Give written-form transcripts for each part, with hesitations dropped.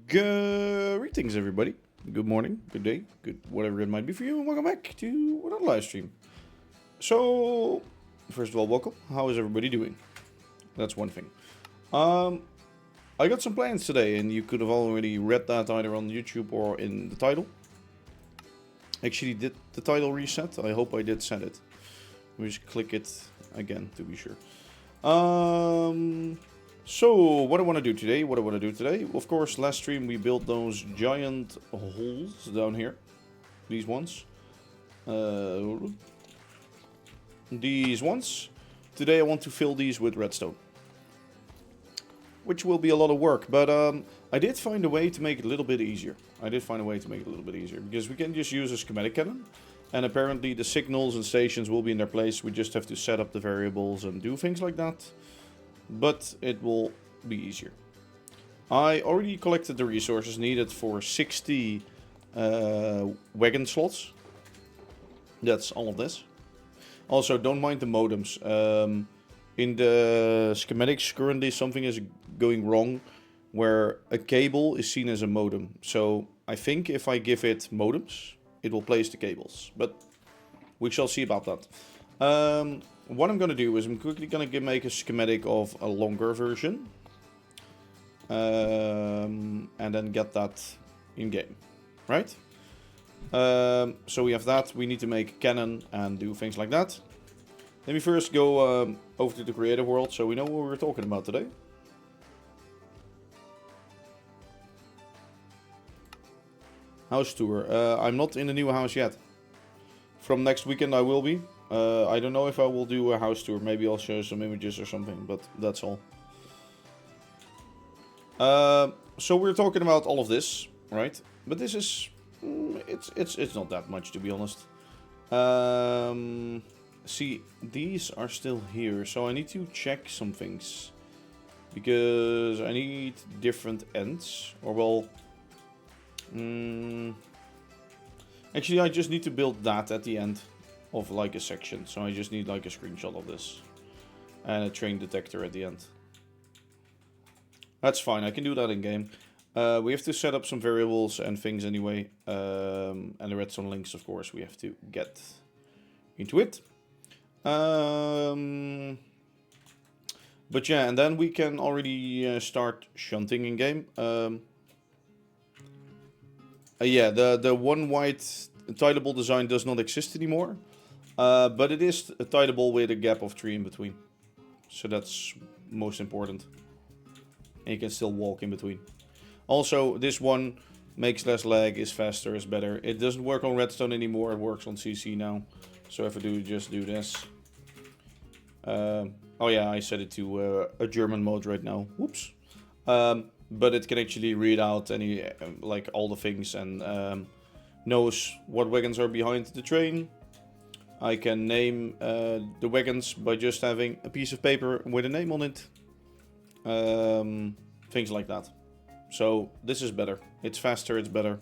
Greetings, everybody. Good morning, good day, good whatever it might be for you, and welcome back to another live stream. So, first of all, welcome. How is everybody doing? That's one thing. I got some plans today, and you could have already read that either on YouTube or in the title. Actually, did the title reset? I hope I did set it. Let me just click it again to be sure. So, what I want to do today? Of course, last stream we built those giant holes down here. These ones. These ones. Today I want to fill these with redstone. Which will be a lot of work, but I did find a way to make it a little bit easier. Because we can just use a schematic cannon. And apparently the signals and stations will be in their place. We just have to set up the variables and do things like that. But it will be easier. I already collected the resources needed for 60 wagon slots. That's all of this. Also, don't mind the modems. In the schematics currently something is going wrong where a cable is seen as a modem. So I think if I give it modems, it will place the cables. But we shall see about that. What I'm going to do is I'm quickly going to make a schematic of a longer version. And then get that in game. Right? So we have that. We need to make a cannon and do things like that. Let me first go over to the creative world so we know what we're talking about today. House tour. I'm not in the new house yet. From next weekend I will be. I don't know if I will do a house tour. Maybe I'll show some images or something, but that's all. So we're talking about all of this, right? But this is... It's not that much, to be honest. See, these are still here, so I need to check some things. Because I need different ends, or well... Actually, I just need to build that at the end of like a section. So I just need like a screenshot of this. And a train detector at the end. That's fine, I can do that in game. We have to set up some variables and things anyway. And the redstone links, of course, we have to get into it. But yeah, and then we can already start shunting in game. Yeah, the one white tileable design does not exist anymore. But it is tileable with a gap of 3 in between. So that's most important. And you can still walk in between. Also, this one makes less lag, is faster, is better. It doesn't work on redstone anymore, it works on CC now. So if I do just do this. Oh yeah, I set it to a German mode right now. Whoops. But it can actually read out any, like all the things and knows what wagons are behind the train. I can name the wagons by just having a piece of paper with a name on it. Things like that. So this is better. It's faster, it's better.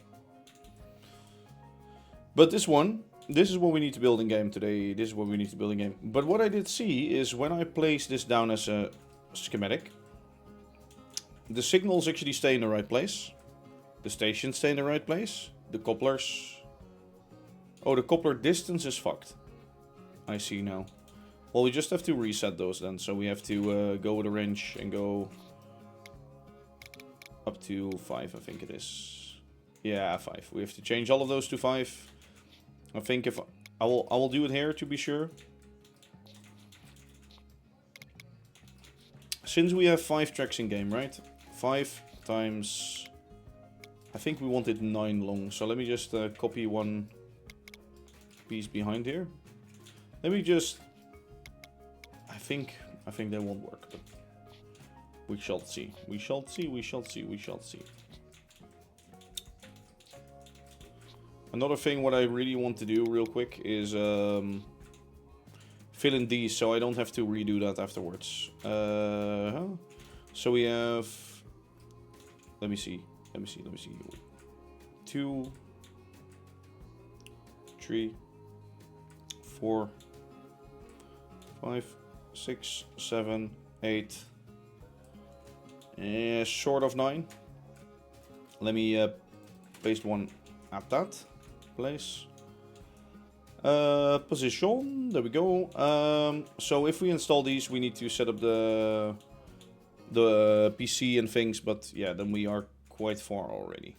But this is what we need to build in game today. This is what we need to build in game. But what I did see is when I place this down as a schematic, the signals actually stay in the right place. The stations stay in the right place. The couplers... Oh, the coupler distance is fucked. I see now. Well, we just have to reset those then. So we have to go with a wrench and go up to 5, I think it is. Yeah, 5. We have to change all of those to 5. I think if I will do it here to be sure. Since we have 5 tracks in game, right? 5 times... I think we wanted 9 long. So let me just copy one piece behind here. Let me just... I think that won't work, but we shall see. We shall see. Another thing what I really want to do real quick is fill in these so I don't have to redo that afterwards. So we have... Let me see. 2, 3, 4, 5, 6, 7, 8. Short of 9. Let me paste one at that place. Position, there we go. So if we install these, we need to set up the PC and things, but yeah, then we are quite far already.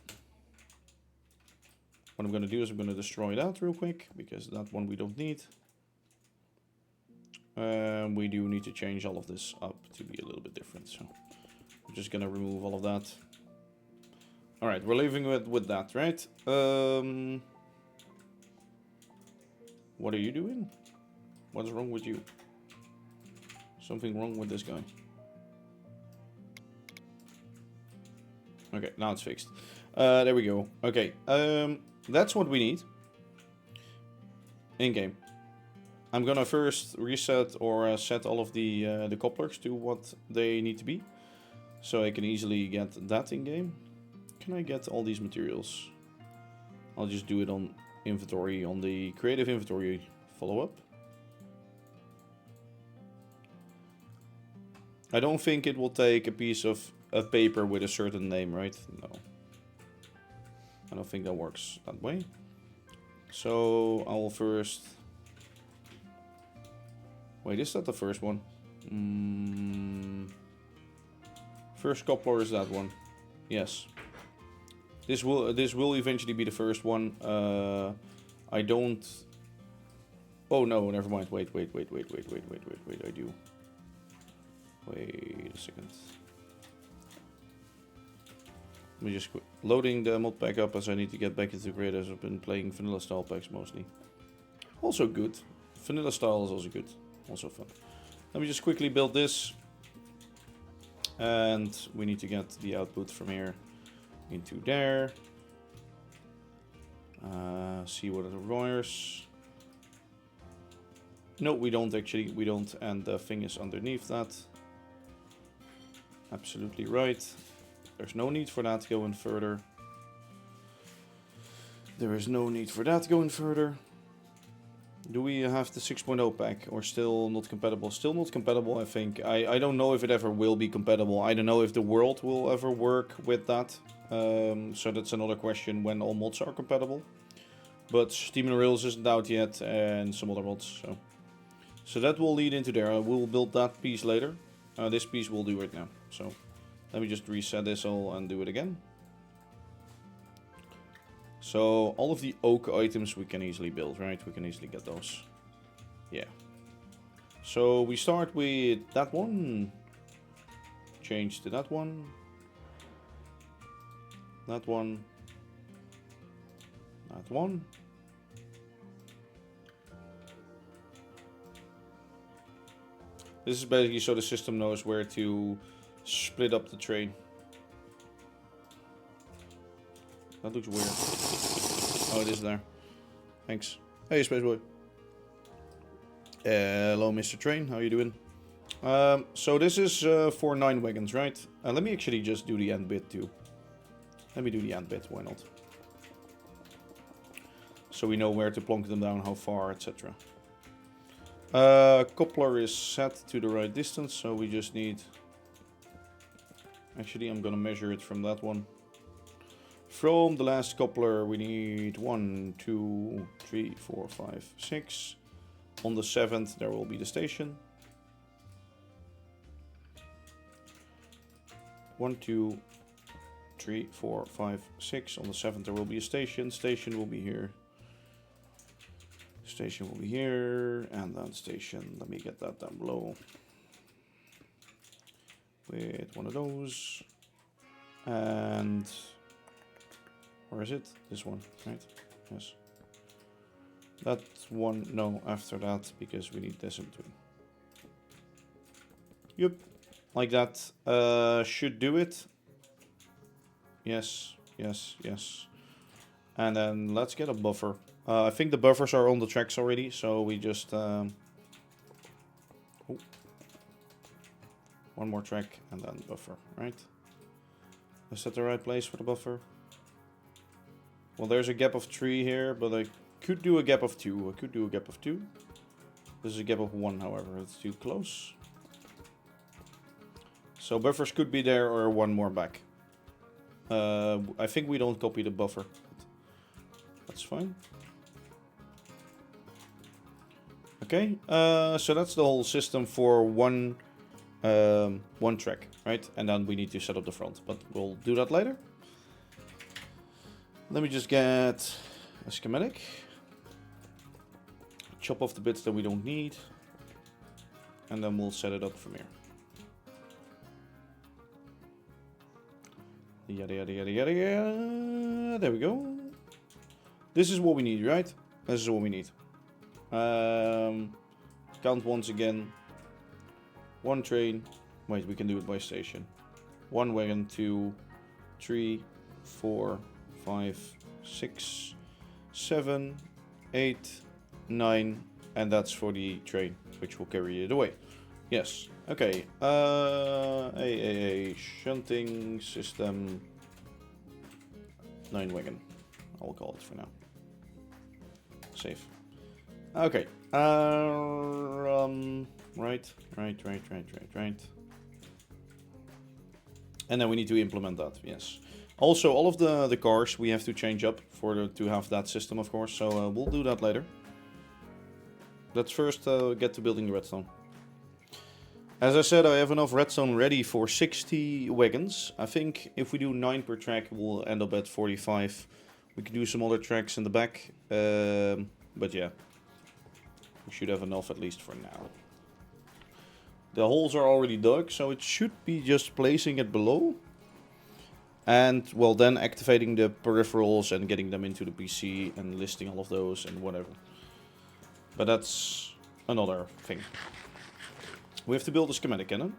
What I'm going to do is I'm going to destroy that real quick, because that one we don't need. We do need to change all of this up to be a little bit different, so I'm just going to remove all of that. Alright, we're leaving with that, right? What are you doing? What's wrong with you? Something wrong with this guy. Okay, now it's fixed. There we go. Okay, that's what we need. In-game. I'm gonna first reset or set all of the couplers to what they need to be. So I can easily get that in-game. Can I get all these materials? I'll just do it on inventory, on the creative inventory follow-up. I don't think it will take a piece of paper with a certain name, right? No. I don't think that works that way. So I will first... Wait, is that the first one? First coupler is that one. Yes. This will eventually be the first one. I don't... Oh no, never mind. Wait, I do. Wait a second. Let me just quit loading the mod pack up, as I need to get back into grid, as I've been playing vanilla style packs mostly. Also good. Vanilla style is also good. Also fun. Let me just quickly build this. And we need to get the output from here into there. See what it requires. No, we don't actually. We don't. And the thing is underneath that. Absolutely right. There's no need for that going further. There is no need for that going further. Do we have the 6.0 pack or still not compatible? Still not compatible, I think. I don't know if it ever will be compatible. I don't know if the world will ever work with that. So that's another question when all mods are compatible. But Steam and Rails isn't out yet, and some other mods. So that will lead into there. We'll build that piece later. This piece we'll do right now. So let me just reset this all and do it again. So all of the oak items we can easily build, right? We can easily get those. Yeah. So we start with that one. Change to that one. That one. That one. This is basically so the system knows where to split up the train. That looks weird. Oh, it is there. Thanks. Hey, Space Boy. Hello, Mr. Train. How you doing? So this is for 9 wagons, right? Let me actually just do the end bit too. Let me do the end bit. Why not? So we know where to plonk them down, how far, etc. Coupler is set to the right distance, so we just need... Actually, I'm gonna measure it from that one. From the last coupler, we need 1, 2, 3, 4, 5, 6. On the 7th, there will be the station. 1, 2, 3, 4, 5, 6. On the 7th, there will be a station. Station will be here. Station will be here. And then station, let me get that down below. With one of those. And... Where is it? This one, right? Yes. That one, no, after that, because we need this in between. Yep, like that. Should do it. Yes, yes, yes. And then let's get a buffer. I think the buffers are on the tracks already, so we just... Oh. One more track and then buffer, right? Is that the right place for the buffer? Well, there's a gap of 3 here, but I could do a gap of 2. I could do a gap of 2. This is a gap of 1, however. It's too close. So buffers could be there or one more back. I think we don't copy the buffer. That's fine. Okay, so that's the whole system for one track, right? And then we need to set up the front, but we'll do that later. Let me just get a schematic. Chop off the bits that we don't need. And then we'll set it up from here. Yada yada yada yada yada. There we go. This is what we need, right? This is what we need. Count once again. One train. Wait, we can do it by station. 1 wagon, 2, 3, 4, 5, 6, 7, 8, 9, and that's for the train, which will carry it away. Yes. Okay. A shunting system 9 wagon. I'll call it for now. Save. Okay. Right. And then we need to implement that. Yes. Also, all of the cars we have to change up to have that system, of course. So we'll do that later. Let's first get to building the redstone. As I said, I have enough redstone ready for 60 wagons. I think if we do 9 per track, we'll end up at 45. We can do some other tracks in the back. But yeah, we should have enough at least for now. The holes are already dug, so it should be just placing it below. And, well, then activating the peripherals and getting them into the PC and listing all of those and whatever. But that's another thing. We have to build a schematic cannon.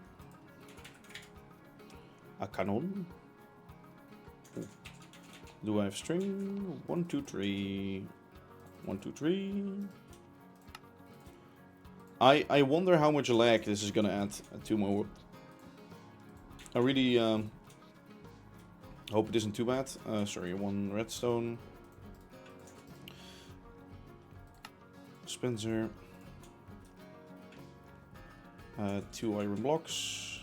A cannon. Ooh. Do I have string? 1, 2, 3. 1, 2, 3. I wonder how much lag this is gonna add to my work. I really hope it isn't too bad. Sorry, 1 redstone. Spencer. 2 iron blocks.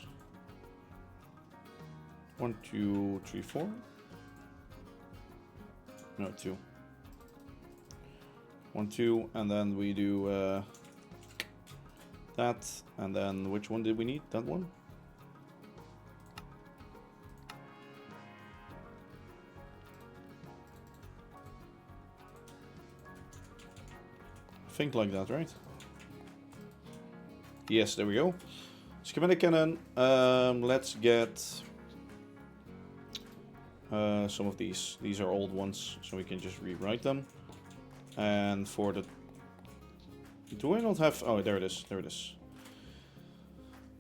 1, 2, 3, 4. No, 2. 1, 2, and then we do that, and then which one did we need? That one? I think like that, right? Yes, there we go. Schematic cannon. Let's get some of these. These are old ones, so we can just rewrite them. And for the... Do I not have... Oh, there it is. There it is.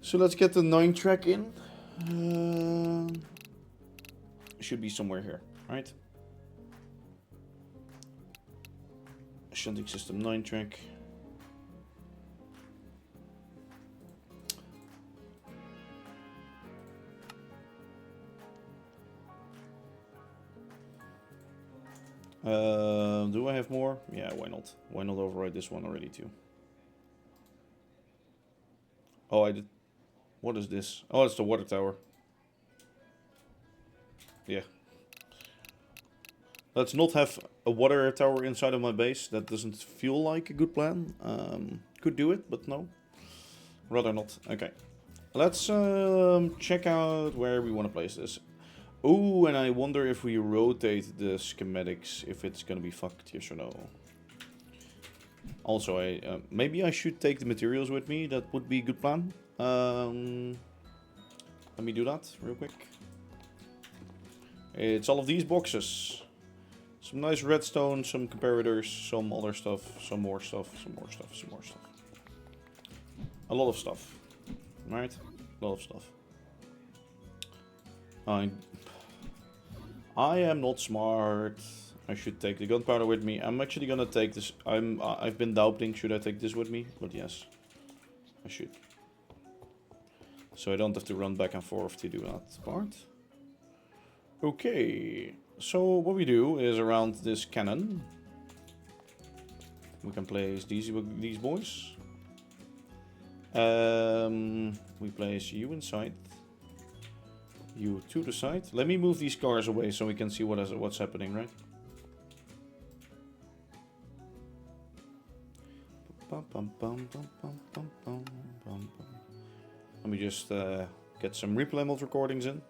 So let's get the 9 track in. Should be somewhere here, right? Shunting system 9 track. Do I have more? Yeah, why not? Why not override this one already too? Oh, I did. What is this? Oh, it's the water tower. Yeah. Let's not have a water tower inside of my base. That doesn't feel like a good plan. Could do it, but no. Rather not. Okay. Let's check out where we want to place this. Oh, and I wonder if we rotate the schematics, if it's gonna be fucked, yes or no. Also, maybe I should take the materials with me. That would be a good plan. Let me do that real quick. It's all of these boxes. Some nice redstone, some comparators, some other stuff, some more stuff, some more stuff, some more stuff. A lot of stuff. Right? A lot of stuff. I am not smart. I should take the gunpowder with me. I'm actually gonna take this. I've been doubting, should I take this with me? But yes, I should. So I don't have to run back and forth to do that part. Okay, so what we do is around this cannon, we can place these boys. We place you inside. you to the side. Let me move these cars away so we can see what's happening, right? Let me just get some replay mode recordings in.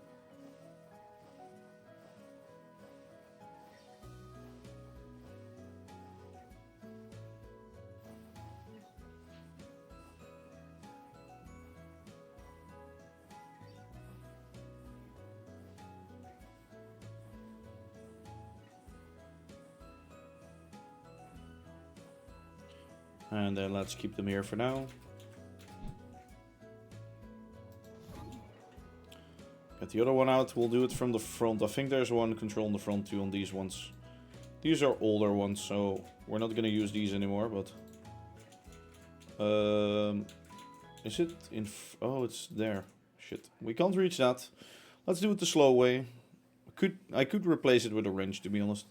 And then let's keep them here for now. Get the other one out. We'll do it from the front. I think there's one control in the front too on these ones. These are older ones, so we're not going to use these anymore. But is it in? Oh, it's there. Shit, we can't reach that. Let's do it the slow way. I could replace it with a wrench, to be honest.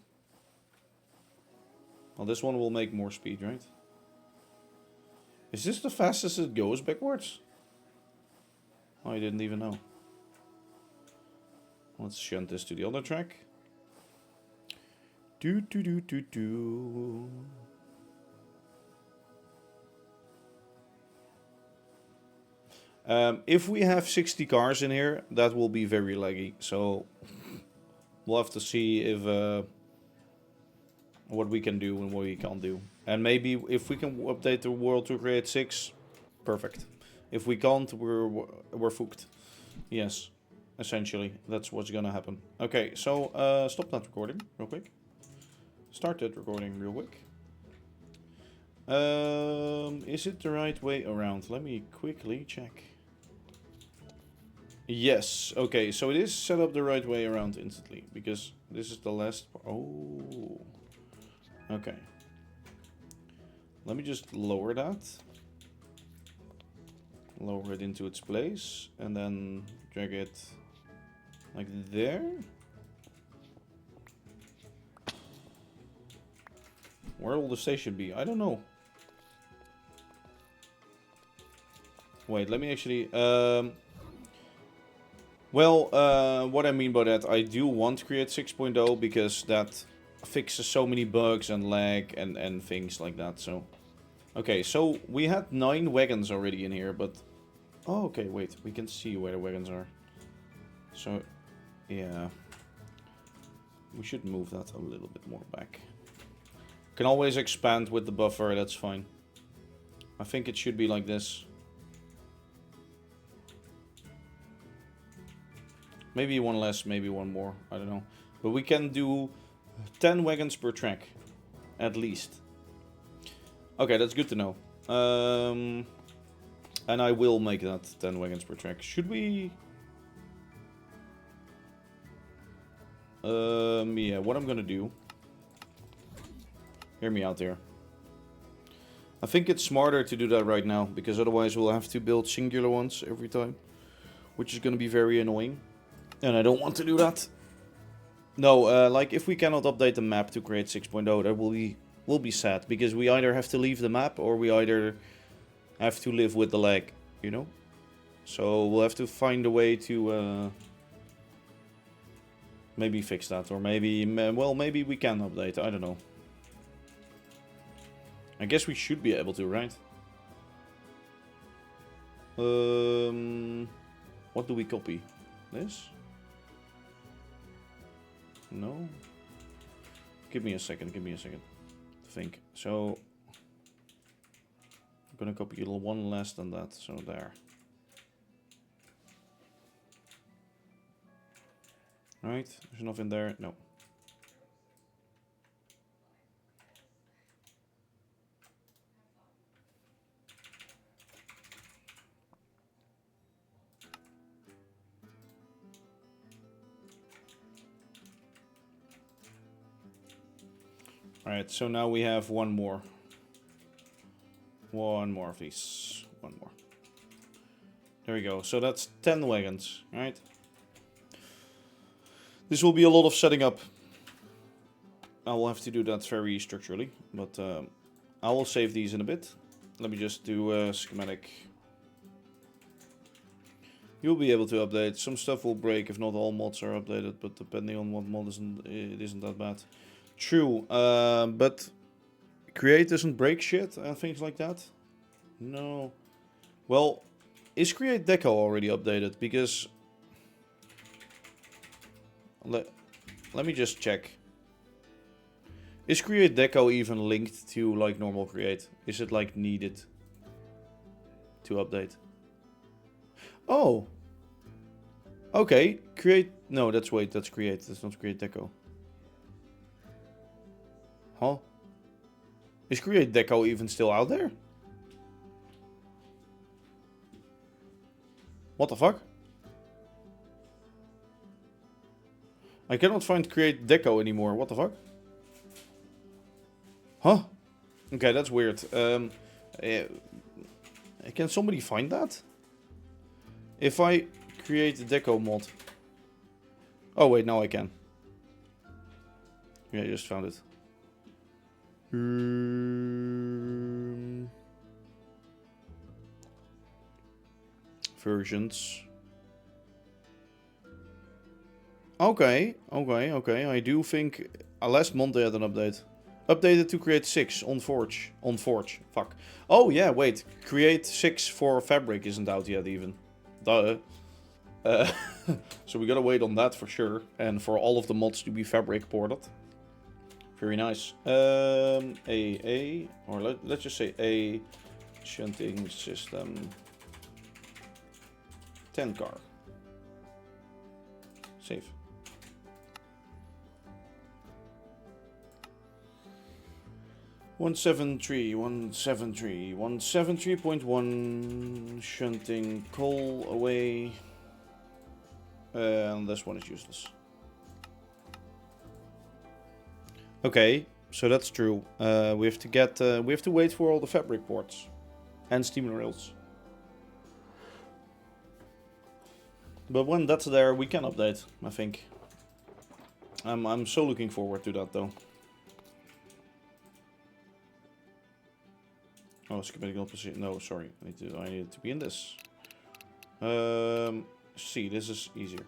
Well, this one will make more speed, right? Is this the fastest it goes backwards? Oh, I didn't even know. Let's shunt this to the other track. Do. If we have 60 cars in here, that will be very laggy. So we'll have to see if what we can do and what we can't do. And maybe if we can update the world to create 6, perfect. If we can't, we're fucked. Yes, essentially, that's what's gonna happen. Okay, so stop that recording real quick. Start that recording real quick. Is it the right way around? Let me quickly check. Yes, okay, so it is set up the right way around instantly, because this is the last... Oh, okay. Let me just lower that. Lower it into its place, and then drag it like there. Where will the station be? I don't know. Wait, let me actually... what I mean by that, I do want to create 6.0 because that fixes so many bugs and lag and things like that. So, okay, so we had 9 wagons already in here, but... Oh, okay, wait, we can see where the wagons are. So, yeah. We should move that a little bit more back. Can always expand with the buffer, that's fine. I think it should be like this. Maybe one less, maybe one more, I don't know. But we can do 10 wagons per track, at least. Okay, that's good to know. And I will make that 10 wagons per track. Should we... yeah, what I'm gonna do... Hear me out there. I think it's smarter to do that right now, because otherwise we'll have to build singular ones every time. Which is gonna be very annoying. And I don't want to do that. No, like if we cannot update the map to create 6.0, that will be sad. Because we either have to leave the map or we either have to live with the lag, you know? So we'll have to find a way to maybe fix that. Or maybe, well, maybe we can update, I don't know. I guess we should be able to, right? What do we copy? This? No? Give me a second to think. So, I'm gonna copy one less than that, so there. Right, there's nothing there, no. Alright, so now we have one more. One more of these. One more. There we go. So that's 10 wagons, right? This will be a lot of setting up. I will have to do that very structurally, but I will save these in a bit. Let me just do a schematic. You'll be able to update. Some stuff will break if not all mods are updated, but depending on what mod it isn't that bad. True, but create doesn't break shit and things like that. No. Well, is create deco already updated? Because let me just check. Is create deco even linked to like normal create? Is it like needed to update? Oh. Okay, create. No, that's wait, that's create. That's not create deco. Huh? Is create deco even still out there? What the fuck? I cannot find create deco anymore. What the fuck? Huh? Okay, that's weird. Can somebody find that? If I create the deco mod. Oh wait, now I can. Yeah, I just found it. Versions. Okay. I do think last month they had an update. Updated to create 6 on Forge. On Forge. Fuck. Oh yeah, wait. Create 6 for Fabric isn't out yet even. Duh. So we gotta wait on that for sure. And for all of the mods to be Fabric ported. Very nice. Or let's just say a shunting system 10 car. Save. One 173.1 shunting coal away. And this one is useless. Okay, so that's true. We have to wait for all the fabric ports and steam rails. But when that's there, we can update, I think. I'm so looking forward to that though. Oh, schematic position. No, sorry. I need it to be in this. See, this is easier.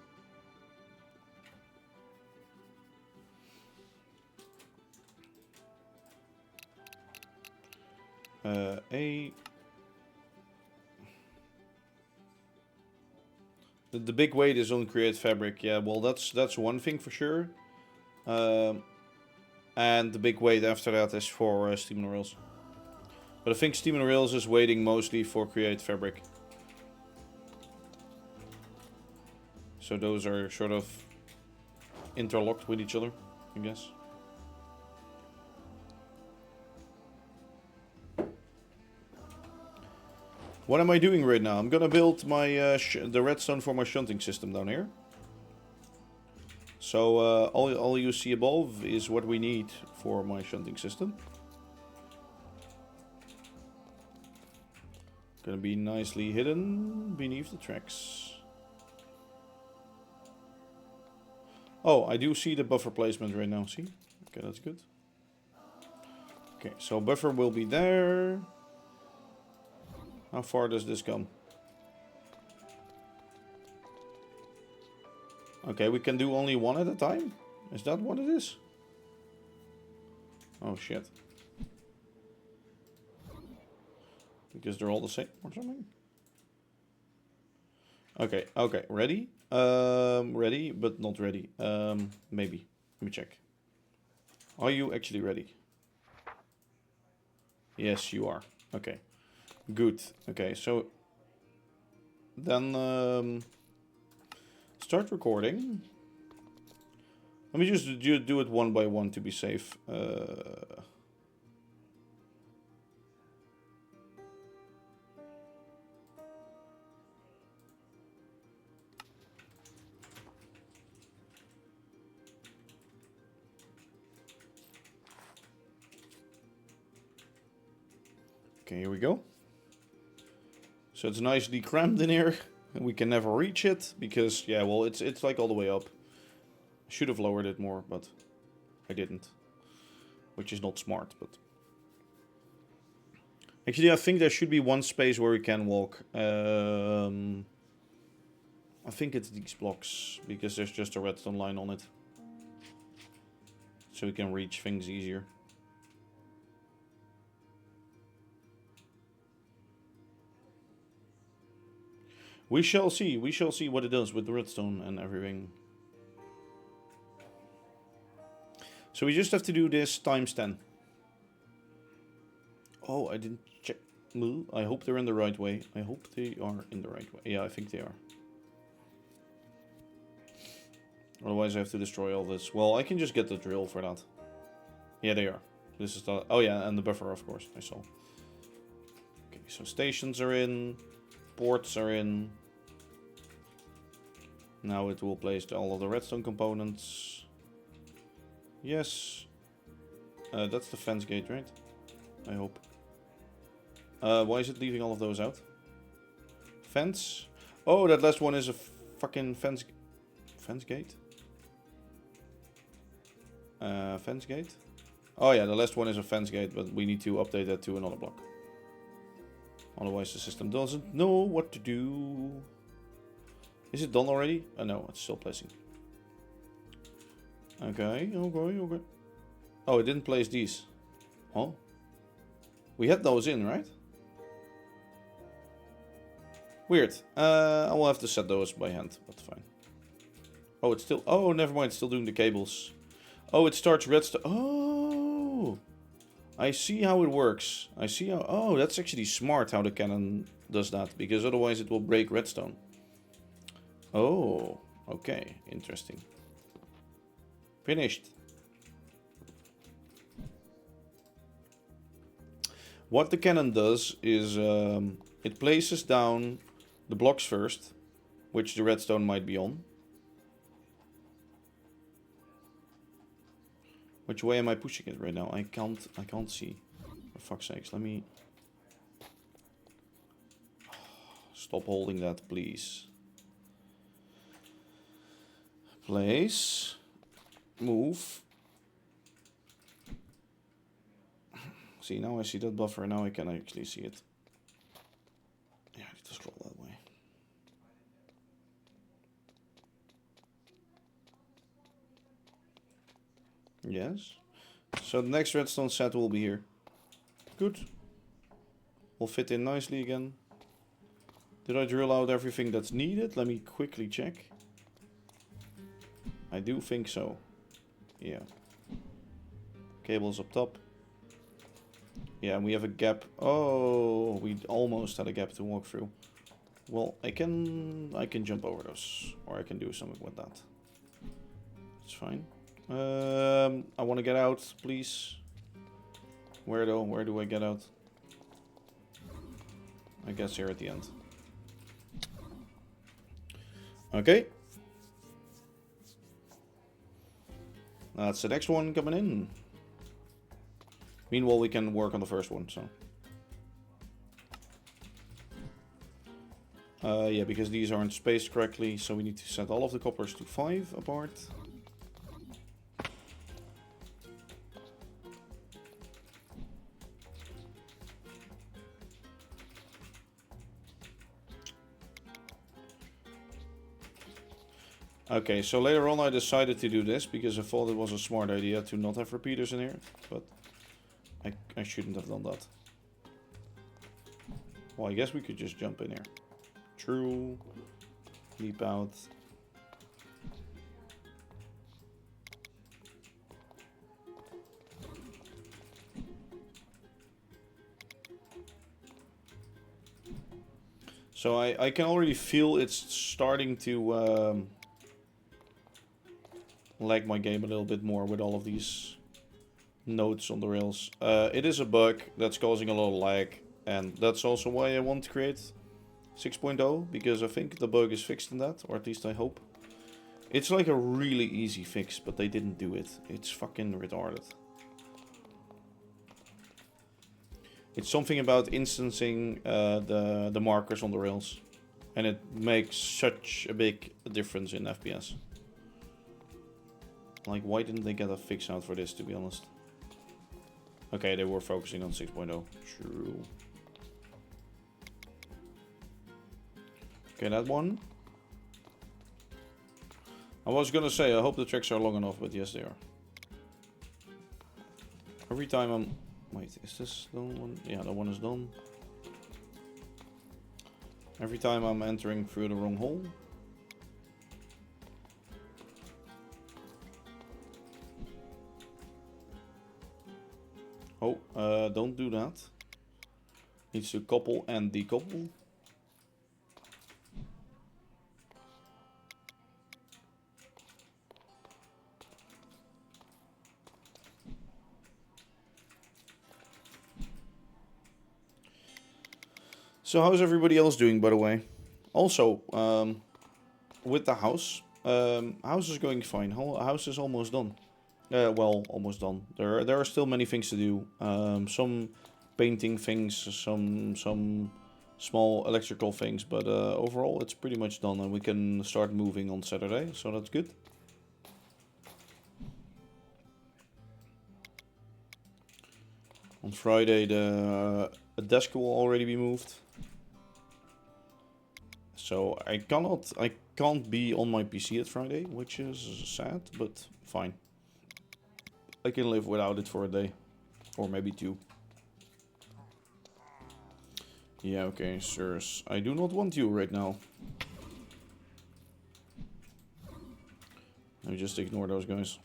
The big weight is on create fabric. Yeah, well, that's one thing for sure. And the big weight after that is for steam and rails. But I think steam and rails is waiting mostly for create fabric. So those are sort of interlocked with each other, I guess. What am I doing right now? I'm gonna build my the redstone for my shunting system down here. So all you see above is what we need for my shunting system. Gonna be nicely hidden beneath the tracks. Oh, I do see the buffer placement right now. See? Okay, that's good. Okay, so buffer will be there. How far does this come? Okay, we can do only one at a time? Is that what it is? Oh shit. Because they're all the same or something? Okay, okay, ready? Ready, but not ready. Maybe. Let me check. Are you actually ready? Yes, you are. Okay. Good. Okay, so then start recording. Let me just do it one by one to be safe. Okay, here we go. So it's nicely crammed in here, and we can never reach it because, yeah, well, it's like all the way up. I should have lowered it more, but I didn't, which is not smart. But actually, I think there should be one space where we can walk. I think it's these blocks, because there's just a redstone line on it. So we can reach things easier. We shall see what it does with the redstone and everything. So we just have to do this times 10. Oh, I didn't check. I hope they're in the right way. I hope they are in the right way. Yeah, I think they are. Otherwise I have to destroy all this. Well, I can just get the drill for that. Yeah, they are. This is the... Oh yeah, and the buffer, of course, I saw. Okay, so stations are in. Ports are in. Now it will place all of the redstone components. Yes. That's the fence gate, right? I hope. Why is it leaving all of those out? Fence? Oh, that last one is a fucking fence... Fence gate? Fence gate? Oh yeah, the last one is a fence gate, but we need to update that to another block. Otherwise the system doesn't know what to do. Is it done already? Oh no, it's still placing. Okay. Oh, it didn't place these. Oh. We had those in, right? Weird. I will have to set those by hand, but fine. Oh, it's still... Oh, never mind, it's still doing the cables. Oh, it starts redstone. Oh! I see how it works. I see how... Oh, that's actually smart how the cannon does that, because otherwise it will break redstone. Oh, okay. Interesting. Finished. What the cannon does is it places down the blocks first, which the redstone might be on. Which way am I pushing it right now? I can't see. For fuck's sakes, let me... Stop holding that, please. Place. Move. See, now I see that buffer, now I can actually see it. Yeah, I need to scroll that way. Yes. So the next redstone set will be here. Good. Will fit in nicely again. Did I drill out everything that's needed? Let me quickly check. I do think so. Yeah. Cables up top. Yeah, we have a gap. Oh, we almost had a gap to walk through. Well, I can jump over those, or I can do something with that. It's fine. I want to get out, please. Where though? Where do I get out? I guess here at the end. Okay. That's the next one coming in. Meanwhile, we can work on the first one, so. Yeah, because these aren't spaced correctly, so we need to set all of the coppers to 5 apart. Okay, so later on I decided to do this because I thought it was a smart idea to not have repeaters in here, but I shouldn't have done that. Well, I guess we could just jump in here. True. Leap out. So I can already feel it's starting to lag my game a little bit more with all of these nodes on the rails. It is a bug that's causing a lot of lag, and that's also why I want to create 6.0, because I think the bug is fixed in that, or at least I hope. It's like a really easy fix, but they didn't do it. It's fucking retarded. It's something about instancing the markers on the rails, and it makes such a big difference in FPS. Like, why didn't they get a fix out for this, to be honest? Okay, they were focusing on 6.0. True. Okay, that one. I was gonna say, I hope the tracks are long enough, but yes, they are. Every time I'm... Wait, is this the one? Yeah, that one is done. Every time I'm entering through the wrong hole. Oh, don't do that. Needs to couple and decouple. So how's everybody else doing, by the way? Also, with the house, house is going fine. House is almost done. Well, almost done. There are still many things to do. Some painting things, some small electrical things, but overall it's pretty much done, and we can start moving on Saturday. So that's good. On Friday, the desk will already be moved. So I can't be on my PC at Friday, which is sad, but fine. I can live without it for a day, or maybe 2. Yeah, okay, sirs. I do not want you right now. Let me just ignore those guys.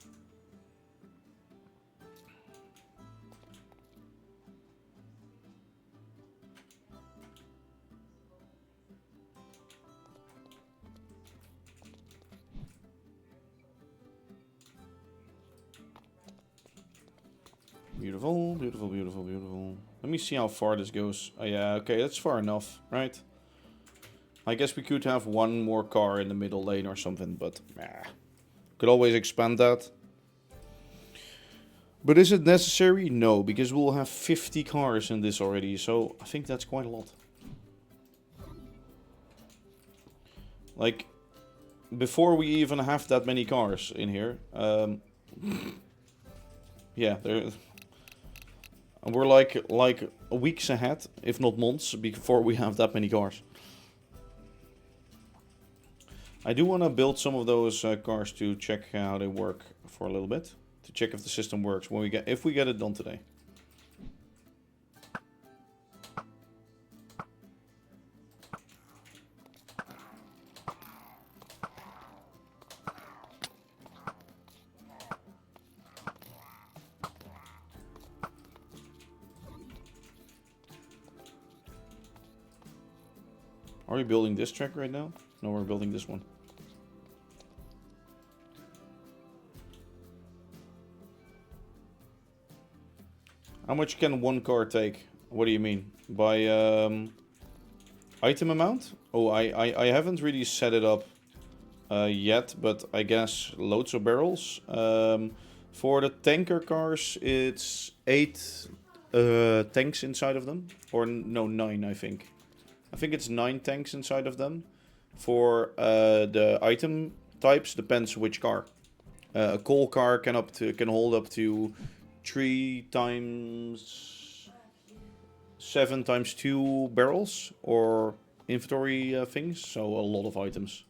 Beautiful, beautiful, beautiful, beautiful. Let me see how far this goes. Oh, yeah, okay, that's far enough, right? I guess we could have one more car in the middle lane or something, but could always expand that. But is it necessary? No, because we'll have 50 cars in this already, so I think that's quite a lot. Like, before we even have that many cars in here, yeah, we're like weeks ahead, if not months, before we have that many cars. I do want to build some of those cars to check how they work for a little bit, to check if the system works when if we get it done today. Are we building this track right now? No, we're building this one. How much can one car take? What do you mean? By item amount? Oh, I haven't really set it up yet, but I guess loads of barrels. For the tanker cars, it's 8 tanks inside of them. Or no, 9, I think. I think it's 9 tanks inside of them. For the item types, depends which car. A coal car can hold up to 3 times 7 times 2 barrels or inventory things. So a lot of items.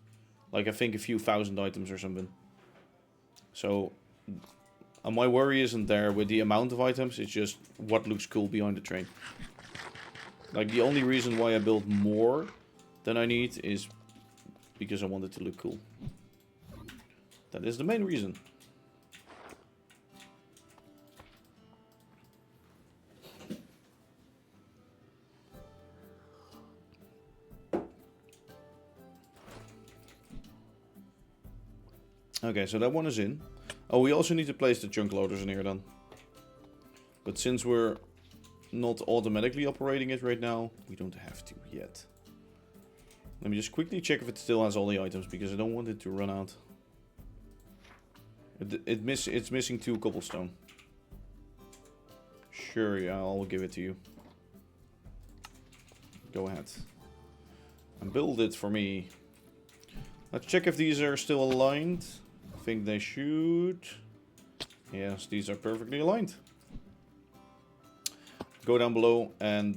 Like I think a few thousand items or something. So my worry isn't there with the amount of items. It's just what looks cool behind the train. Like the only reason why I build more than I need is because I want it to look cool. That is the main reason. Okay, so that one is in. Oh, we also need to place the chunk loaders in here then. But since we're not automatically operating it right now, we don't have to yet. Let me just quickly check if it still has all the items, because I don't want it to run out. It's missing 2 cobblestone. Sure, yeah, I'll give it to you. Go ahead. And build it for me. Let's check if these are still aligned. I think they should. Yes, these are perfectly aligned. Go down below and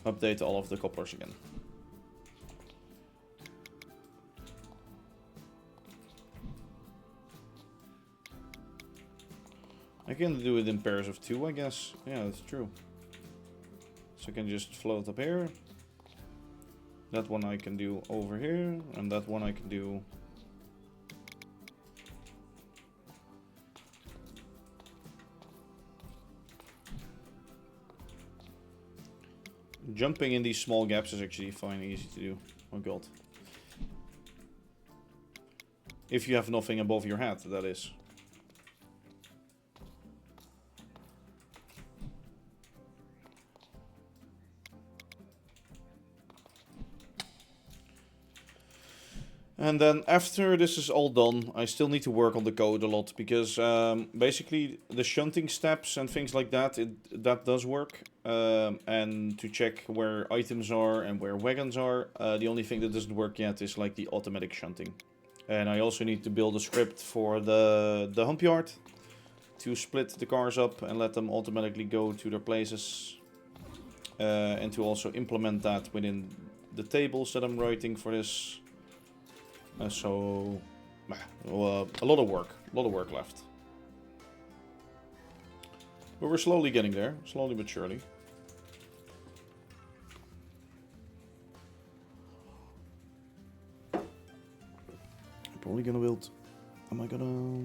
update all of the couplers again. I can do it in pairs of 2, I guess. Yeah, that's true. So I can just float up here. That one I can do over here, and that one I can do... Jumping in these small gaps is actually fine, easy to do. Oh god. If you have nothing above your head, that is. And then after this is all done, I still need to work on the code a lot, because basically the shunting steps and things like that, that does work. And to check where items are and where wagons are, the only thing that doesn't work yet is like the automatic shunting. And I also need to build a script for the hump yard to split the cars up and let them automatically go to their places. And to also implement that within the tables that I'm writing for this. So, a lot of work left. But we're slowly getting there, slowly but surely. I'm probably gonna build... Am I gonna...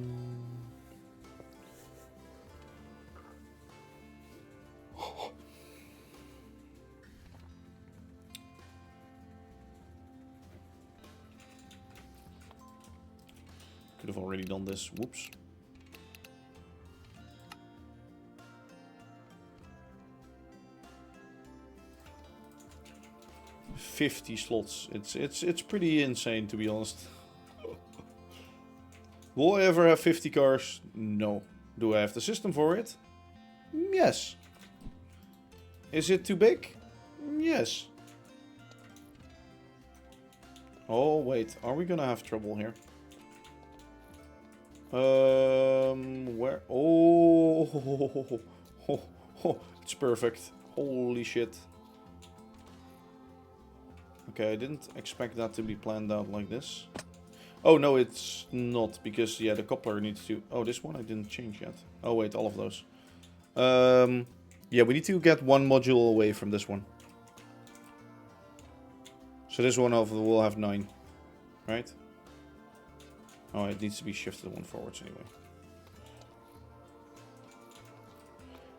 Could have already done this. Whoops. $50 slots. It's pretty insane, to be honest. Will I ever have 50 cars? No. Do I have the system for it? Yes. Is it too big? Yes. Oh wait, are we gonna have trouble here? Where? Oh, it's perfect. Holy shit. Okay, I didn't expect that to be planned out like this. Oh, no, it's not, because, yeah, the coupler needs to... Oh, this one I didn't change yet. Oh, wait, all of those. Yeah, we need to get one module away from this one. So this one will have 9, right? Oh, it needs to be shifted one forwards anyway.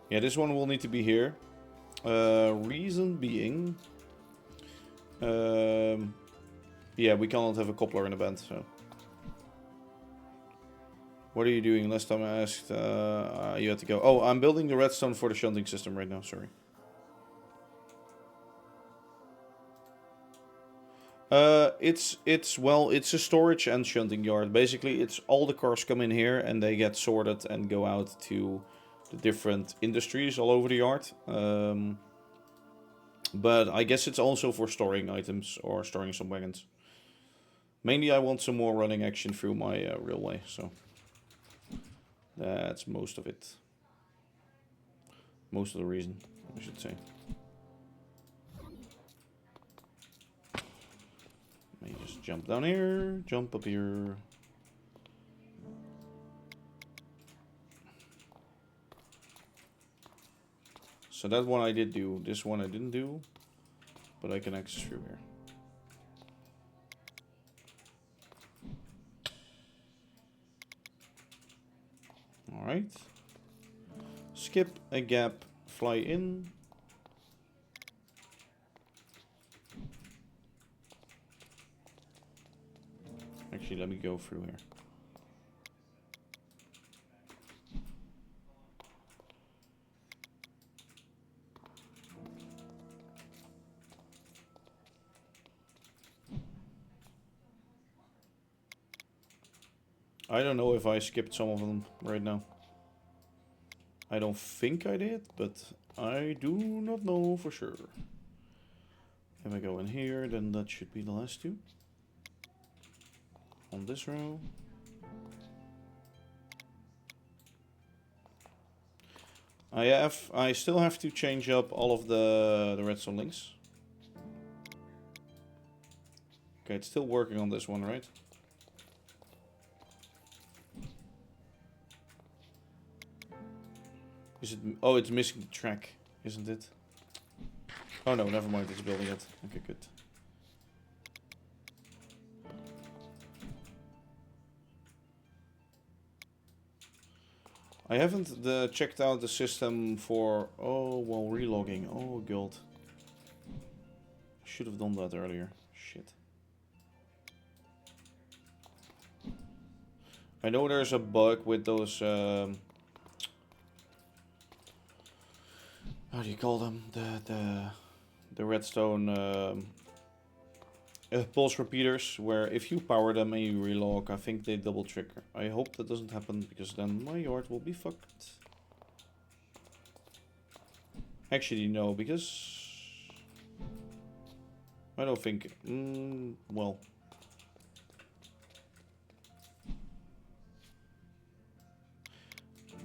Yeah, this one will need to be here. Reason being... yeah, we cannot have a coupler in a band, so... What are you doing? Last time I asked, you had to go. Oh, I'm building the redstone for the shunting system right now, sorry. It's a storage and shunting yard. Basically, it's all the cars come in here and they get sorted and go out to the different industries all over the yard. But I guess it's also for storing items or storing some wagons. Mainly I want some more running action through my railway, so that's most of it. Most of the reason, I should say. Let me just jump down here, jump up here. So that one I did do, this one I didn't do, but I can access through here. Alright. Skip a gap, fly in. Actually, let me go through here. I don't know if I skipped some of them right now. I don't think I did, but I do not know for sure. If I go in here, then that should be the last two. On this row. I still have to change up all of the redstone links. Okay, it's still working on this one, right? Is it? Oh, it's missing the track, isn't it? Oh no, never mind. It's building it. Okay, good. I haven't checked out the system for... Oh, well, relogging. Oh, God. Should have done that earlier. Shit. I know there's a bug with those... how do you call them? The redstone... pulse repeaters, where if you power them and you relog, I think they double trigger. I hope that doesn't happen, because then my yard will be fucked. Actually, no, because... I don't think... well...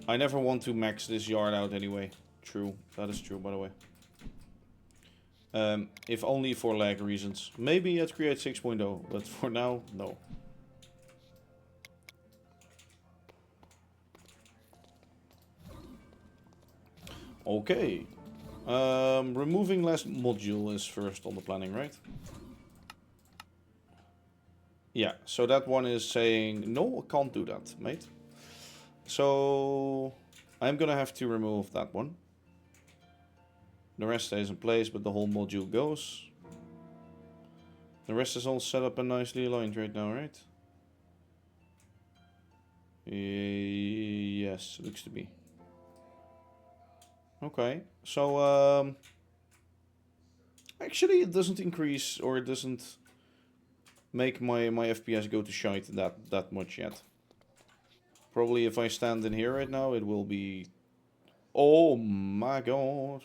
I never want to max this yard out anyway. True, that is true, by the way. If only for lag reasons. Maybe at Create 6.0, but for now, no. Okay. Removing last module is first on the planning, right? Yeah, so that one is saying, no, I can't do that, mate. So, I'm gonna have to remove that one. The rest stays in place, but the whole module goes. The rest is all set up and nicely aligned right now, right? Yes, looks to be. Okay, so actually it doesn't increase, or it doesn't make my FPS go to shite that much yet. Probably if I stand in here right now, it will be... Oh my god.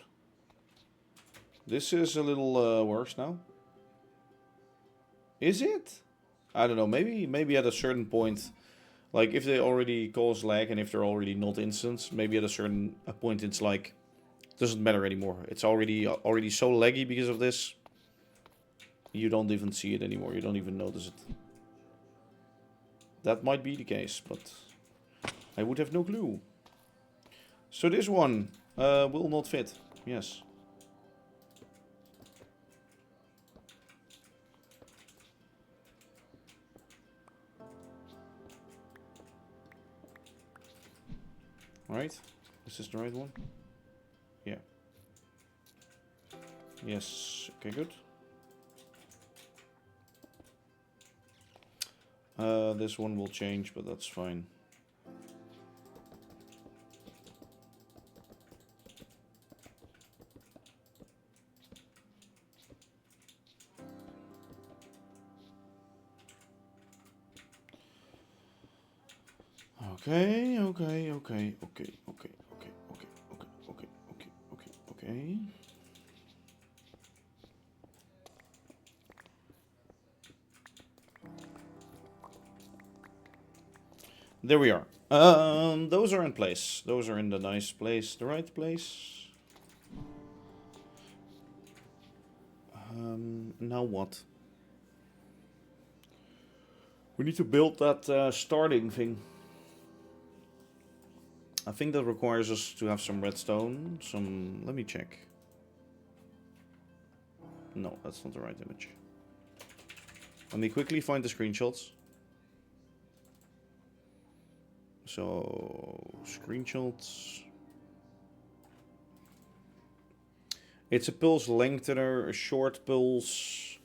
This is a little worse now. Is it? I don't know, maybe at a certain point, like if they already cause lag and if they're already not instants, maybe at a certain point it's like, doesn't matter anymore. It's already so laggy because of this. You don't even see it anymore, you don't even notice it. That might be the case, but I would have no clue. So this one will not fit, yes. Alright, is this the right one? Yeah. Yes, okay, good. This one will change, but that's fine. Okay. There we are. Those are in place. Those are in the nice place, the right place. Now what? We need to build that starting thing. I think that requires us to have some redstone. Let me check. No, that's not the right image. Let me quickly find the screenshots. So, screenshots. It's a pulse lengthener, a short pulse.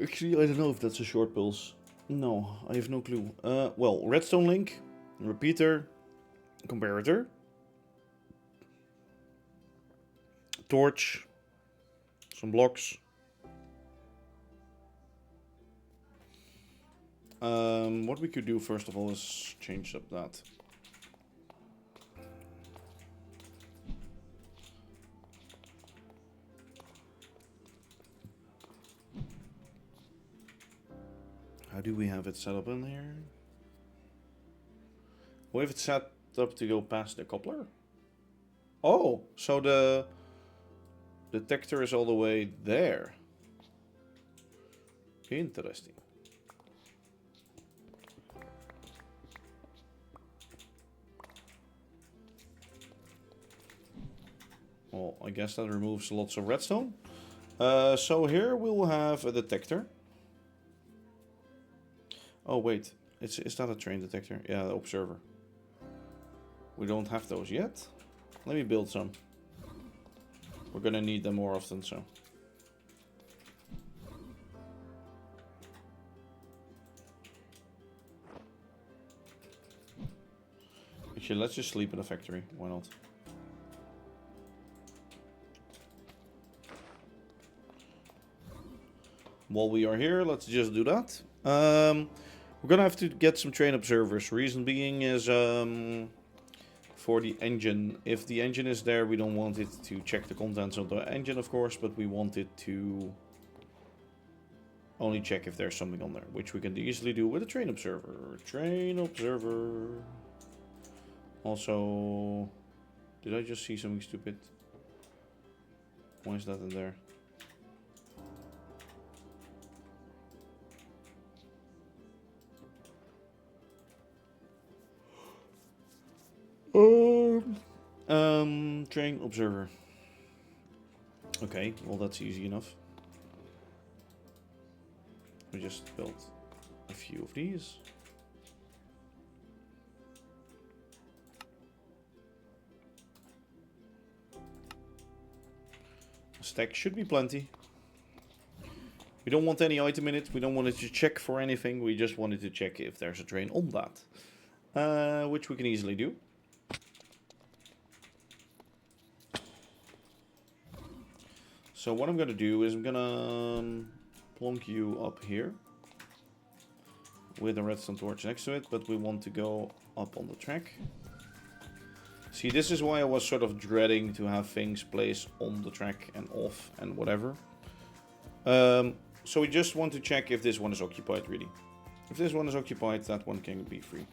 Actually, I don't know if that's a short pulse. No, I have no clue. Well, redstone link, repeater, comparator, torch, some blocks. What we could do first of all is change up that. How do we have it set up in here? What if it's set up to go past the coupler? Oh, so the detector is all the way there. Interesting. Well, I guess that removes lots of redstone. So here we'll have a detector. Oh wait, is that a train detector? Yeah, the observer. We don't have those yet. Let me build some. We're gonna need them more often, so. Actually, let's just sleep in the factory. Why not? While we are here, let's just do that. We're gonna have to get some train observers. Reason being is for the engine. If the engine is there, we don't want it to check the contents of the engine, of course, but we want it to only check if there's something on there, which we can easily do with a train observer. Train observer. Also, did I just see something stupid? Why is that in there? Train observer. Okay, well that's easy enough. We just built a few of these. A stack should be plenty. We don't want any item in it. We don't want it to check for anything. We just wanted to check if there's a train on that. Which we can easily do. So what I'm going to do is I'm going to plonk you up here with a redstone torch next to it, but we want to go up on the track. See, this is why I was sort of dreading to have things placed on the track and off and whatever. So we just want to check if this one is occupied, really. If this one is occupied, that one can be free.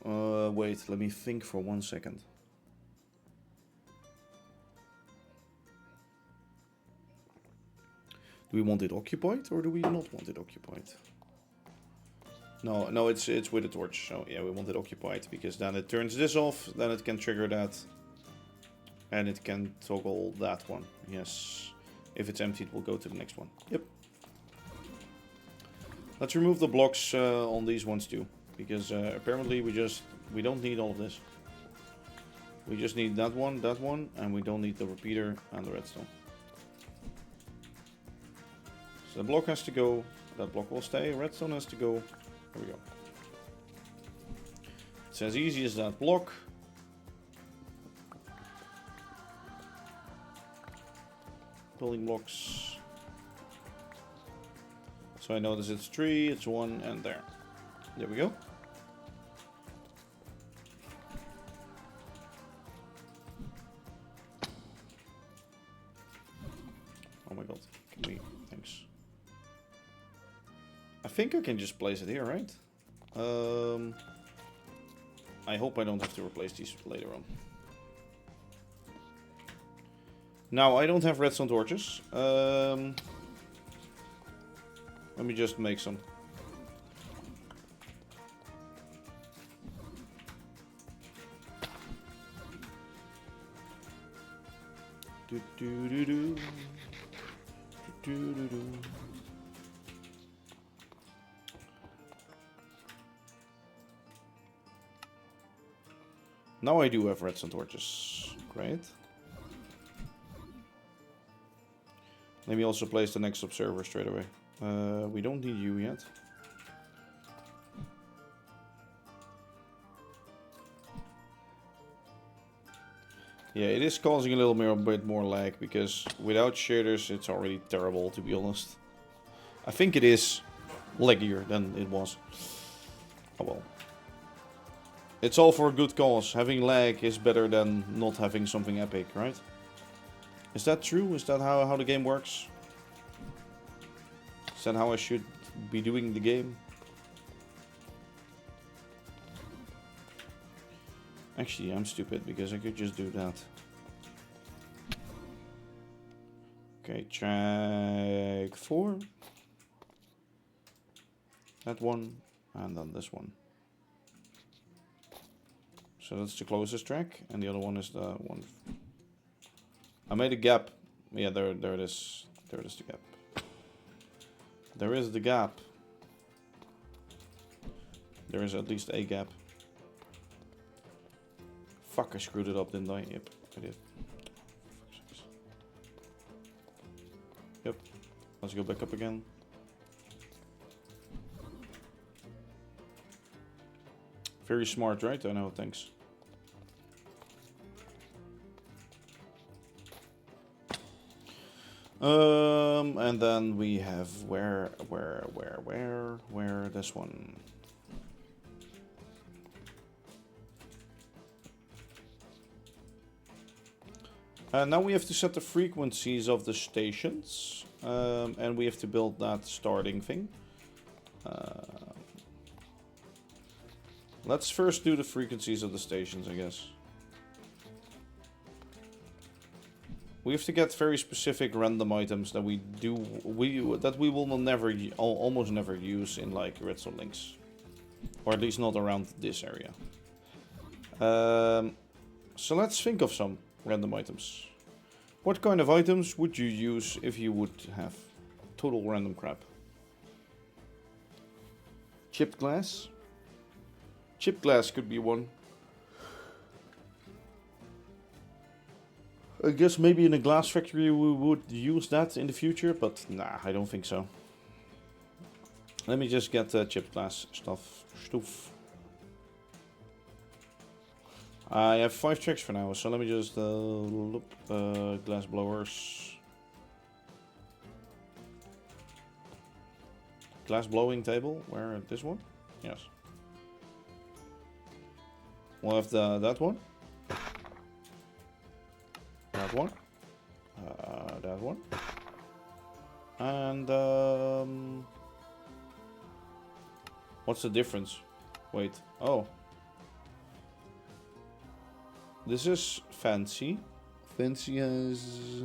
Wait, let me think for 1 second. Do we want it occupied or do we not want it occupied? No, it's with a torch. So yeah, we want it occupied because then it turns this off, then it can trigger that. And it can toggle that one. Yes. If it's empty, it will go to the next one. Yep. Let's remove the blocks on these ones too. Because apparently we don't need all of this. We just need that one, and we don't need the repeater and the redstone. So the block has to go, that block will stay, redstone has to go. There we go. It's as easy as that. Block. Building blocks. So I notice it's 3, it's 1, and there. There we go. Oh my god. Can we? Thanks. I think I can just place it here, right? I hope I don't have to replace these later on. Now, I don't have redstone torches. Let me just make some. Do do do do. Do do do. Now I do have redstone torches. Great. Let me also place the next observer straight away. We don't need you yet. Yeah, it is causing a bit more lag because without shaders it's already terrible, to be honest. I think it is laggier than it was. Oh well. It's all for a good cause. Having lag is better than not having something epic, right? Is that true? Is that how the game works? Is that how I should be doing the game? Actually, I'm stupid because I could just do that. Okay, track 4. That one, and then this one. So that's the closest track, and the other one is the one. I made a gap. Yeah, there it is. There it is, the gap. There is the gap. There is at least a gap. Fuck, I screwed it up, didn't I? Yep, I did. Yep. Let's go back up again. Very smart, right? I know, thanks. And then we have where this one. Now we have to set the frequencies of the stations, and we have to build that starting thing. Let's first do the frequencies of the stations, I guess. We have to get very specific random items that we will never, almost never use in like redstone links, or at least not around this area. So let's think of some random items. What kind of items would you use if you would have total random crap? Chipped glass. Chipped glass could be one. I guess maybe in a glass factory we would use that in the future, but nah, I don't think so. Let me just get chipped glass stuff. I have 5 tracks for now, so let me just loop glass blowers. Glass blowing table, where this one? Yes. We'll have that one. That one. That one. And what's the difference? Wait. Oh. This is fancy. Fancy has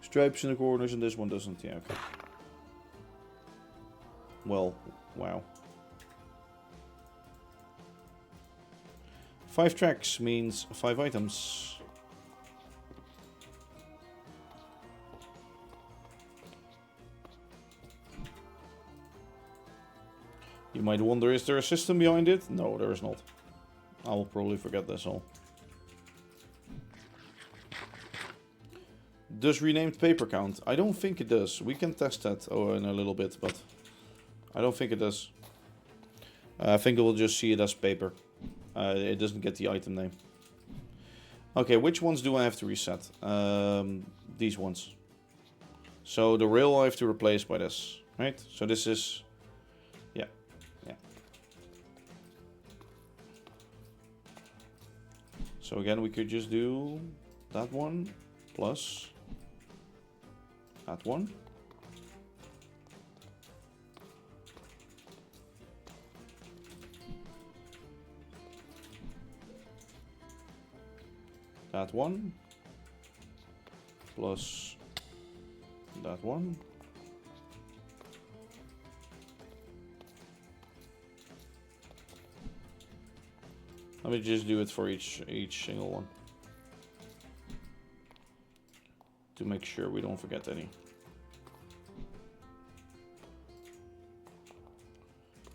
stripes in the corners and this one doesn't. Yeah, okay. Well, wow. 5 tracks means 5 items. You might wonder, is there a system behind it? No, there is not. I will probably forget this all. Does renamed paper count? I don't think it does. We can test that in a little bit, but I don't think it does. I think it will just see it as paper. It doesn't get the item name. Okay, which ones do I have to reset? These ones. So the rail I have to replace by this, right? So this is... Yeah, yeah. So again, we could just do that one plus that one. That one plus that one. Let me just do it for each single one to make sure we don't forget any.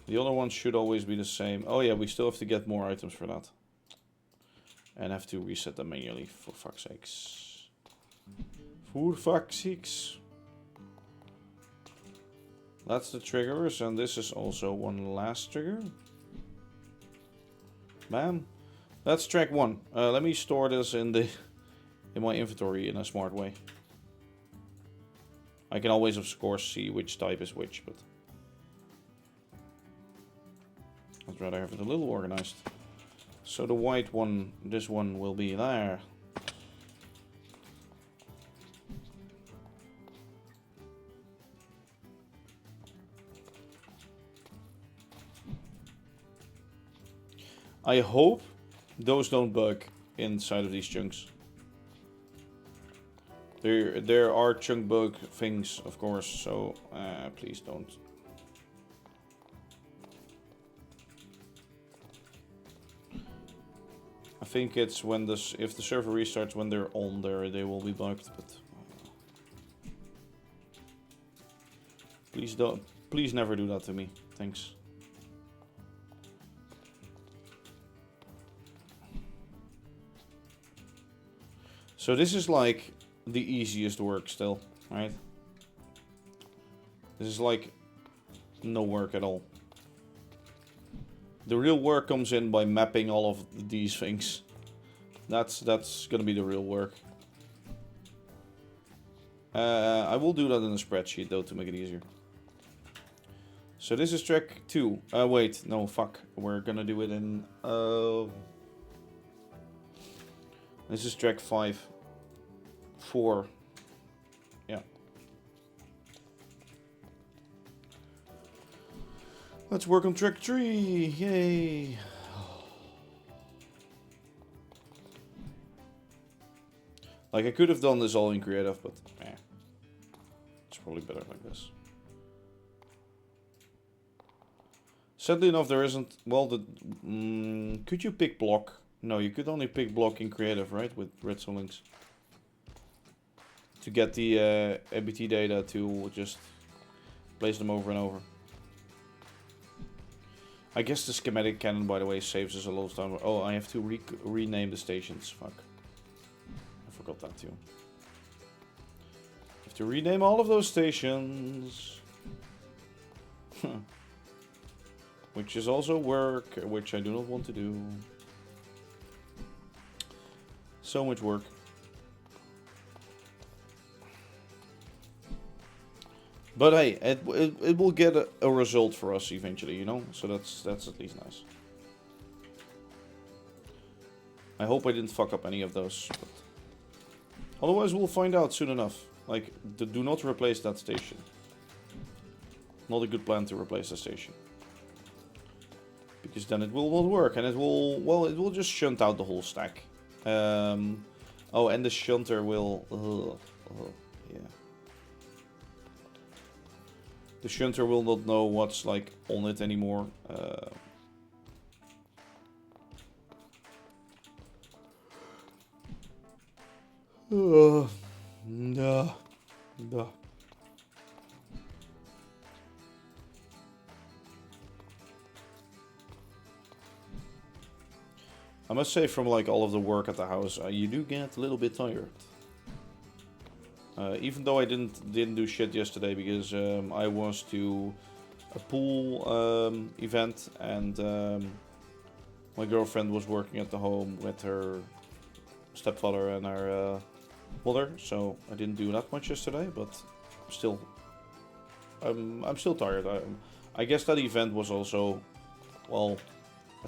The other ones should always be the same. Oh yeah, we still have to get more items for that. And have to reset them manually, for fuck's sakes. For fuck's sakes. That's the triggers, and this is also one last trigger. Bam. That's track 1. Let me store this in my inventory in a smart way. I can always, of course, see which type is which, but I'd rather have it a little organized. So the white one, this one will be there. I hope those don't bug inside of these chunks. There are chunk bug things, of course, so please don't. think it's when this, if the server restarts when they're on there, they will be bugged. But please don't, please never do that to me. Thanks. So this is like the easiest work still, right? This is like no work at all. The real work comes in by mapping all of these things. That's gonna be the real work. I will do that in a spreadsheet though to make it easier. So this is track 2. Wait, no, fuck. We're gonna do it in... This is track 5. 4. Yeah. Let's work on track 3. Yay. Like, I could have done this all in creative, but it's probably better like this. Sadly enough, there isn't... Well, could you pick block? No, you could only pick block in creative, right? With redstone links. To get the ABT data to just place them over and over. I guess the schematic cannon, by the way, saves us a lot of time. Oh, I have to rename the stations. Fuck. I forgot that too. I have to rename all of those stations. Which is also work, which I do not want to do. So much work. But hey, it will get a result for us eventually, you know? So that's at least nice. I hope I didn't fuck up any of those. But otherwise we'll find out soon enough. Like, do not replace that station. Not a good plan to replace the station. Because then it will not work, and it will, well, it will just shunt out the whole stack. Oh, and the shunter will... yeah. The shunter will not know what's, like, on it anymore. No. I must say, from like all of the work at the house, you do get a little bit tired. Even though I didn't do shit yesterday because I was to a pool event, and my girlfriend was working at the home with her stepfather and her mother, so I didn't do that much yesterday. But still, I'm still tired. I guess that event was also, well,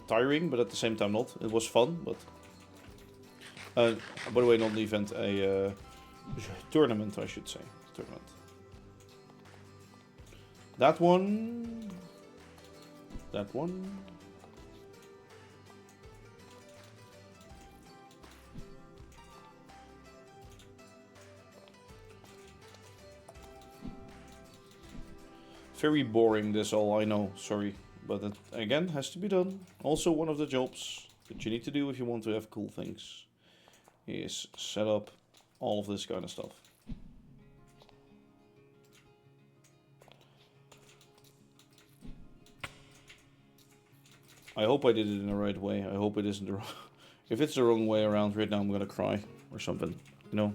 tiring, but at the same time not. It was fun, but by the way, not an event, a tournament, I should say. Tournament. That one. That one. Very boring, this all, I know, sorry. But it, again, has to be done. Also, one of the jobs that you need to do if you want to have cool things is set up all of this kind of stuff. I hope I did it in the right way. I hope it isn't the wrong... If it's the wrong way around right now, I'm gonna cry or something, you know?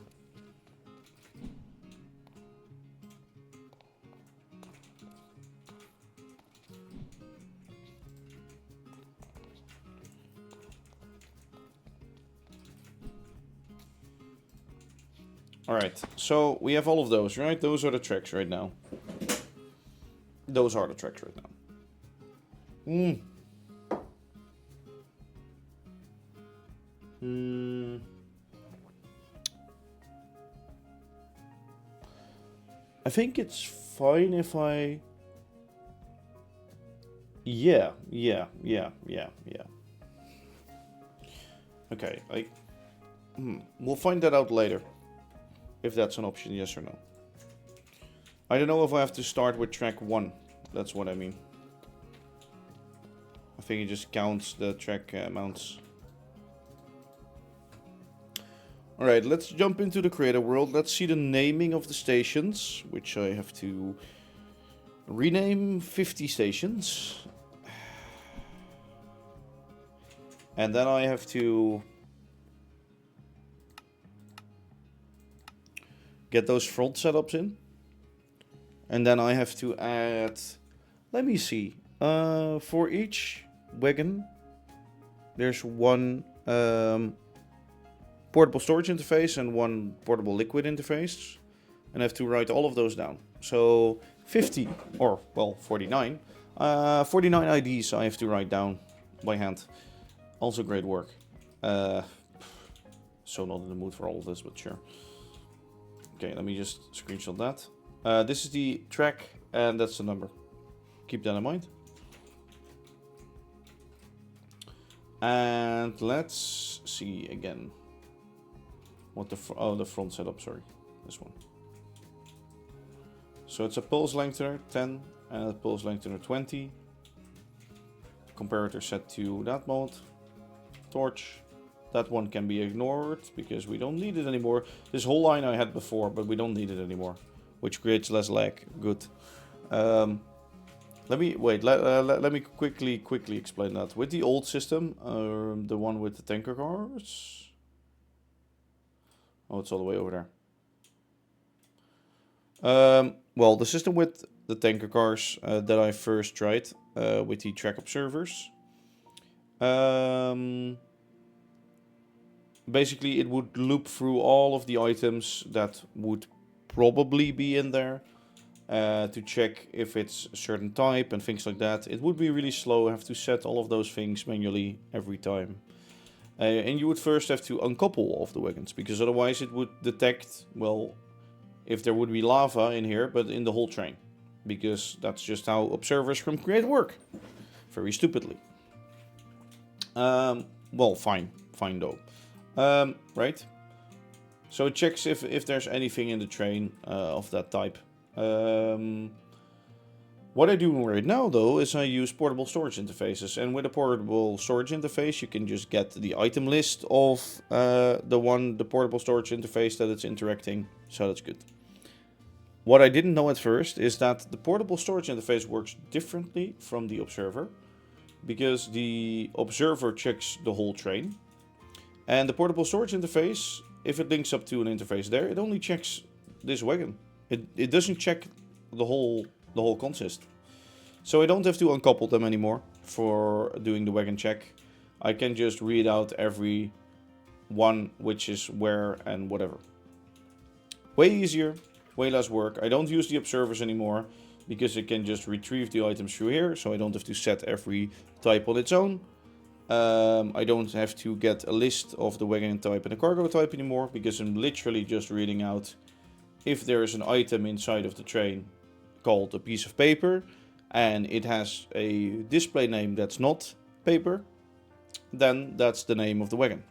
Alright, so we have all of those, right? Those are the tracks right now. Those are the tracks right now. I think it's fine if I... Yeah. Okay, we'll find that out later. If that's an option, yes or no. I don't know if I have to start with track 1. That's what I mean. I think it just counts the track amounts. Alright, let's jump into the creator world. Let's see the naming of the stations, which I have to rename 50 stations. And then I have to get those front setups in. And then I have to add, let me see, for each wagon, there's one portable storage interface and one portable liquid interface. And I have to write all of those down. So 50, or well, 49. 49 IDs I have to write down by hand. Also great work. So not in the mood for all of this, but sure. Okay, let me just screenshot that. This is the track, and that's the number. Keep that in mind. And let's see again. What the the front setup, sorry. This one. So it's a pulse lengthener 10 and a pulse lengthener 20. Comparator set to that mode. Torch. That one can be ignored because we don't need it anymore. This whole line I had before, but we don't need it anymore, which creates less lag. Good. Let me wait. Let me quickly explain that. With the old system, the one with the tanker cars. Oh, it's all the way over there. Well, the system with the tanker cars that I first tried with the track observers. Basically, it would loop through all of the items that would probably be in there to check if it's a certain type and things like that. It would be really slow. I have to set all of those things manually every time. And you would first have to uncouple all of the wagons, because otherwise it would detect, well, if there would be lava in here, but in the whole train. Because that's just how observers from Create work. Very stupidly. Well, fine though. Right? So it checks if there's anything in the train of that type. What I do right now, though, is I use portable storage interfaces. And with a portable storage interface, you can just get the item list of the portable storage interface that it's interacting. So that's good. What I didn't know at first is that the portable storage interface works differently from the observer. Because the observer checks the whole train. And the portable storage interface, if it links up to an interface there, it only checks this wagon. It doesn't check the whole consist. So I don't have to uncouple them anymore for doing the wagon check. I can just read out every one which is where and whatever. Way easier, way less work. I don't use the observers anymore because it can just retrieve the items through here, so I don't have to set every type on its own. I don't have to get a list of the wagon type and the cargo type anymore, because I'm literally just reading out if there is an item inside of the train called a piece of paper and it has a display name that's not paper, then that's the name of the wagon.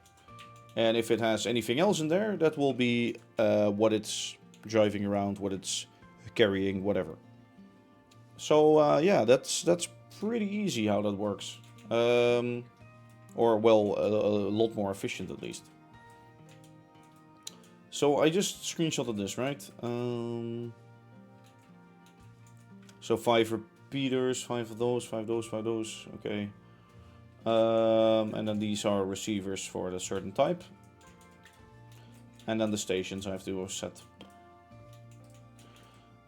And if it has anything else in there, that will be what it's driving around, what it's carrying, whatever. So yeah, that's pretty easy how that works. Or well, a lot more efficient at least. So I just screenshotted this, right? So 5 repeaters, 5 of those, 5 those, 5 those, okay. And then these are receivers for a certain type. And then the stations I have to set.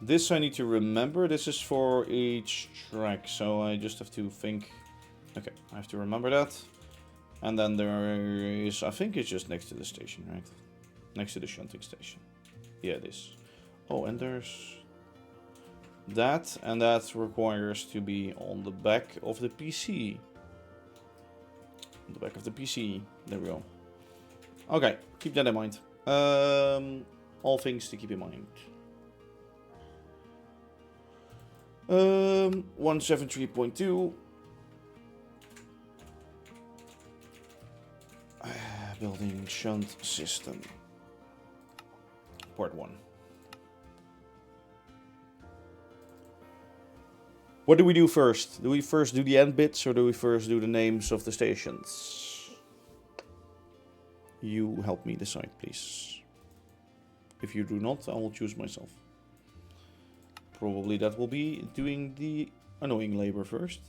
This I need to remember, this is for each track, so I just have to think. Okay, I have to remember that. And then there is, I think it's just next to the station, right? Next to the shunting station. Yeah, it is. Oh, and there's that, and that requires to be on the back of the PC. On the back of the PC. There we go. Okay, keep that in mind. All things to keep in mind. 173.2. Building shunt system. Part 1. What do we do first? Do we first do the end bits or do we first do the names of the stations? You help me decide, please. If you do not, I will choose myself. Probably that will be doing the annoying labor first.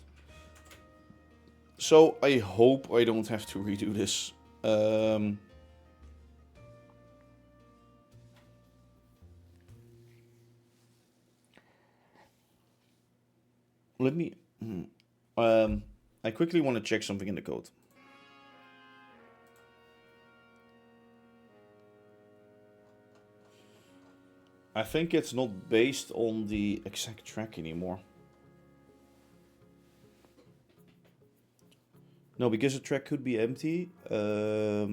So I hope I don't have to redo this. Let me... I quickly want to check something in the code. I think it's not based on the exact track anymore. No, because the track could be empty. Well,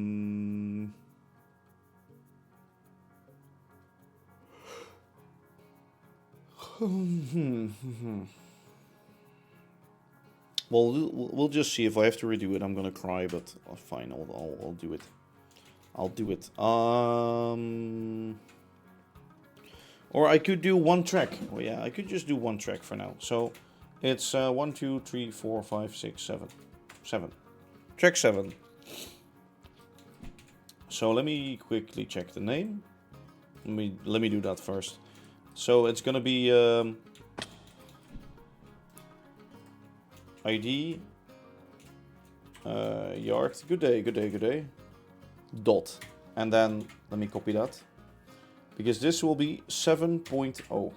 we'll just see. If I have to redo it, I'm gonna cry, but fine, I'll do it. I'll do it. Or I could do one track. Oh yeah, I could just do one track for now. So it's 1, 2, 3, 4, 5, 6, 7. 7. Track 7. So let me quickly check the name. Let me do that first. So it's gonna be ID yard. Good day, good day, good day. Dot. And then let me copy that. Because this will be 7.0.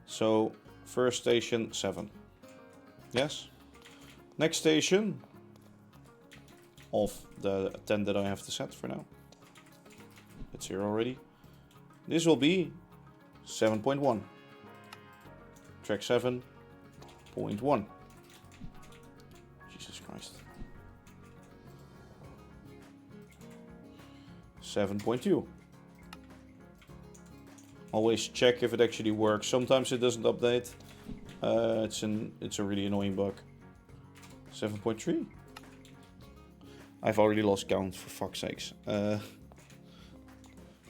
So first station 7. Yes. Next station of the 10 that I have to set for now. It's here already. This will be 7.1. Track 7.1. Jesus Christ. 7.2. Always check if it actually works. Sometimes it doesn't update. It's a really annoying bug. 7.3. I've already lost count, for fuck's sakes. Let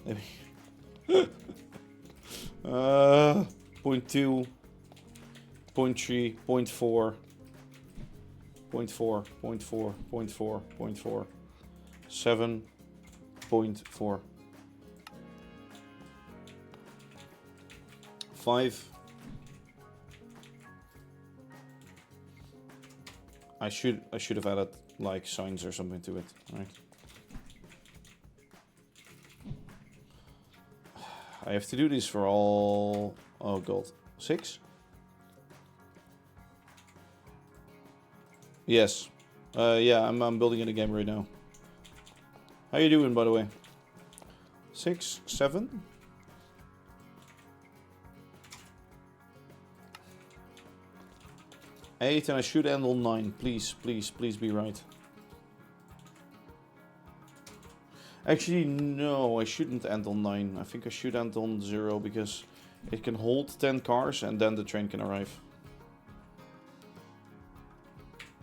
me 0.2, 0.3, 0.4, 0.4, 0.4, 0.4, 0.4, 7.4, 5. I should have added like signs or something to it, right? I have to do this for all. Oh god, 6. Yes. Yeah, I'm building in the game right now. How you doing, by the way? 6, 7. 8, and I should end on 9. Please, please, please be right. Actually, no, I shouldn't end on 9. I think I should end on 0 because it can hold 10 cars and then the train can arrive.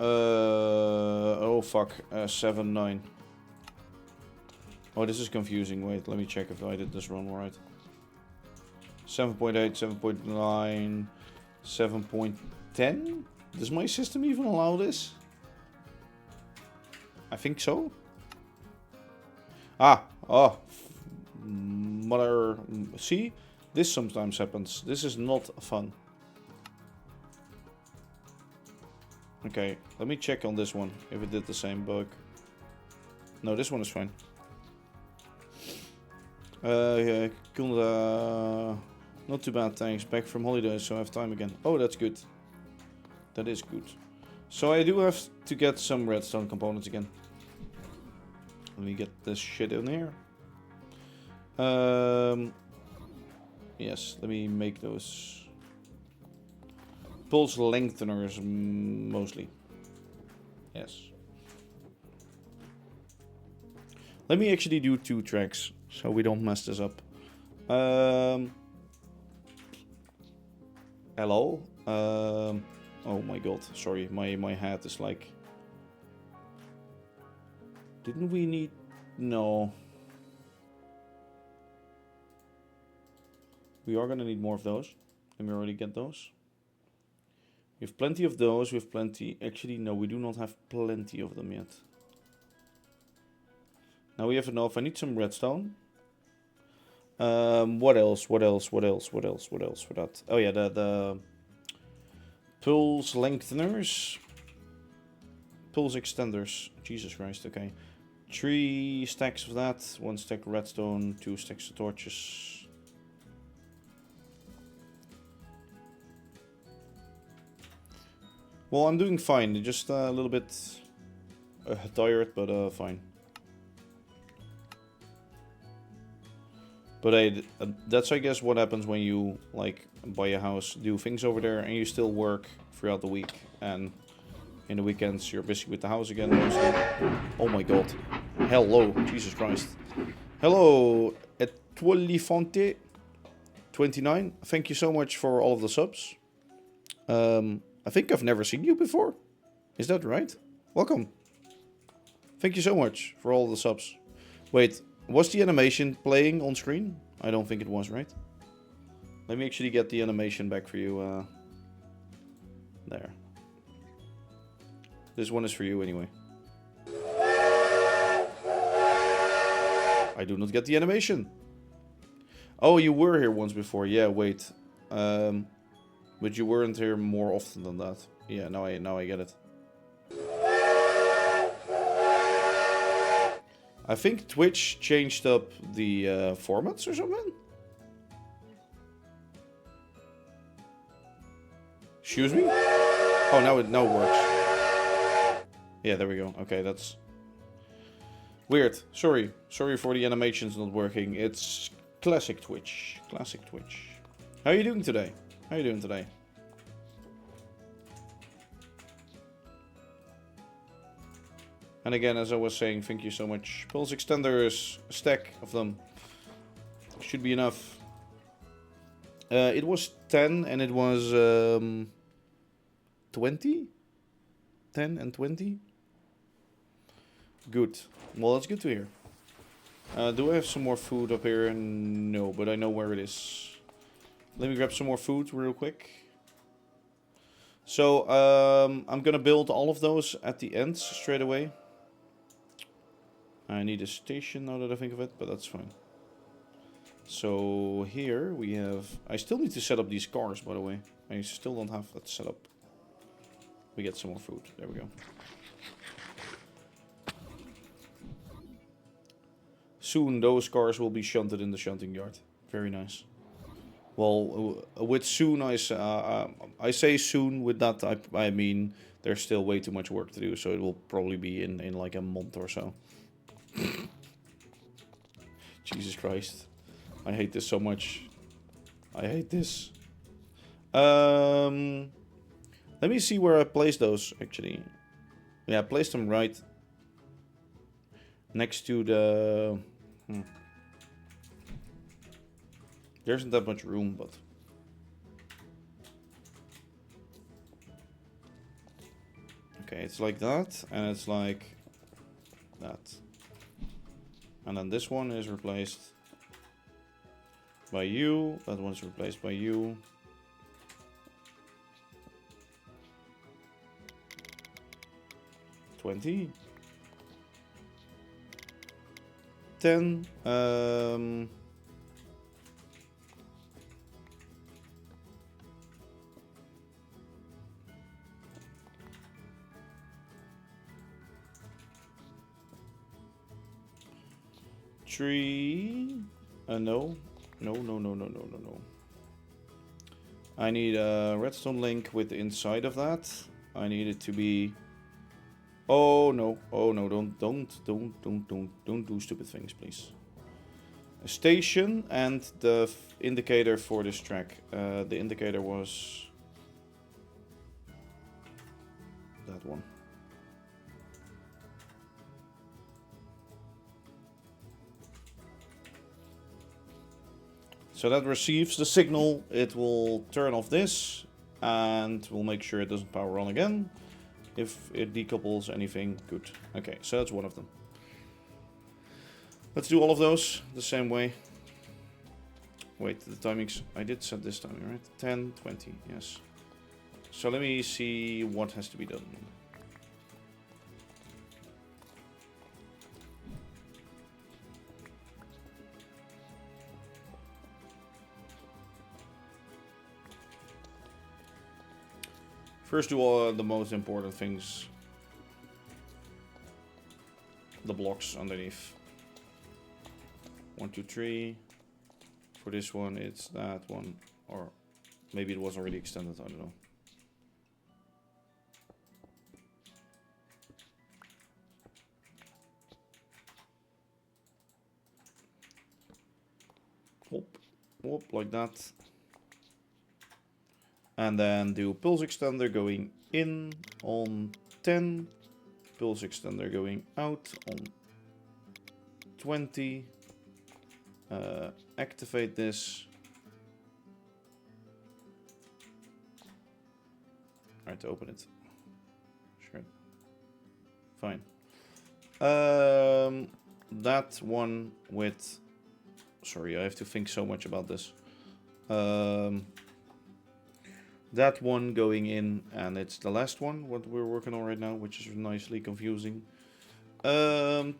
Oh fuck, 7, 9. Oh, this is confusing. Wait, let me check if I did this run right. 7.8, 7.9, 7.10? Does my system even allow this? I think so. Ah, oh. Mother. See? This sometimes happens. This is not fun. Okay, let me check on this one. If it did the same bug. No, this one is fine. Yeah, not too bad, thanks. Back from holidays, so I have time again. Oh, that's good. That is good. So I do have to get some redstone components again. Let me get this shit in here. Yes, let me make those pulse lengtheners mostly. Yes. Let me actually do 2 tracks so we don't mess this up. Hello. Oh my god, sorry, my hat is like... Didn't we need... No. We are gonna need more of those. Let me already get those. We have plenty of those, we have plenty... Actually, no, we do not have plenty of them yet. Now we have enough. I need some redstone. What else? What else? What else? What else? What else for that? Oh yeah, the pulse lengtheners. Pulse extenders. Jesus Christ, okay. 3 stacks of that. 1 stack redstone. 2 stacks of torches. Well, I'm doing fine. Just a little bit tired, but fine. But that's, I guess, what happens when you, like, buy a house, do things over there, and you still work throughout the week. And in the weekends, you're busy with the house again. Mostly. Oh my god. Hello. Jesus Christ. Hello, Etwolifante 29. Thank you so much for all of the subs. I think I've never seen you before. Is that right? Welcome. Thank you so much for all the subs. Wait, was the animation playing on screen? I don't think it was, right? Let me actually get the animation back for you. There. This one is for you anyway. I do not get the animation. Oh, you were here once before. Yeah, wait. But you weren't here more often than that. Yeah, now I get it. I think Twitch changed up the formats or something. Excuse me? Oh, now it works. Yeah, there we go. Okay, that's weird. Sorry for the animations not working. It's classic Twitch. Classic Twitch. How are you doing today? How are you doing today? And again, as I was saying, thank you so much. Pulse extenders, a stack of them. Should be enough. It was 10 and it was 20? 10 and 20? Good. Well, that's good to hear. Do I have some more food up here? No, but I know where it is. Let me grab some more food real quick. So, I'm gonna build all of those at the end straight away. I need a station now that I think of it, but that's fine. So here we have... I still need to set up these cars, by the way. I still don't have that set up. We get some more food. There we go. Soon those cars will be shunted in the shunting yard. Very nice. Well, with soon I say soon. With that I mean there's still way too much work to do, so it will probably be in like a month or so. Jesus Christ. I hate this so much. I hate this. Let me see where I place those, actually. Yeah, place them right next to the... There isn't that much room, but... Okay, it's like that, and it's like that. And then this one is replaced by you. That one's replaced by you. $20. 10. Three. No. No. I need a redstone link with the inside of that. I need it to be... Oh no, don't do stupid things, please. A station and the indicator for this track. The indicator was that one. So that receives the signal. It will turn off this and we'll make sure it doesn't power on again. If it decouples anything, good. Okay, so that's one of them. Let's do all of those the same way. Wait, the timings. I did set this timing, right? 10, 20, yes. So let me see what has to be done. First do all the most important things. The blocks underneath. 1, 2, 3. For this one, it's that one. Or maybe it was already extended, I don't know. Whoop, whoop, like that. And then do pulse extender going in on 10. Pulse extender going out on 20. Activate this. Alright, open it. Sure. Fine. That one with... Sorry, I have to think so much about this. That one going in, and it's the last one, what we're working on right now, which is nicely confusing. 10,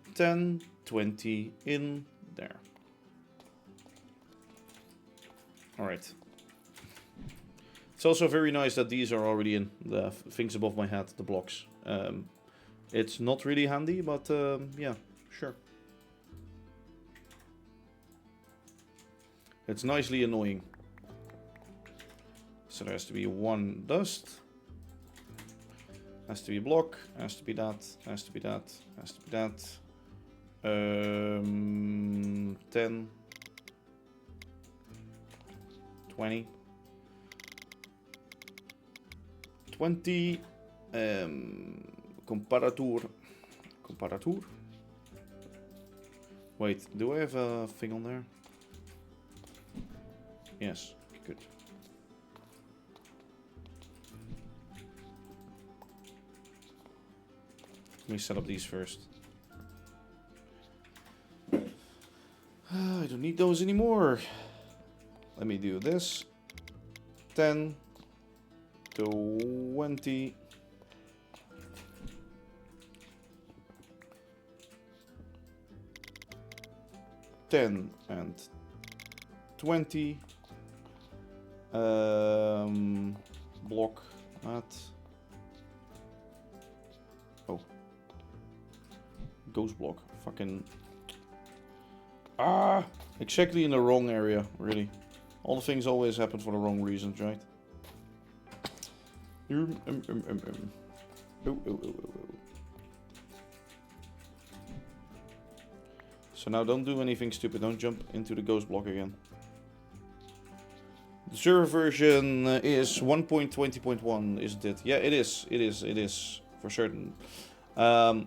20 in there. Alright. It's also very nice that these are already in, the things above my head, the blocks. It's not really handy, but yeah, sure. It's nicely annoying. So there has to be one dust. Has to be a block. Has to be that. Has to be that. Has to be that. 10. 20. 20. Comparator. Comparator. Wait, do I have a thing on there? Yes, good. Let me set up these first. I don't need those anymore. Let me do this. 10, 20. 10 and 20. Block that. Oh. Ghost block. Fucking. Ah! Exactly in the wrong area, really. All the things always happen for the wrong reasons, right? Oh. So now don't do anything stupid. Don't jump into the ghost block again. The server version is 1.20.1, isn't it? Yeah, it is. It is. It is. For certain. I'm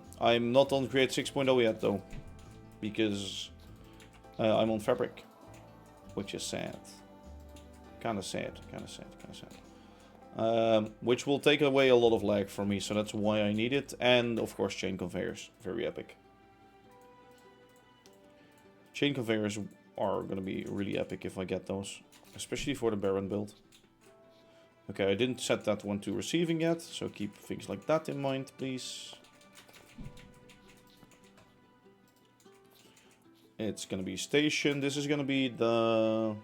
not on Create 6.0 yet, though. Because I'm on Fabric. Which is sad. Kinda sad. Kinda sad. Kinda sad. Which will take away a lot of lag from me, so that's why I need it. And, of course, chain conveyors. Very epic. Chain conveyors are going to be really epic if I get those. Especially for the Baron build. Okay, I didn't set that one to receiving yet, so keep things like that in mind, please. It's going to be station. This is going to be the...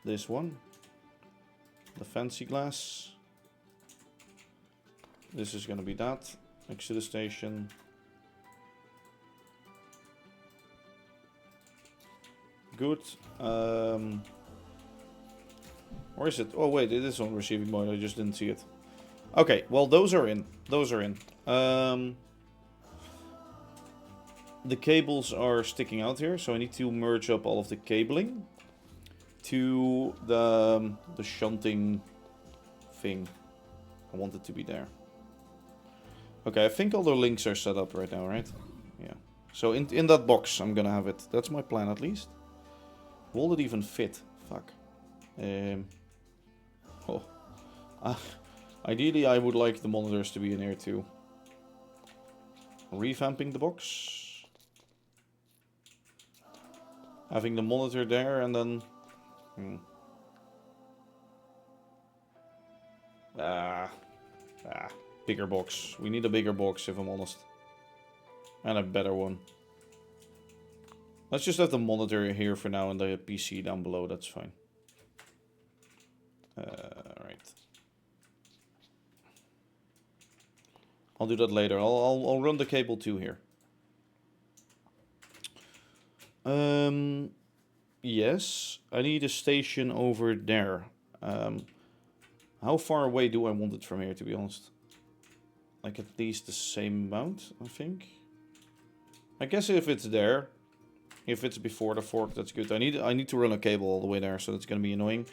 this one. The fancy glass. This is going to be that. Next to the station. Good. Where is it? Oh wait, it is on receiving mode. I just didn't see it. Okay, well those are in. Those are in. The cables are sticking out here, so I need to merge up all of the cabling to the shunting thing. I want it to be there. Okay, I think all the links are set up right now, right? Yeah. So in that box, I'm gonna have it. That's my plan, at least. Will it even fit? Fuck. Ideally, I would like the monitors to be in here too. Revamping the box. Having the monitor there and then... Bigger box. We need a bigger box, if I'm honest. And a better one. Let's just have the monitor here for now and the PC down below. That's fine. Right. I'll do that later. I'll run the cable too here. Yes, I need a station over there. How far away do I want it from here, to be honest? Like at least the same amount, I think. I guess if it's there, if it's before the fork, that's good. I need to run a cable all the way there, so that's gonna be annoying.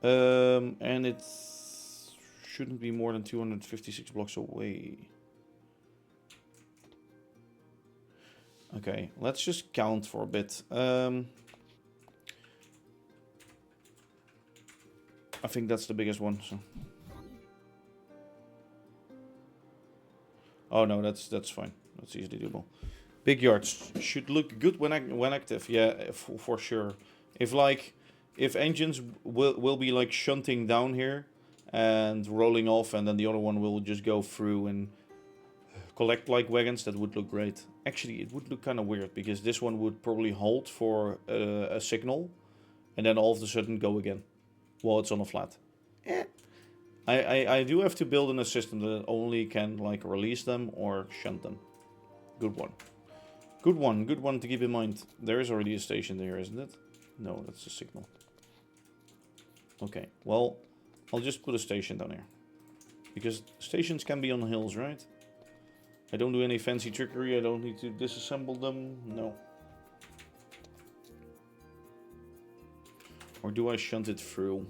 And it shouldn't be more than 256 blocks away. Okay, let's just count for a bit. I think that's the biggest one. So. Oh no, that's fine. That's easily doable. Big yards should look good when active. Yeah, for sure. If engines will be like shunting down here and rolling off, and then the other one will just go through and collect like wagons, that would look great. Actually, it would look kind of weird because this one would probably halt for a signal, and then all of a sudden go again while it's on a flat. I do have to build in a system that only can like release them or shunt them. Good one. Good one to keep in mind. There is already a station there, isn't it? No, that's a signal. Okay, well, I'll just put a station down here. Because stations can be on hills, right? I don't do any fancy trickery, I don't need to disassemble them, no. Or do I shunt it through?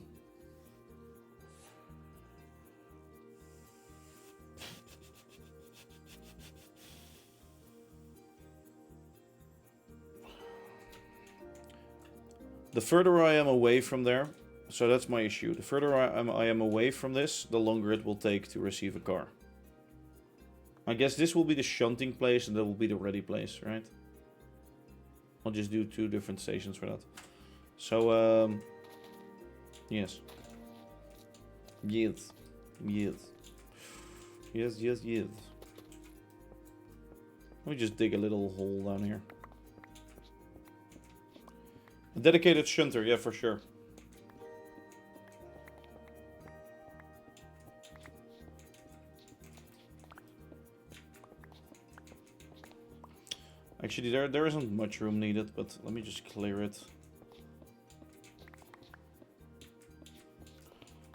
The further I am away from there, so that's my issue. The further I am away from this, the longer it will take to receive a car. I guess this will be the shunting place and that will be the ready place, right? I'll just do 2 different stations for that. So, yes. Yes. Yes. Yes, yes, yes. Let me just dig a little hole down here. A dedicated shunter, yeah, for sure. Actually, there isn't much room needed, but let me just clear it.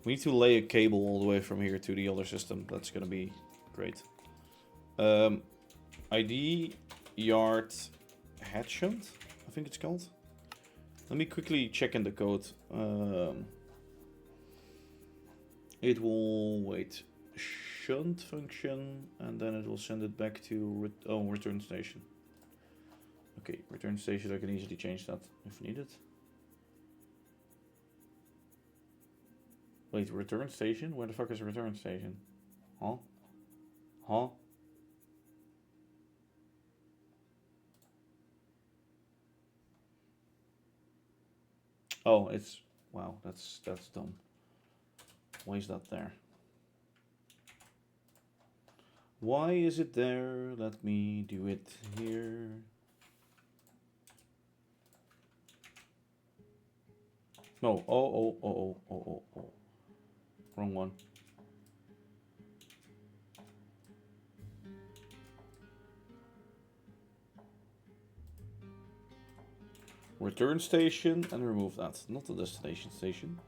We need to lay a cable all the way from here to the other system. That's gonna be great. ID yard head shunt, I think it's called. Let me quickly check in the code. It will wait. Shunt function, and then it will send it back to return station. Okay, return station, I can easily change that if needed. Wait, return station? Where the fuck is a return station? Huh? Huh? Oh, it's... Wow, that's dumb. Why is that there? Why is it there? Let me do it here. No, oh. Wrong one. Return station and remove that. Not the destination station.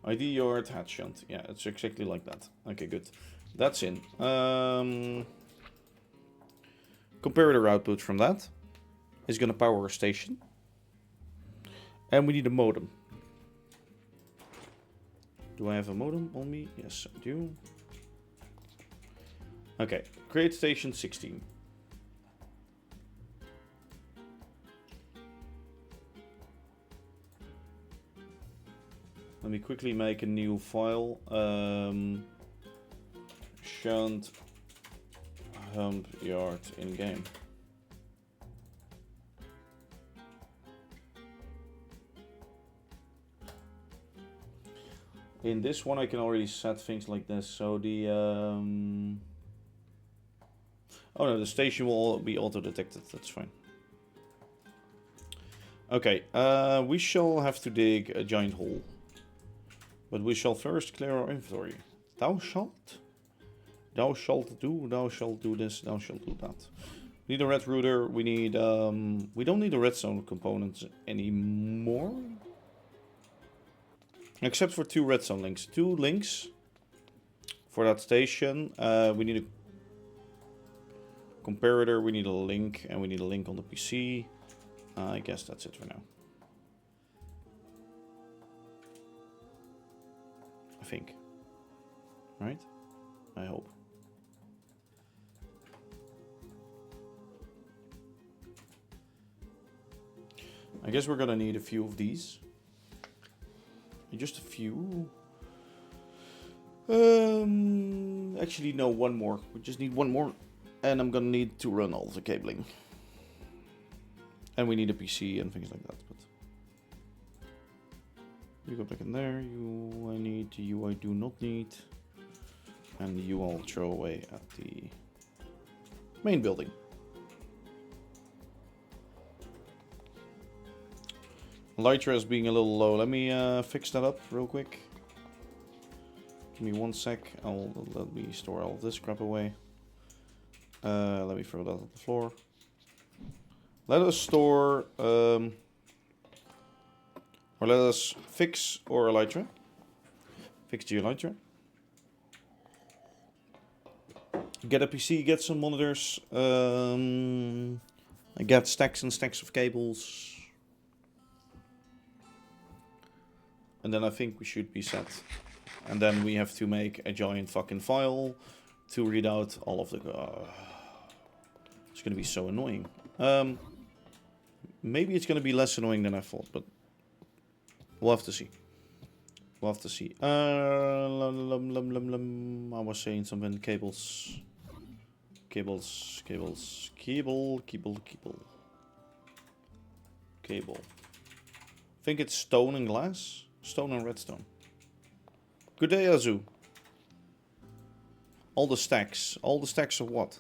ID yard hat shunt. Yeah, it's exactly like that. Okay, good. That's in. Comparator output from that is going to power a station. And we need a modem. Do I have a modem on me? Yes, I do. Okay, create station 16. Let me quickly make a new file. Shunt hump yard in game. In this one I can already set things like this, so the oh no, the station will be auto-detected, that's fine. Okay, we shall have to dig a giant hole. But we shall first clear our inventory. Thou shalt? Thou shalt do this, thou shalt do that. We need a red router, we need, we don't need the redstone components anymore. Except for 2 redstone links. 2 links for that station. We need a comparator, we need a link, and we need a link on the PC. I guess that's it for now. I think. Right? I hope. I guess we're gonna need a few of these. Just a few. Actually, no, one more. We just need one more. And I'm gonna need to run all the cabling. And we need a PC and things like that. But you go back in there. You I need. You I do not need. And you I'll throw away at the main building. Elytra is being a little low. Let me fix that up real quick. Give me 1 sec. Let me store all this crap away. Let me throw that on the floor. Let us store, or let us fix our elytra. Fix the elytra. Get a PC, get some monitors. Get stacks and stacks of cables. And then I think we should be set. And then we have to make a giant fucking file to read out all of the... it's going to be so annoying. Maybe it's going to be less annoying than I thought, but we'll have to see. We'll have to see. I was saying something. Cables. Cables. Cables. Cable. Cable. Cable. Cable. I think it's stone and glass. Stone and redstone. Good day, Azu. All the stacks. All the stacks of what?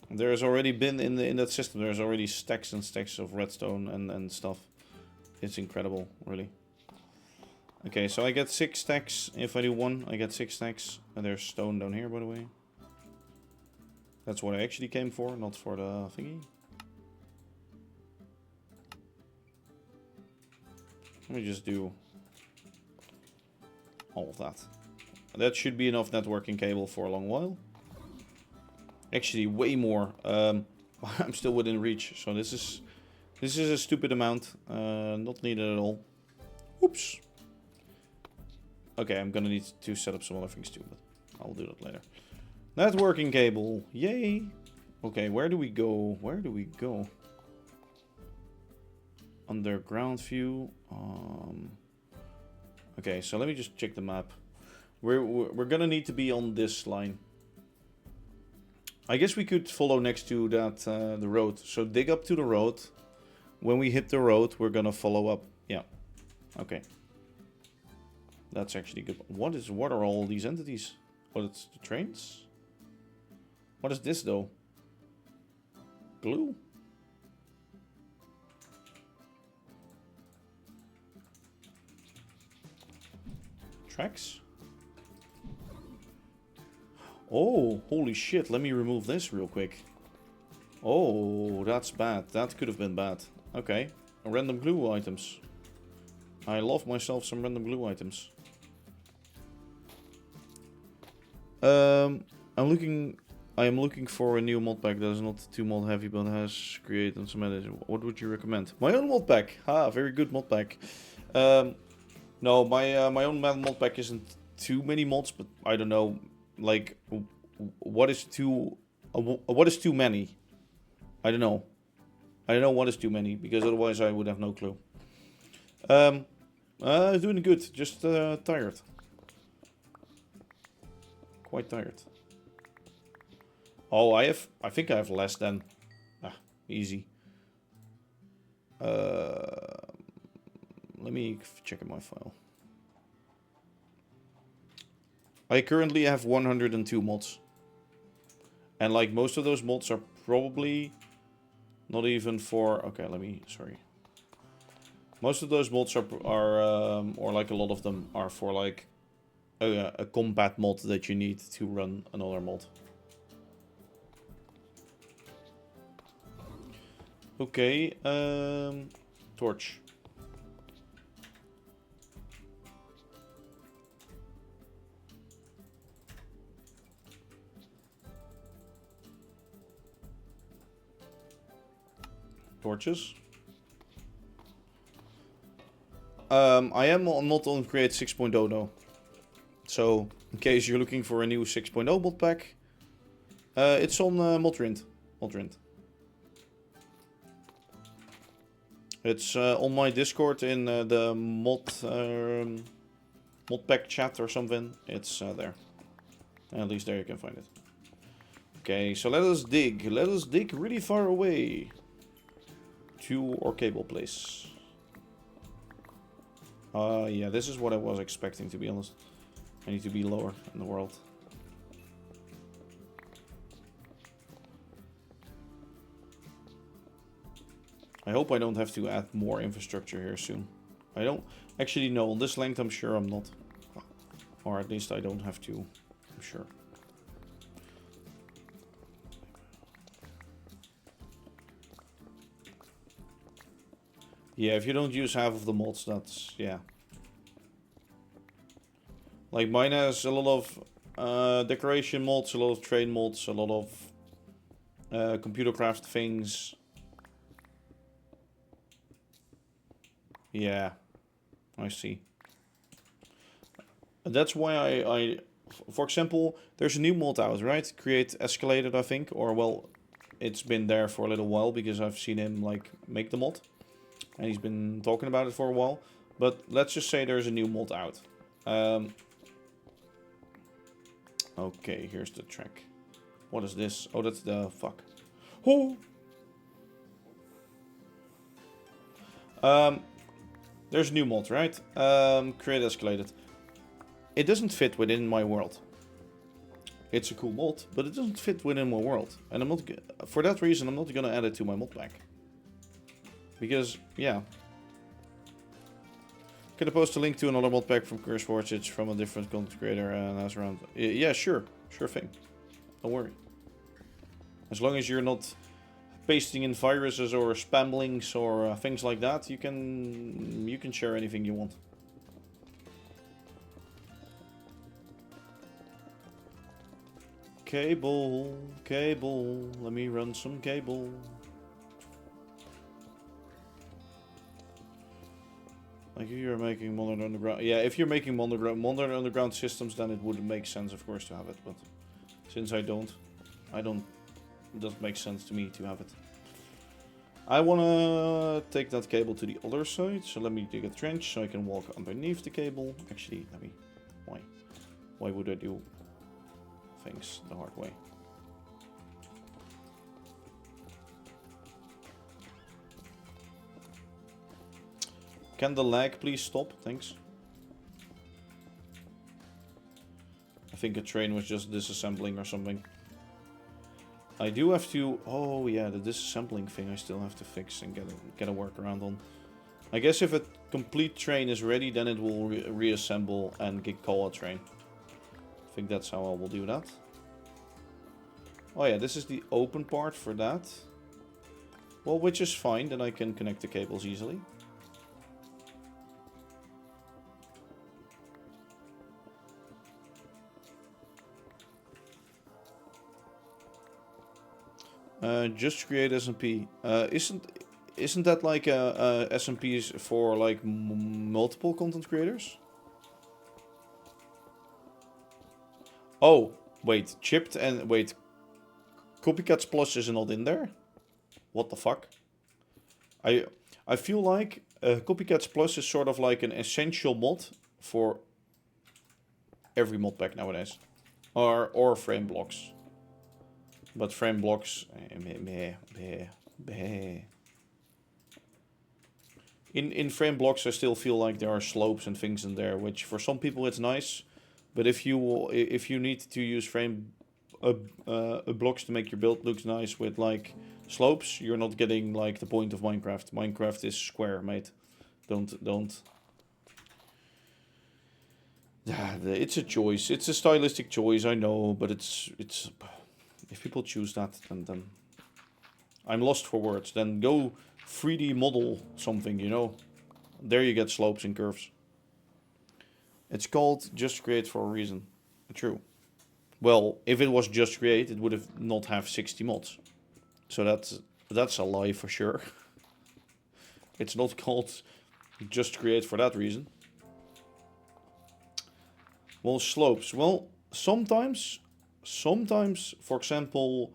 There's already been in that system. There's already stacks and stacks of redstone and stuff. It's incredible, really. Okay, so I get 6 stacks. If I do 1, I get 6 stacks. And there's stone down here, by the way. That's what I actually came for, not for the thingy. Let me just do all of that. That should be enough networking cable for a long while. Actually, way more. I'm still within reach, so this is a stupid amount. Not needed at all. Oops. Okay, I'm gonna need to set up some other things too, but I'll do that later. Networking cable, yay! Okay, where do we go? Where do we go? Underground view. Okay, so let me just check the map. We're gonna need to be on this line. I guess we could follow next to that the road. So dig up to the road. When we hit the road, we're gonna follow up. Yeah. Okay. That's actually good. What are all these entities? Oh, it's the trains? What is this though? Glue? Tracks? Oh, holy shit. Let me remove this real quick. Oh, that's bad. That could have been bad. Okay. Random glue items. I love myself some random glue items. I am looking for a new mod pack that is not too mod heavy but has created some edits. What would you recommend? My own mod pack. Ha, very good mod pack. No, my own mod pack isn't too many mods, but I don't know. Like, what is too many? I don't know. I don't know what is too many, because otherwise I would have no clue. Doing good, just tired. Quite tired. Oh, I think I have less than... easy. Let me check in my file. I currently have 102 mods. And like most of those mods are probably Not even for... Okay, let me... Sorry. Most of those mods are or like a lot of them are for like a combat mod that you need to run another mod. Okay, torch. Torches. I am not on Create 6.0 though. So, in case you're looking for a new 6.0 mod pack, it's on Modrind. It's on my Discord in the mod pack chat or something. It's there. At least there you can find it. Okay, so let us dig. Let us dig really far away to our cable place. Yeah, this is what I was expecting, to be honest. I need to be lower in the world. I hope I don't have to add more infrastructure here soon. I don't actually know. On this length, I'm sure I'm not. Or at least I don't have to. I'm sure. Yeah, if you don't use half of the mods, that's... yeah. Like, mine has a lot of decoration mods, a lot of train mods, a lot of computer craft things. Yeah, I see. And that's why I... For example, there's a new mod out, right? Create Escalated, I think. Or, well, it's been there for a little while because I've seen him, like, make the mod. And he's been talking about it for a while. But let's just say there's a new mod out. Okay, here's the track. What is this? Oh, that's the... fuck. Oh! There's a new mod, right? Create Escalated. It doesn't fit within my world. It's a cool mod, but it doesn't fit within my world. And I'm not... for that reason, I'm not gonna add it to my mod pack. Because, yeah. Can I post a link to another mod pack from CurseForge? It's from a different content creator and that's around. Yeah, sure. Sure thing. Don't worry. As long as you're not pasting in viruses or spam links or things like that, you can share anything you want. Cable, cable. Let me run some cable. Like if you're making modern underground, yeah. If you're making modern underground systems, then it would make sense, of course, to have it. But since I don't, it doesn't make sense to me to have it. I wanna take that cable to the other side, so let me dig a trench so I can walk underneath the cable. Actually, let me. Why would I do things the hard way? Can the lag please stop? Thanks. I think a train was just disassembling or something. I do have to... oh yeah, the disassembling thing I still have to fix and get a workaround on. I guess if a complete train is ready, then it will reassemble and call a train. I think that's how I will do that. Oh yeah, this is the open part for that. Well, which is fine, then I can connect the cables easily. Just create SMP. Isn't that like SMPs for like multiple content creators? Oh, wait, chipped and wait, Copycats Plus is not in there. What the fuck? I feel like Copycats Plus is sort of like an essential mod for every mod pack nowadays, or frame blocks. But frame blocks, in frame blocks, I still feel like there are slopes and things in there, which for some people it's nice. But if you need to use frame blocks to make your build look nice with like slopes, you're not getting like the point of Minecraft. Minecraft is square, mate. Don't. Yeah, it's a choice. It's a stylistic choice, I know, but it's if people choose that, then I'm lost for words. Then go 3D model something, you know. There you get slopes and curves. It's called Just Create for a reason. True. Well, if it was Just Create, it would have not have 60 mods. So that's a lie for sure. It's not called Just Create for that reason. Well, slopes. Well, sometimes, for example,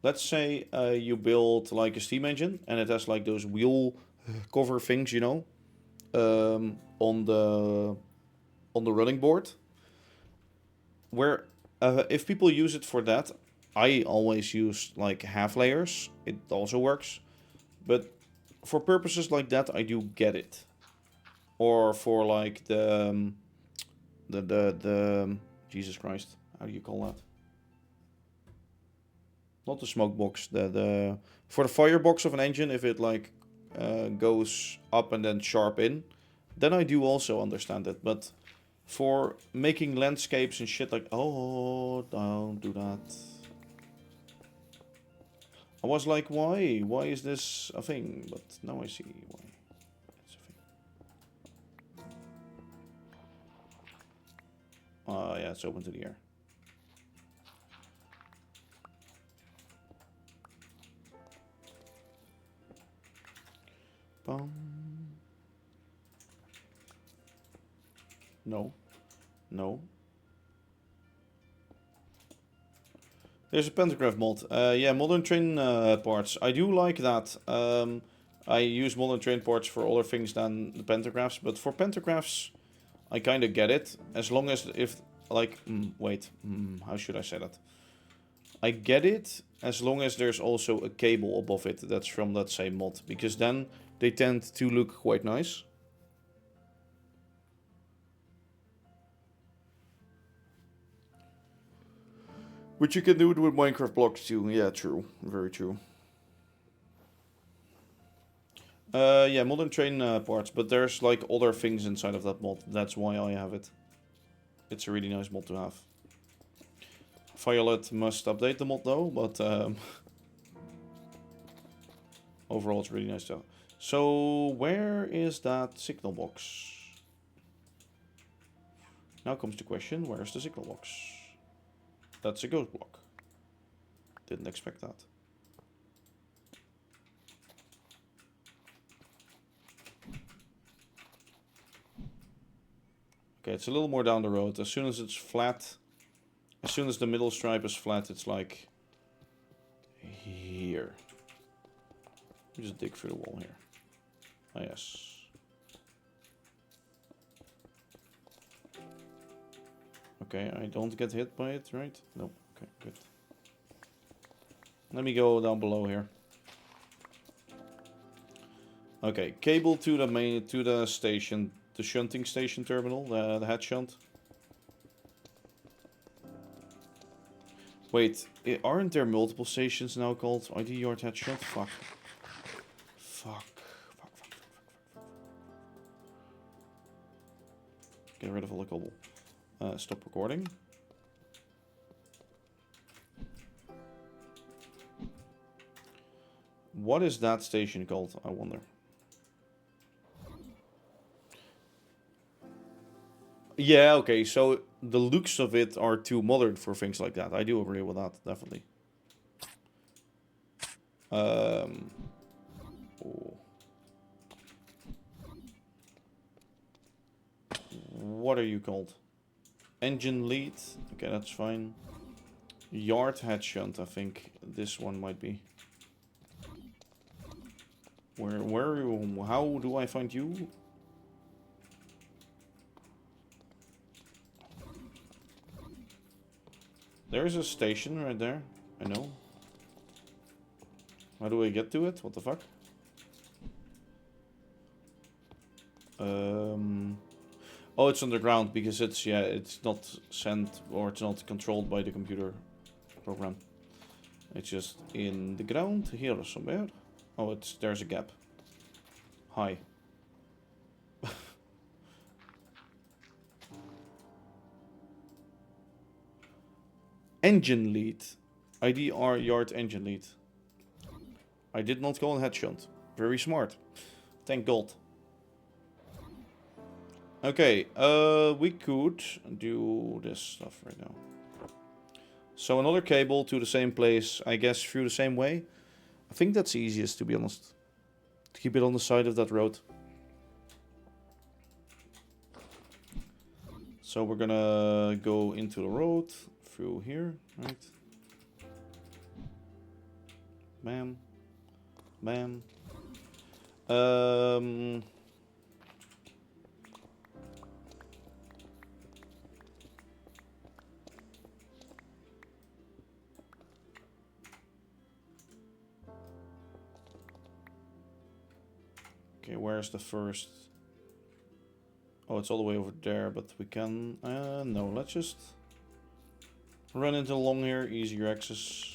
let's say you build like a steam engine and it has like those wheel cover things, you know, on the running board. Where if people use it for that, I always use like half layers. It also works, but for purposes like that, I do get it. Or for like the Jesus Christ, how do you call that? Not the smoke box. The for the firebox of an engine, if it like goes up and then sharp in, then I do also understand it. But for making landscapes and shit like, oh, don't do that. I was like, why? Why is this a thing? But now I see why it's a thing. Yeah, it's open to the air. Bum. No. No. There's a pantograph mod. Yeah, modern train parts. I do like that. I use modern train parts for other things than the pantographs, but for pantographs, I kind of get it. As long as if like how should I say that? I get it as long as there's also a cable above it that's from that same mod, because then they tend to look quite nice. Which you can do it with Minecraft blocks too. Yeah, true. Very true. Yeah, modern train parts, but there's like other things inside of that mod. That's why I have it. It's a really nice mod to have. Violet must update the mod though, but overall it's really nice to have. So where is that signal box? Now comes the question, where's the signal box? That's a ghost block. Didn't expect that. Okay, it's a little more down the road. As soon as it's flat, as soon as the middle stripe is flat, it's like here. Just dig through the wall here. Ah, yes. Okay, I don't get hit by it, right? No. Okay, good. Let me go down below here. Okay, cable to the station, the shunting station terminal, the head shunt. Wait, aren't there multiple stations now called ImagineerDave head shunt? Fuck. Get rid of all the cobble. Stop recording. What is that station called, I wonder? Yeah, okay, so the looks of it are too modern for things like that. I do agree with that, definitely. Oh. What are you called? Engine lead. Okay, that's fine. Yard head shunt, I think this one might be. Where are you? How do I find you? There's a station right there. I know. How do I get to it? What the fuck? Oh, it's underground because it's not sent or it's not controlled by the computer program. It's just in the ground here somewhere. Oh, there's a gap. Hi. Engine lead. IDR yard engine lead. I did not call head shunt. Very smart. Thank God. Okay, we could do this stuff right now. So another cable to the same place, I guess through the same way. I think that's easiest, to be honest. To keep it on the side of that road. So we're gonna go into the road through here, right? Bam. Bam. Okay, where's the first? Oh, it's all the way over there, but we can... no, let's just run into along here, easier access.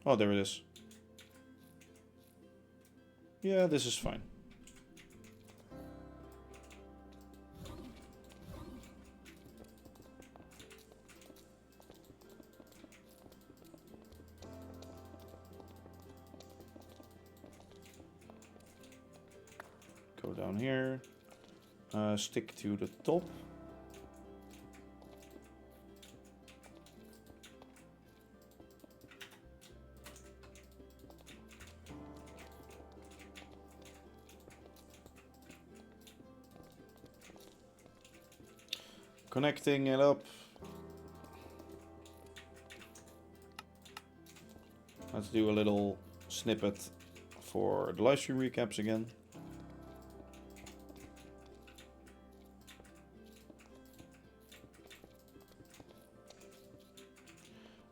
Oh, there it is. Yeah, this is fine. Go down here. Stick to the top. Connecting it up. Let's do a little snippet for the live stream recaps again.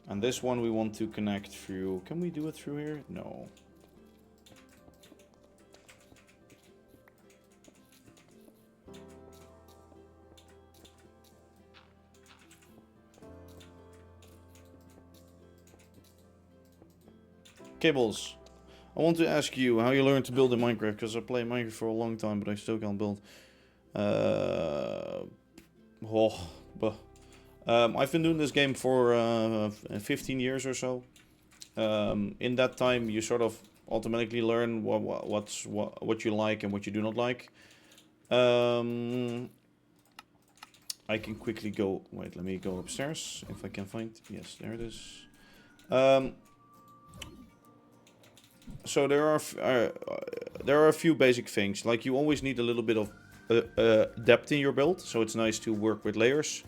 And this one we want to connect through. Can we do it through here? No. Cables. I want to ask you how you learned to build in Minecraft, because I play Minecraft for a long time, but I still can't build. I've been doing this game for 15 years or so. In that time, you sort of automatically learn what you like and what you do not like. I can quickly go. Wait, let me go upstairs if I can find. Yes, there it is. So there are a few basic things. Like, you always need a little bit of depth in your build, so it's nice to work with layers,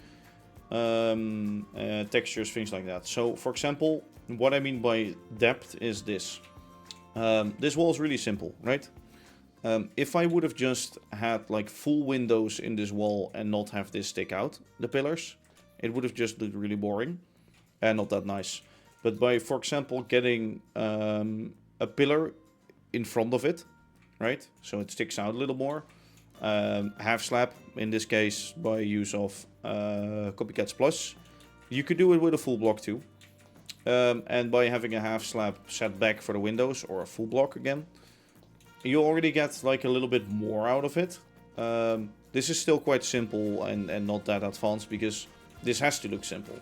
textures, things like that. So, for example, what I mean by depth is this. This wall is really simple, right? If I would have just had like full windows in this wall and not have this stick out, the pillars, it would have just looked really boring and not that nice. But by, for example, getting a pillar in front of it, right? So it sticks out a little more. Half slab, in this case, by use of Copycats Plus. You could do it with a full block too. And by having a half slab set back for the windows, or a full block again, you already get like a little bit more out of it. This is still quite simple and not that advanced, because this has to look simple.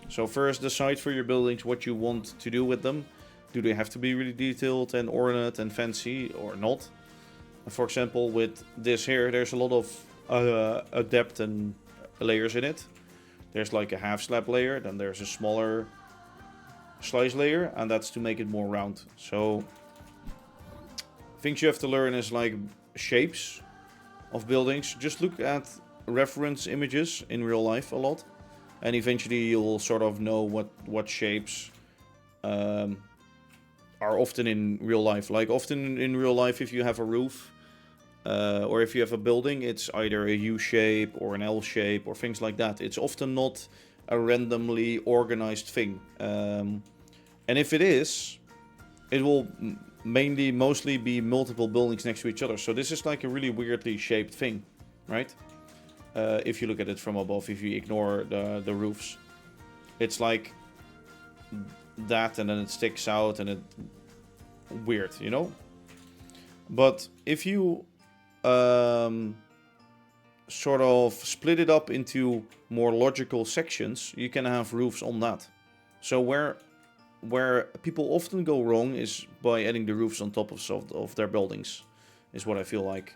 So first, decide for your buildings what you want to do with them. Do they have to be really detailed and ornate and fancy or not? For example, with this here, there's a lot of depth and layers in it. There's like a half slab layer, then there's a smaller slice layer, and that's to make it more round. So things you have to learn is like shapes of buildings. Just look at reference images in real life a lot, and eventually you'll sort of know what shapes are often in real life. Like, often in real life, if you have a roof or if you have a building, it's either a U shape or an L shape or things like that. It's often not a randomly organized thing. And if it is, it will mostly be multiple buildings next to each other. So this is like a really weirdly shaped thing, right? if you look at it from above, if you ignore the roofs. It's like that, and then it sticks out, and it weird, you know? But if you sort of split it up into more logical sections, you can have roofs on that. So where people often go wrong is by adding the roofs on top of their buildings, is what I feel like.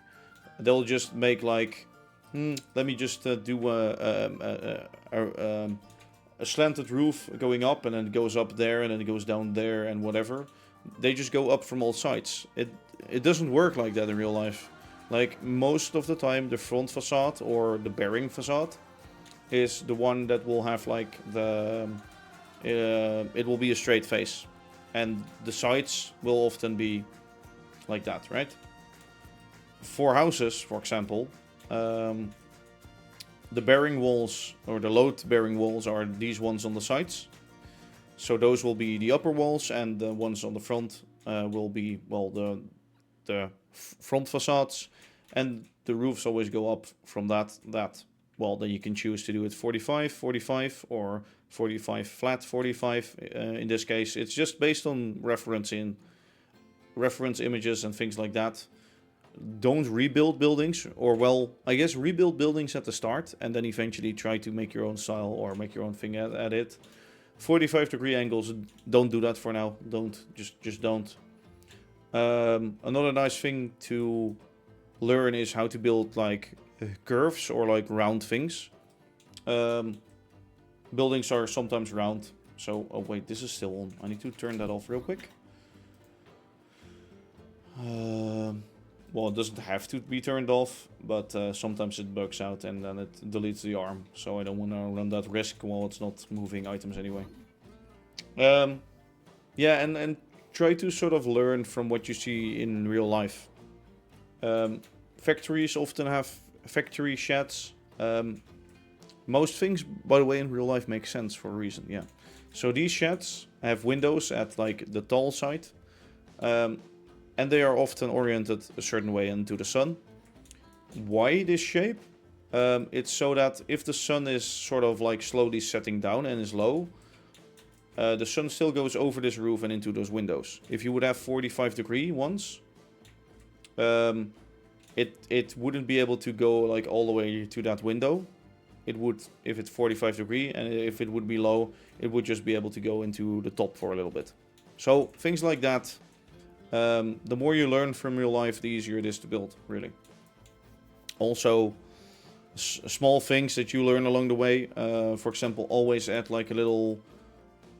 They'll just make like, let me just do a slanted roof going up, and then it goes up there, and then it goes down there, and whatever. They just go up from all sides. It doesn't work like that in real life. Like, most of the time, the front facade or the bearing facade is the one that will have like the... it will be a straight face. And the sides will often be like that, right? For houses, for example, the bearing walls, or the load bearing walls, are these ones on the sides. So those will be the upper walls, and the ones on the front will be, well, the front facades. And the roofs always go up from that. Well, then you can choose to do it 45, 45, or 45 flat 45. In this case, it's just based on reference images and things like that. Don't rebuild buildings, or, well, I guess rebuild buildings at the start, and then eventually try to make your own style or make your own thing at it. 45-degree angles, don't do that for now. Don't, just don't. Another nice thing to learn is how to build like curves or like round things. Buildings are sometimes round. So, oh wait, this is still on. I need to turn that off real quick. Well, it doesn't have to be turned off, but sometimes it bugs out and then it deletes the arm. So I don't want to run that risk while it's not moving items anyway. Yeah, and try to sort of learn from what you see in real life. Factories often have factory sheds. Most things, by the way, in real life make sense for a reason, yeah. So these sheds have windows at like the tall side. And they are often oriented a certain way into the sun. Why this shape? It's so that if the sun is sort of like slowly setting down and is low, the sun still goes over this roof and into those windows. If you would have 45-degree ones, it wouldn't be able to go like all the way to that window. It would, if it's 45-degree, and if it would be low, it would just be able to go into the top for a little bit. So things like that. The more you learn from real life, the easier it is to build, really. Also, small things that you learn along the way. For example, always add like a little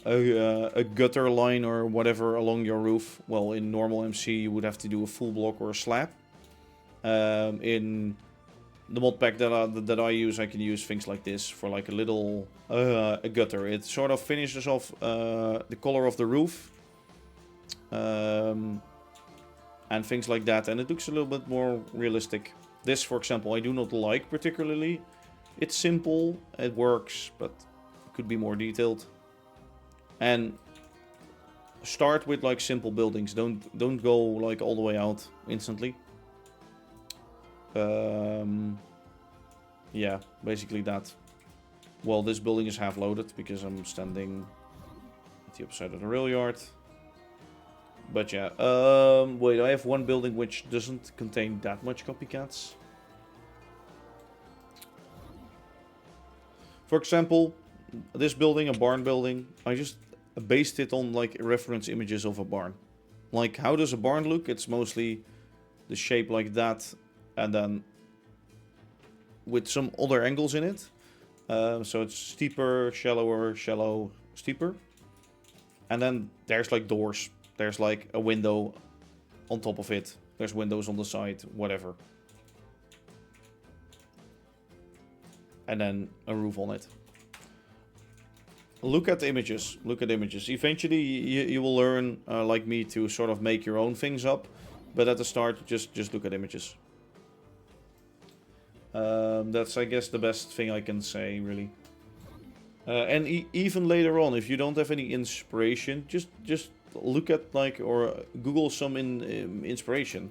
a gutter line or whatever along your roof. Well, in normal MC, you would have to do a full block or a slab. In the mod pack that I use, I can use things like this for like a little a gutter. It sort of finishes off the color of the roof. And things like that, and it looks a little bit more realistic. This, for example, I do not like particularly. It's simple, it works, but it could be more detailed. And start with like simple buildings. Don't go like all the way out instantly. Yeah, basically that. Well, this building is half loaded because I'm standing at the upside of the rail yard. But yeah, wait, I have one building which doesn't contain that much copycats. For example, this building, a barn building, I just based it on like reference images of a barn. Like, how does a barn look? It's mostly the shape like that, and then with some other angles in it. So it's steeper, shallower, shallow, steeper. And then there's like doors. There's like a window on top of it. There's windows on the side, whatever. And then a roof on it. Look at images. Look at images. Eventually you will learn, like me, to sort of make your own things up. But at the start, just look at images. That's, I guess, the best thing I can say, really. And even later on, if you don't have any inspiration, just look at like, or Google some inspiration.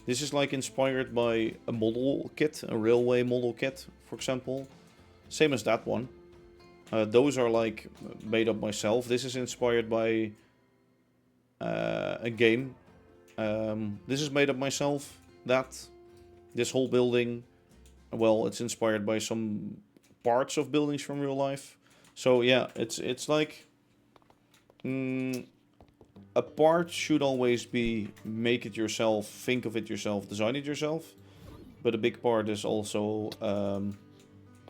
This is like inspired by a model kit, a railway model kit, for example. Same as that one. Those are like made up myself. This is inspired by a game. This is made up myself. This whole building, well, it's inspired by some parts of buildings from real life. So yeah, it's like a part should always be make it yourself, think of it yourself, design it yourself. But a big part is also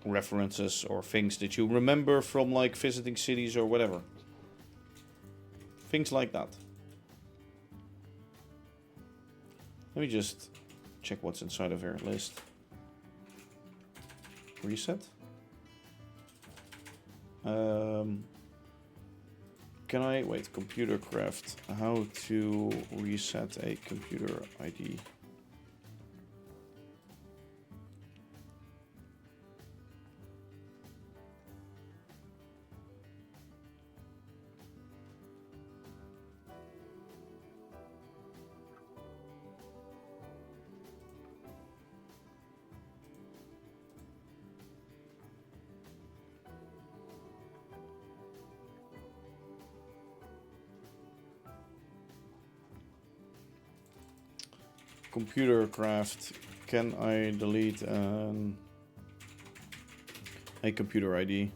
references or things that you remember from like visiting cities or whatever. Things like that. Let me just check what's inside of our list. Reset. Can I wait? Computer craft. How to reset a computer ID? Computer craft. Can I delete a computer ID?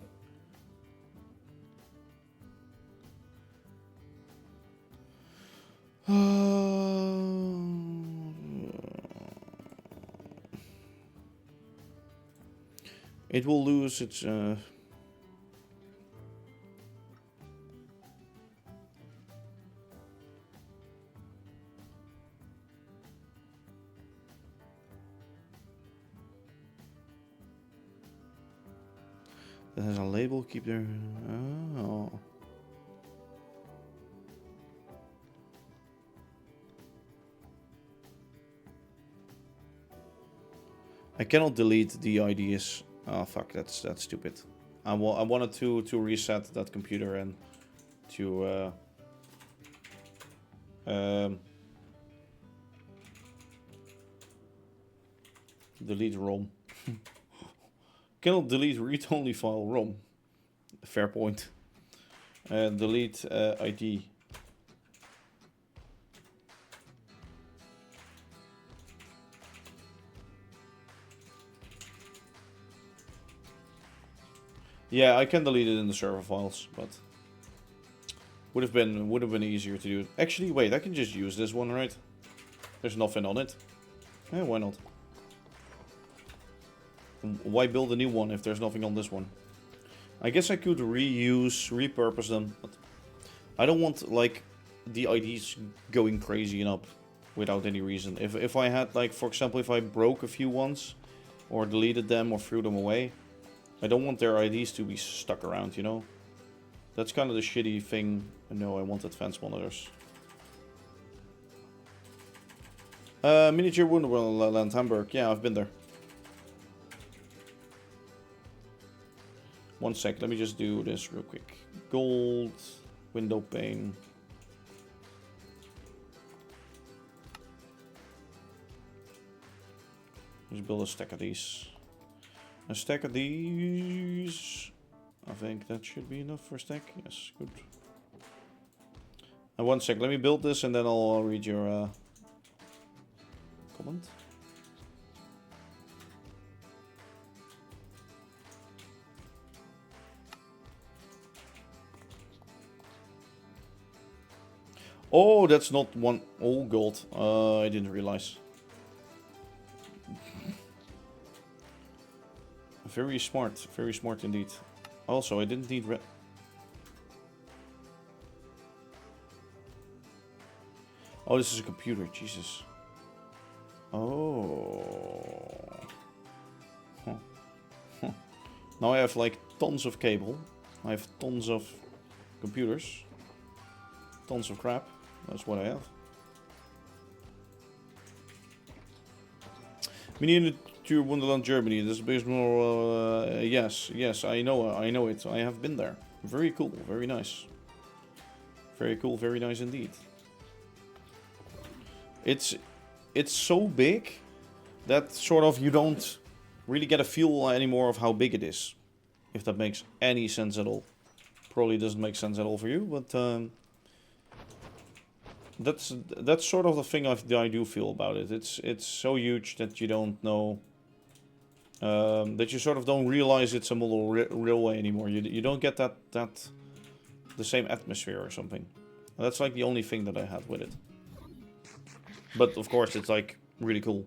It will lose its that has a label, keep there. Oh. I cannot delete the IDs. Oh fuck, that's stupid. I wanted to reset that computer and to delete ROM. Cannot delete read-only file ROM. Fair point. Delete ID. Yeah, I can delete it in the server files, but would have been easier to do. Actually, wait, I can just use this one, right? There's nothing on it. Yeah, why not? Why build a new one if there's nothing on this one? I guess I could repurpose them, but I don't want like the IDs going crazy and up without any reason. If I had like, for example, if I broke a few ones or deleted them or threw them away, I don't want their IDs to be stuck around, you know? That's kind of the shitty thing. No, I want advanced monitors. Miniature Wonderland, Hamburg. Yeah, I've been there. One sec, let me just do this real quick. Gold, window pane. Just build a stack of these. A stack of these. I think that should be enough for a stack. Yes, good. And one sec, let me build this and then I'll read your comment. Oh, that's not one. Oh, gold. I didn't realize. Very smart indeed. Also, I didn't need red. Oh, this is a computer. Jesus. Oh. Huh. Huh. Now I have like tons of cable. I have tons of computers. Tons of crap. That's what I have. Miniature Wonderland, Germany. This is based more. Yes, I know it. I have been there. Very cool, very nice. Very cool, very nice indeed. It's it's so big that sort of you don't really get a feel anymore of how big it is. If that makes any sense at all. Probably doesn't make sense at all for you, but that's sort of the thing I do feel about it. It's so huge that you don't know, that you sort of don't realize it's a model railway anymore. You don't get that the same atmosphere or something. And that's like the only thing that I had with it. But of course, it's like really cool.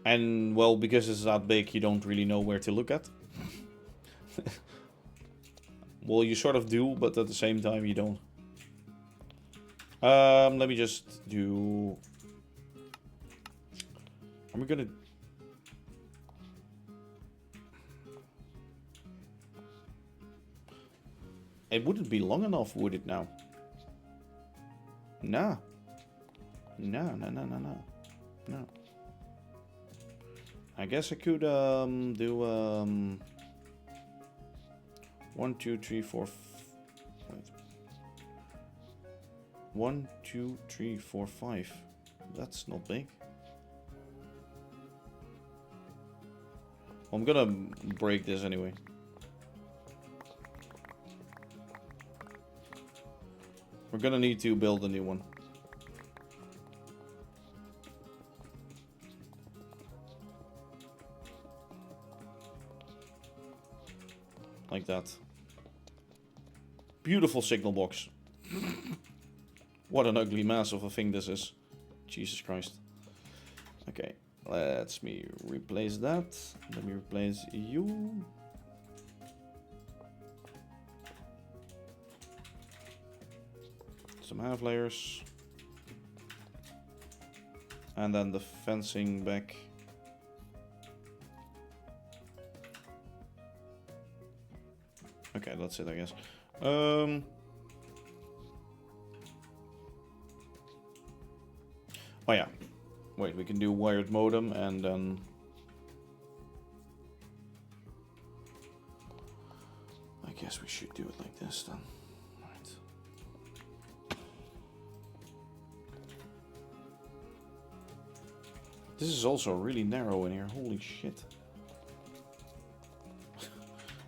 And well, because it's that big, you don't really know where to look at. Well, you sort of do, but at the same time, you don't. Let me just do... Are we gonna... It wouldn't be long enough, would it now? Nah. No. I guess I could do 1, 2, 3, 4. Wait. 1, 2, 3, 4, 5. That's not big. I'm gonna break this anyway. We're gonna need to build a new one. Like that. Beautiful signal box. What an ugly mess of a thing this is. Jesus Christ. Okay, let me replace that. Let me replace you. Some half layers. And then the fencing back. Okay, that's it, I guess. Oh yeah. Wait, we can do wired modem and then... I guess we should do it like this then. Right. This is also really narrow in here. Holy shit.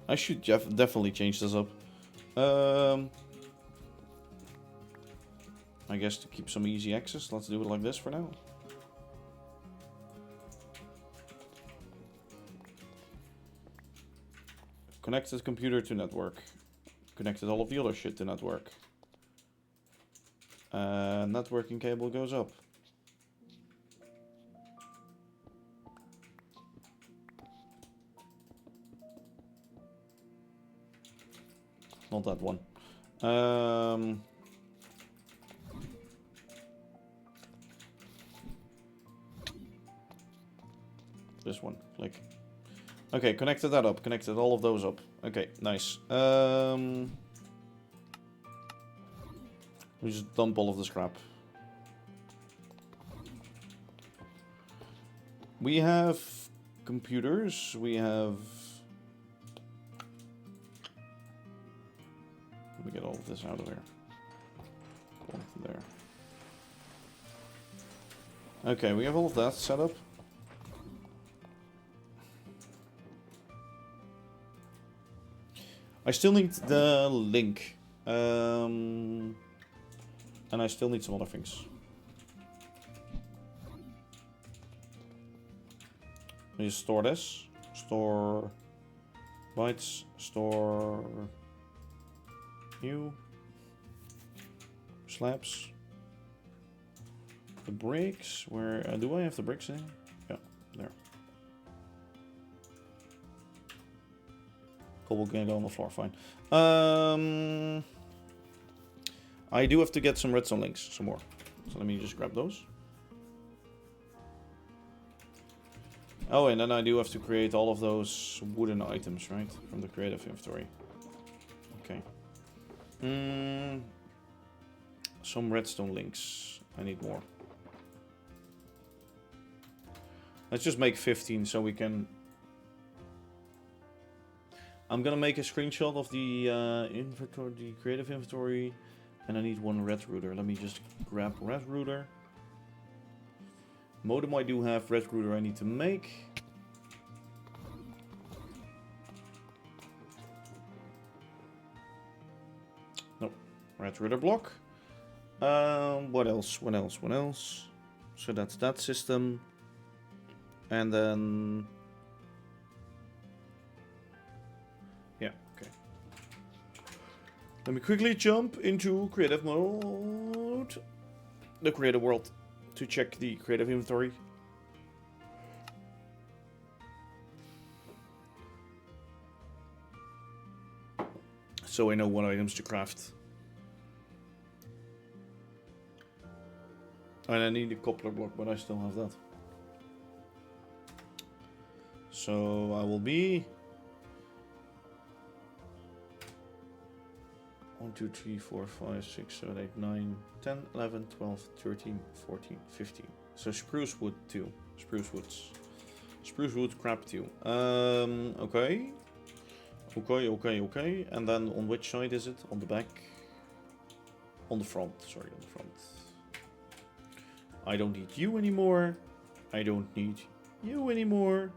I should definitely change this up. I guess to keep some easy access, let's do it like this for now. Connected computer to network. Connected all of the other shit to network. Networking cable goes up. Not that one. This one, click. Okay, connected that up. Connected all of those up. Okay, nice. We just dump all of the scrap. We have computers. We have... Let me get all of this out of here. There. Okay, we have all of that set up. I still need the link. And I still need some other things. Let me just store this. Store bytes. Store new slabs. The bricks. Where do I have the bricks in? Yeah, there. Cobble can go on the floor, fine. I do have to get some redstone links, some more. So let me just grab those. Oh, and then I do have to create all of those wooden items, right? From the creative inventory. Okay. Some redstone links. I need more. Let's just make 15 so we can... I'm gonna make a screenshot of the inventory, the creative inventory, and I need one red router. Let me just grab red router. Modem I do have, red router I need to make. Nope, red router block. What else? What else? What else? So that's that system. And then... yeah, okay. Let me quickly jump into creative mode. The creative world. To check the creative inventory. So I know what items to craft. And I need a coupler block, but I still have that. So I will be 1, 2, 3, 4, 5, 6, 7, 8, 9, 10, 11, 12, 13, 14, 15. So spruce wood 2. Spruce wood crap 2. Okay. Okay. And then on which side is it? On the back? On the front. Sorry, on the front. I don't need you anymore. I don't need you anymore.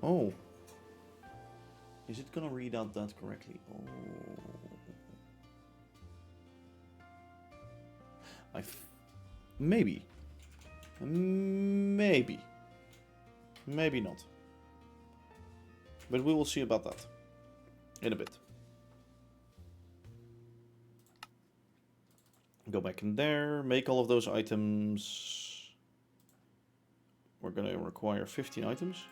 Oh. Is it gonna read out that correctly? Oh. Maybe. Maybe. Maybe not. But we will see about that in a bit. Go back in there, make all of those items. We're gonna require 15 items.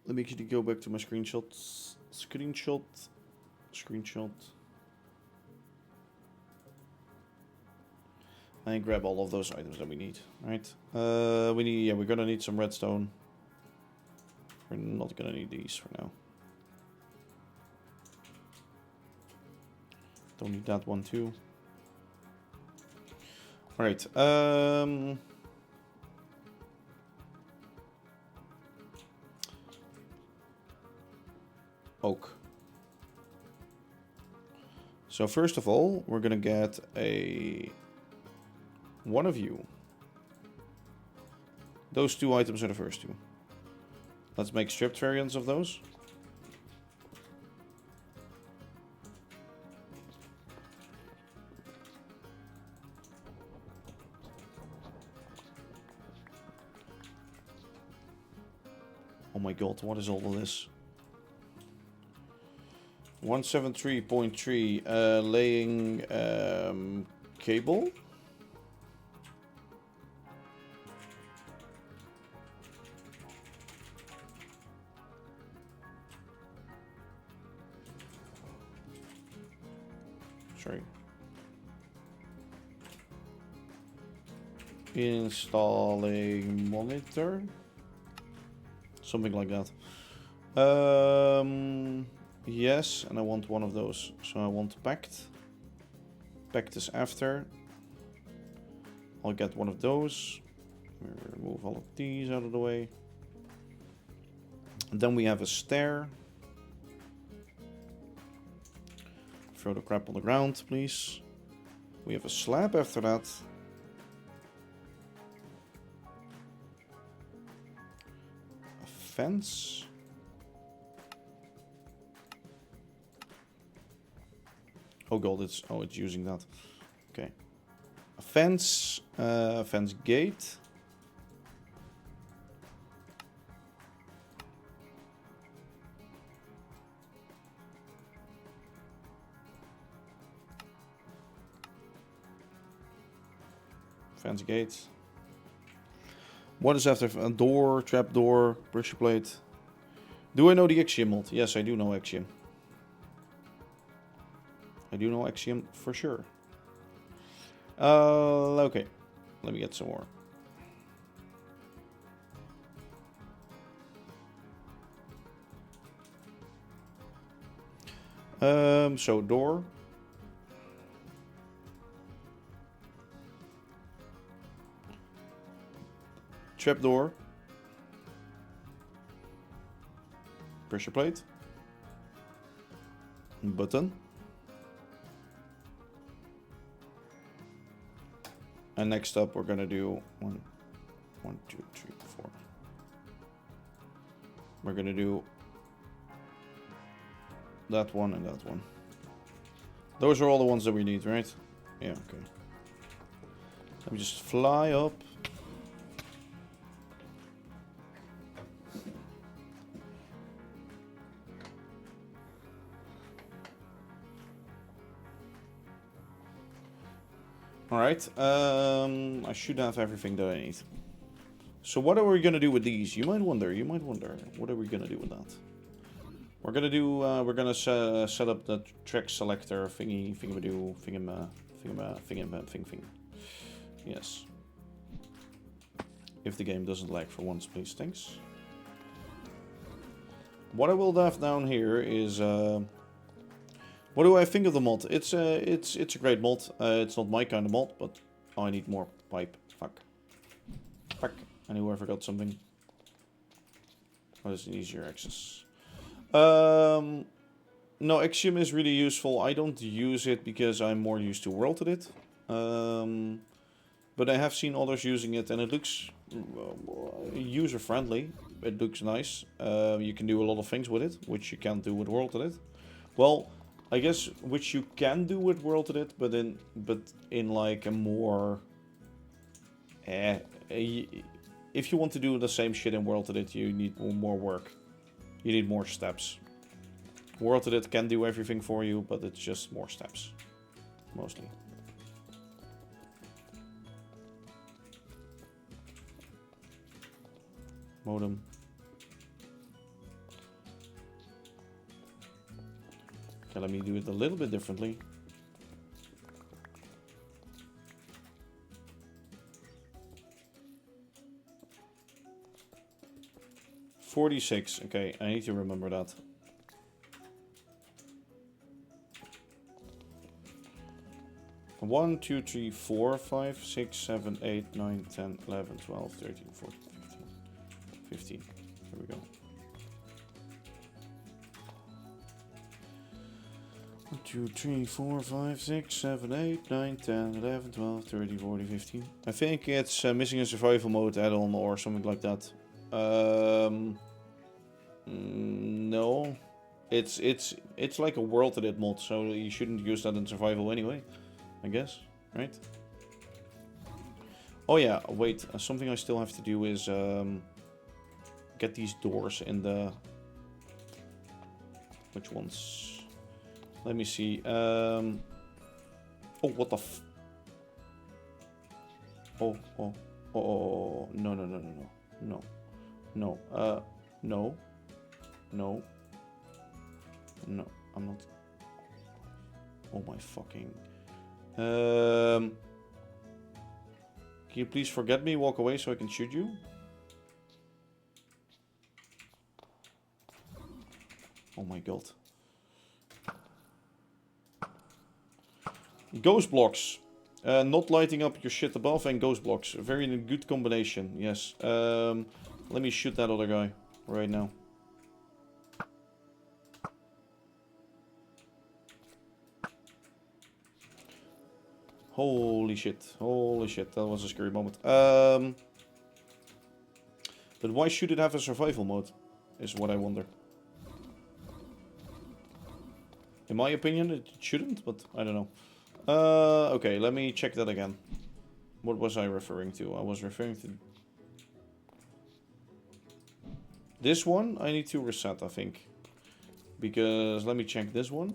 Let me go back to my screenshots. Screenshot. And grab all of those items that we need. Right? We're gonna need some redstone. We're not gonna need these for now. Don't need that one too. Alright, oak. So first of all, we're gonna get one of you. Those two items are the first two. Let's make stripped variants of those. Oh my god, what is all of this? 173.3 laying cable. Sorry. Installing monitor. Something like that. Yes, and I want one of those. So I want packed. Packed is after. I'll get one of those. Remove all of these out of the way. And then we have a stair. Throw the crap on the ground, please. We have a slab after that. A fence. Oh god, it's using that. Okay. A fence, fence gate. Fence gate. What is after a door, trap door, pressure plate? Do I know the Axiom mod? Yes, I do know Axiom. I do know Axiom for sure. Okay. Let me get some more. So door. Trapdoor. Pressure plate. Button. And next up, we're gonna do 1, 2, 3, 4. We're gonna do that one and that one. Those are all the ones that we need, right? Yeah, okay. Let me just fly up. Alright, I should have everything that I need. So what are we gonna do with these? You might wonder, what are we gonna do with that? We're gonna do, we're gonna set up the track selector thingy, thing. Yes. If the game doesn't lag for once, please, thanks. What I will have down here is, what do I think of the mod? It's a great mod. It's not my kind of mod, but oh, I need more pipe. Fuck. I knew I forgot something. Oh, it's an easier access. No, Axiom is really useful. I don't use it because I'm more used to World Edit. But I have seen others using it, and it looks user-friendly. It looks nice. You can do a lot of things with it, which you can't do with World Edit. Well, I guess which you can do with World Edit, but in like a more if you want to do the same shit in World Edit, you need more work. You need more steps. World Edit can do everything for you, but it's just more steps, mostly. Modem. Okay, let me do it a little bit differently. $46. Okay, I need to remember that. One, 2, 3, 4, 5, 6, 7, 8, 9, 10, 11, 12, 13, 14, 15. Here we go. 1, 2, 3, 4, 5, 6, 7, 8, 9, 10, 11, 12, 13, 14, 15. I think it's missing a survival mode add-on or something like that. No. It's like a World Edit mod, so you shouldn't use that in survival anyway, I guess, right? Oh yeah, wait, something I still have to do is get these doors in the... Which ones? Let me see. Oh, what the f... Oh, no, I'm not... Oh my fucking... Can you please forget me, walk away so I can shoot you? Oh my god. Ghost blocks. Not lighting up your shit above and ghost blocks. A very good combination, yes. Let me shoot that other guy right now. Holy shit, that was a scary moment. But why should it have a survival mode, is what I wonder. In my opinion, it shouldn't, but I don't know. Okay, let me check that again. What was I referring to? I was referring to... This one, I need to reset, I think. Because, let me check this one.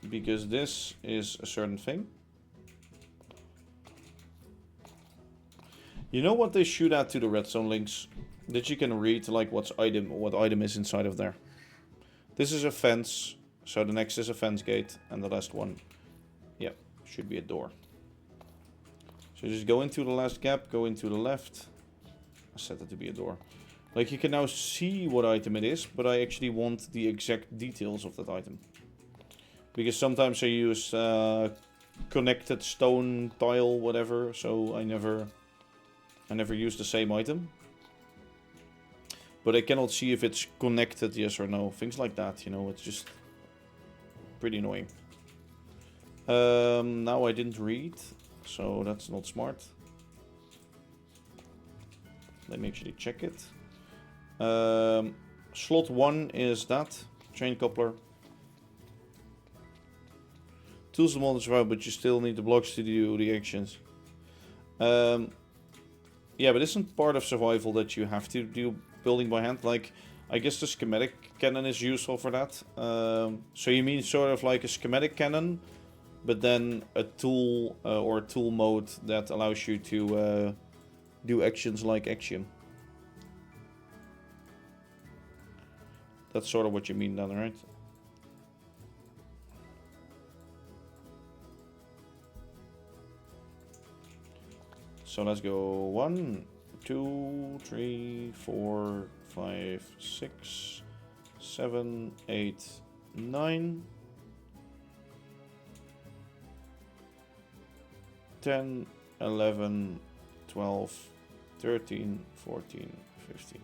Because this is a certain thing. You know what they should add to the redstone links? That you can read like what item is inside of there. This is a fence, so the next is a fence gate, and the last one, yeah, should be a door. So just go into the last gap, go into the left. I set it to be a door. Like you can now see what item it is, but I actually want the exact details of that item. Because sometimes I use connected stone tile, whatever. So I never use the same item. But I cannot see if it's connected, yes or no. Things like that, you know, it's just pretty annoying. Now I didn't read, so that's not smart. Let me actually check it. Slot 1 is that. Chain coupler. Tools and models survive, but you still need the blocks to do the actions. Yeah, but isn't part of survival that you have to do building by hand? Like, I guess the schematic cannon is useful for that. So you mean sort of like a schematic cannon, but then a tool or a tool mode that allows you to do actions like action. That's sort of what you mean then, right? So let's go 1, 2, 3, 4, 5, 6, 7, 8, 9, 10, 11, 12, 13, 14, 15.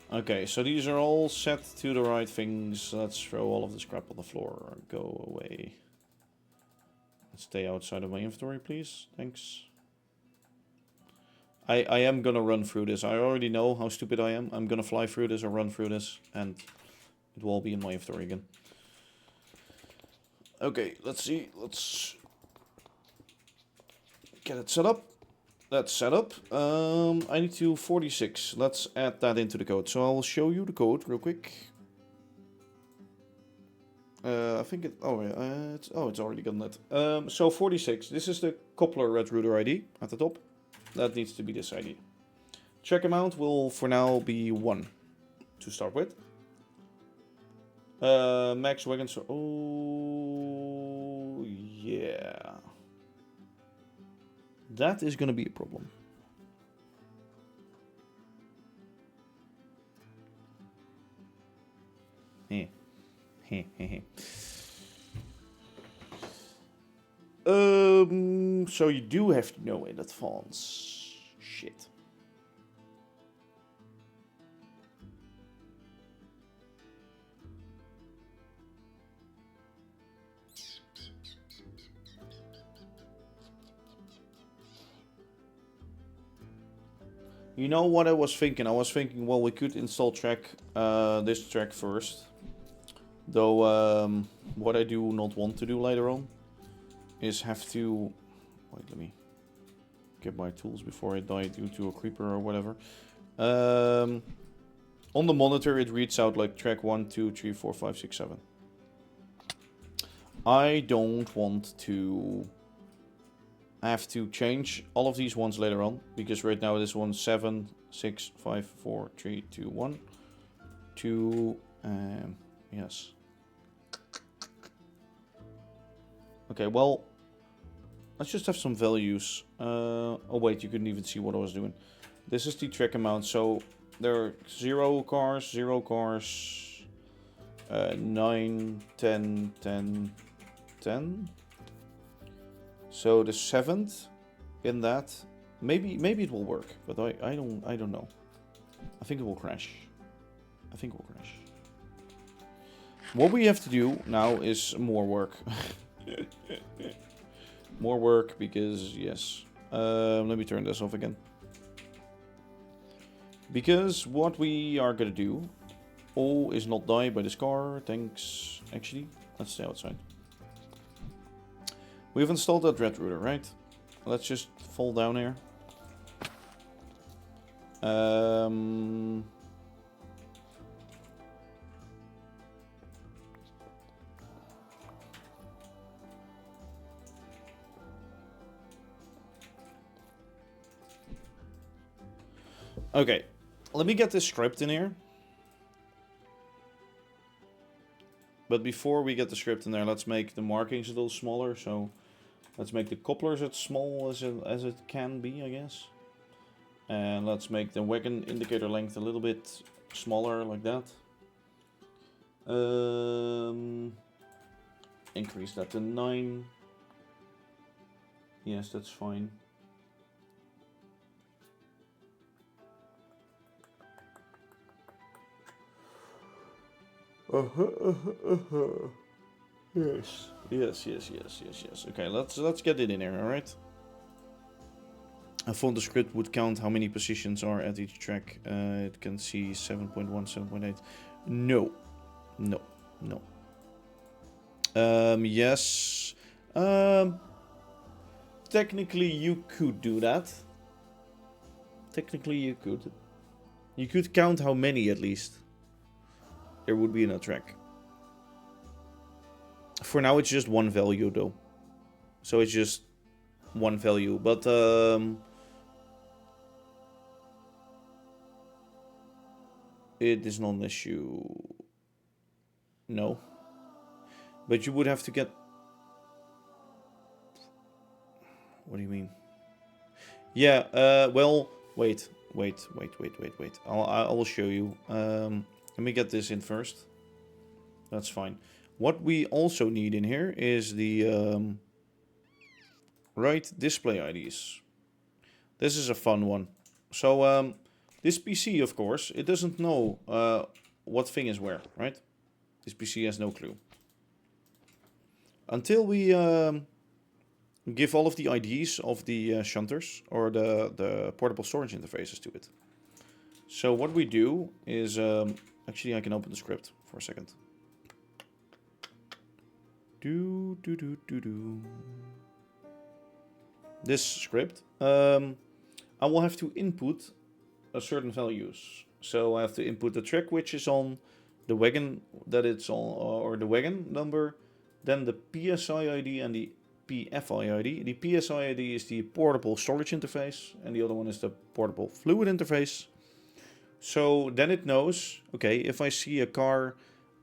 Okay, so these are all set to the right things. Let's throw all of the scrap on the floor. Go away. Stay outside of my inventory, please. Thanks. I am gonna run through this. I already know how stupid I am. I'm gonna fly through this or run through this, and it will all be in my inventory again. Okay, let's see. Let's get it set up. That's set up. I need to 46. Let's add that into the code. So I'll show you the code real quick. I think it. Oh yeah. It's already done that. So 46. This is the coupler red router ID at the top. That needs to be this ID. Check amount will for now be 1 to start with. Max wagon. So oh yeah. That is going to be a problem. So you do have to know in advance. Shit. You know what I was thinking? I was thinking, well, we could install this track first. Though, what I do not want to do later on is have to... Wait, let me get my tools before I die due to a creeper or whatever. On the monitor, it reads out like track 1, 2, 3, 4, 5, 6, 7. I don't want to... I have to change all of these ones later on, because right now this one's 7, 6, 5, 4, 3, 2, 1. 2, yes. Okay, well, let's just have some values. Oh wait, you couldn't even see what I was doing. This is the track amount, so there are 0 cars, 9, 10, 10, 10. So the 7th in that, maybe it will work, but I don't know. I think it will crash. What we have to do now is more work. More work because yes. Let me turn this off again. Because what we are gonna do, is not die by this car. Thanks. Actually, let's stay outside. We've installed that red router, right? Let's just fall down here. Okay, let me get this script in here. But before we get the script in there, let's make the markings a little smaller. So let's make the couplers as small as it can be, I guess. And let's make the wagon indicator length a little bit smaller, like that. Increase that to 9. Yes, that's fine. Yes. Yes. Okay, let's get it in here, alright? I thought the script would count how many positions are at each track. It can see 7.1, 7.8. No. Yes. Technically you could do that. Technically you could. You could count how many at least there would be in a track. For now it's just one value though. So it's just one value. But it is not an issue. No. But you would have to get... What do you mean? Yeah, well, wait. I will show you. Let me get this in first. That's fine. What we also need in here is the right display IDs. This is a fun one. So this PC, of course, it doesn't know what thing is where, right? This PC has no clue. Until we give all of the IDs of the shunters or the portable storage interfaces to it. So what we do is, actually I can open the script for a second. This script, I will have to input a certain values. So I have to input the track which is on, the wagon that it's on, or the wagon number, then the PSI ID and the PFI ID. The PSI ID is the portable storage interface, and the other one is the portable fluid interface. So then it knows, okay, if I see a car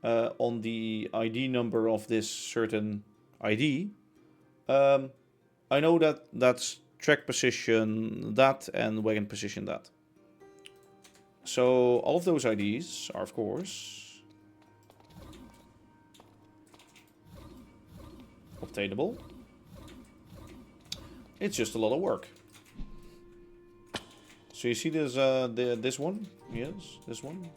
on the ID number of this certain ID, I know that that's track position that and wagon position that. So all of those IDs are, of course, obtainable. It's just a lot of work. So you see this, this one? Yes, this one.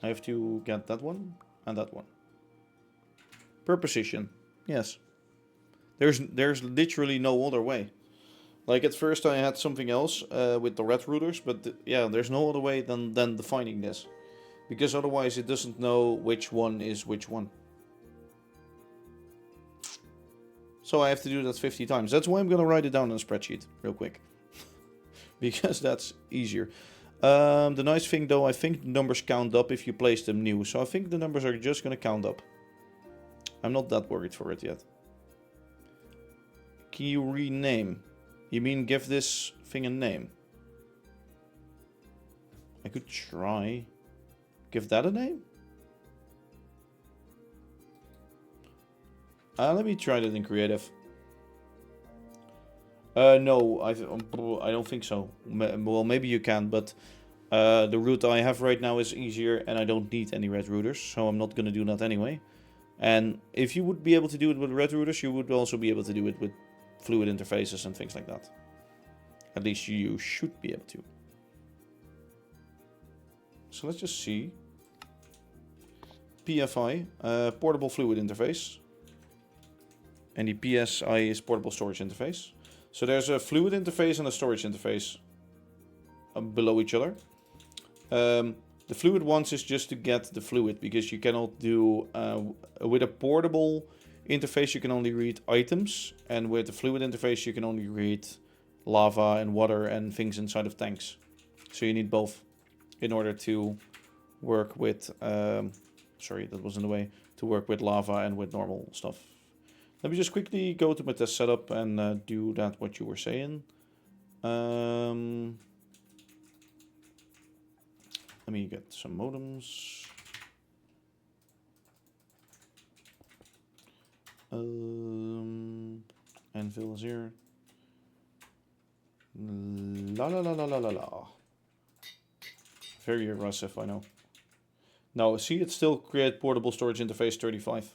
I have to get that one and that one. Per position, yes. There's literally no other way. Like at first I had something else with the red routers, but yeah, there's no other way than defining this. Because otherwise it doesn't know which one is which one. So I have to do that 50 times. That's why I'm going to write it down in a spreadsheet real quick. Because that's easier. The nice thing though, I think the numbers count up if you place them new. So I think the numbers are just going to count up. I'm not that worried for it yet. Can you rename? You mean give this thing a name? I could try. Give that a name? Let me try that in creative. No, I don't think so. Well, maybe you can, but the route I have right now is easier and I don't need any red routers, so I'm not going to do that anyway. And if you would be able to do it with red routers, you would also be able to do it with fluid interfaces and things like that. At least you should be able to. So let's just see. PFI, portable fluid interface. And the PSI is portable storage interface. So there's a fluid interface and a storage interface below each other. The fluid ones is just to get the fluid, because you cannot do, with a portable interface you can only read items, and with the fluid interface you can only read lava and water and things inside of tanks. So you need both in order to work with, sorry, that was in the way, to work with lava and with normal stuff. Let me just quickly go to my test setup and do that what you were saying. Let me get some modems. Anvil is here. La la la la la la la. Very aggressive, I know. No, see, it still create portable storage interface 35.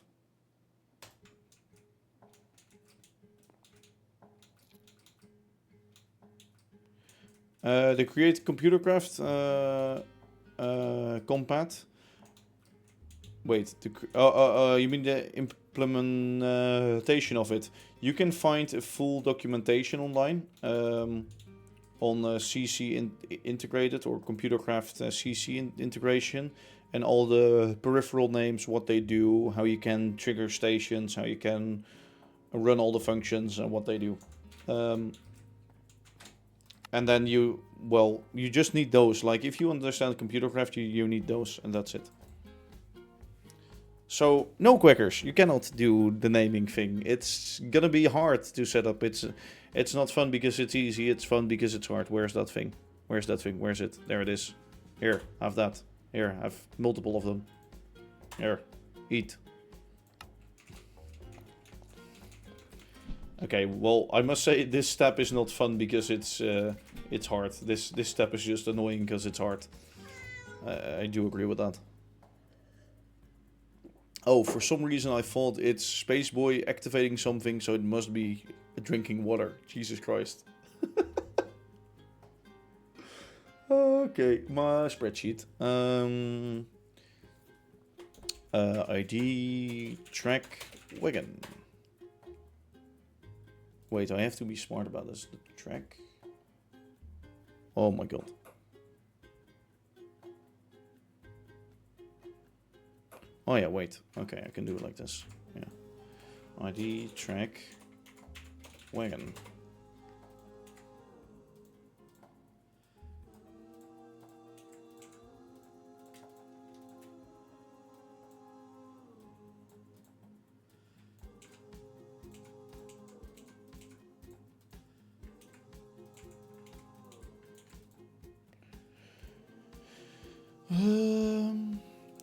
The create computercraft compat. Wait, you mean the implementation of it? You can find a full documentation online on CC integrated or computercraft CC integration, and all the peripheral names, what they do, how you can trigger stations, how you can run all the functions and what they do. And then you just need those. Like, if you understand computercraft, you need those, and that's it. So, no quackers. You cannot do the naming thing. It's gonna be hard to set up. It's not fun because it's easy. It's fun because it's hard. Where's that thing? Where's that thing? Where's it? There it is. Here, have that. Here, have multiple of them. Here, eat. Okay, well, I must say this step is not fun because it's hard. This step is just annoying because it's hard. I do agree with that. Oh, for some reason I thought it's Spaceboy activating something, so it must be drinking water. Jesus Christ. Okay, my spreadsheet. ID track wagon. Wait, I have to be smart about this. The track. Oh my god. Oh yeah, wait. Okay, I can do it like this. Yeah. ID track wagon.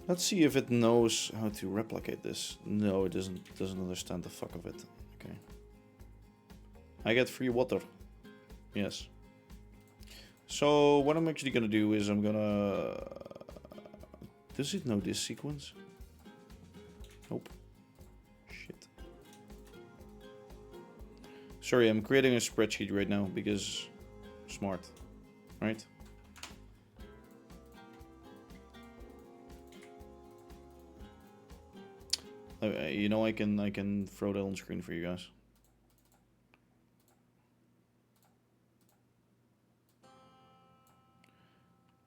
Let's see if it knows how to replicate this. No, it doesn't understand the fuck of it. Okay. I get free water. Yes. So what I'm actually gonna do is I'm gonna... Does it know this sequence? Nope. Shit. Sorry, I'm creating a spreadsheet right now because... Smart. Right? You know, I can throw that on screen for you guys.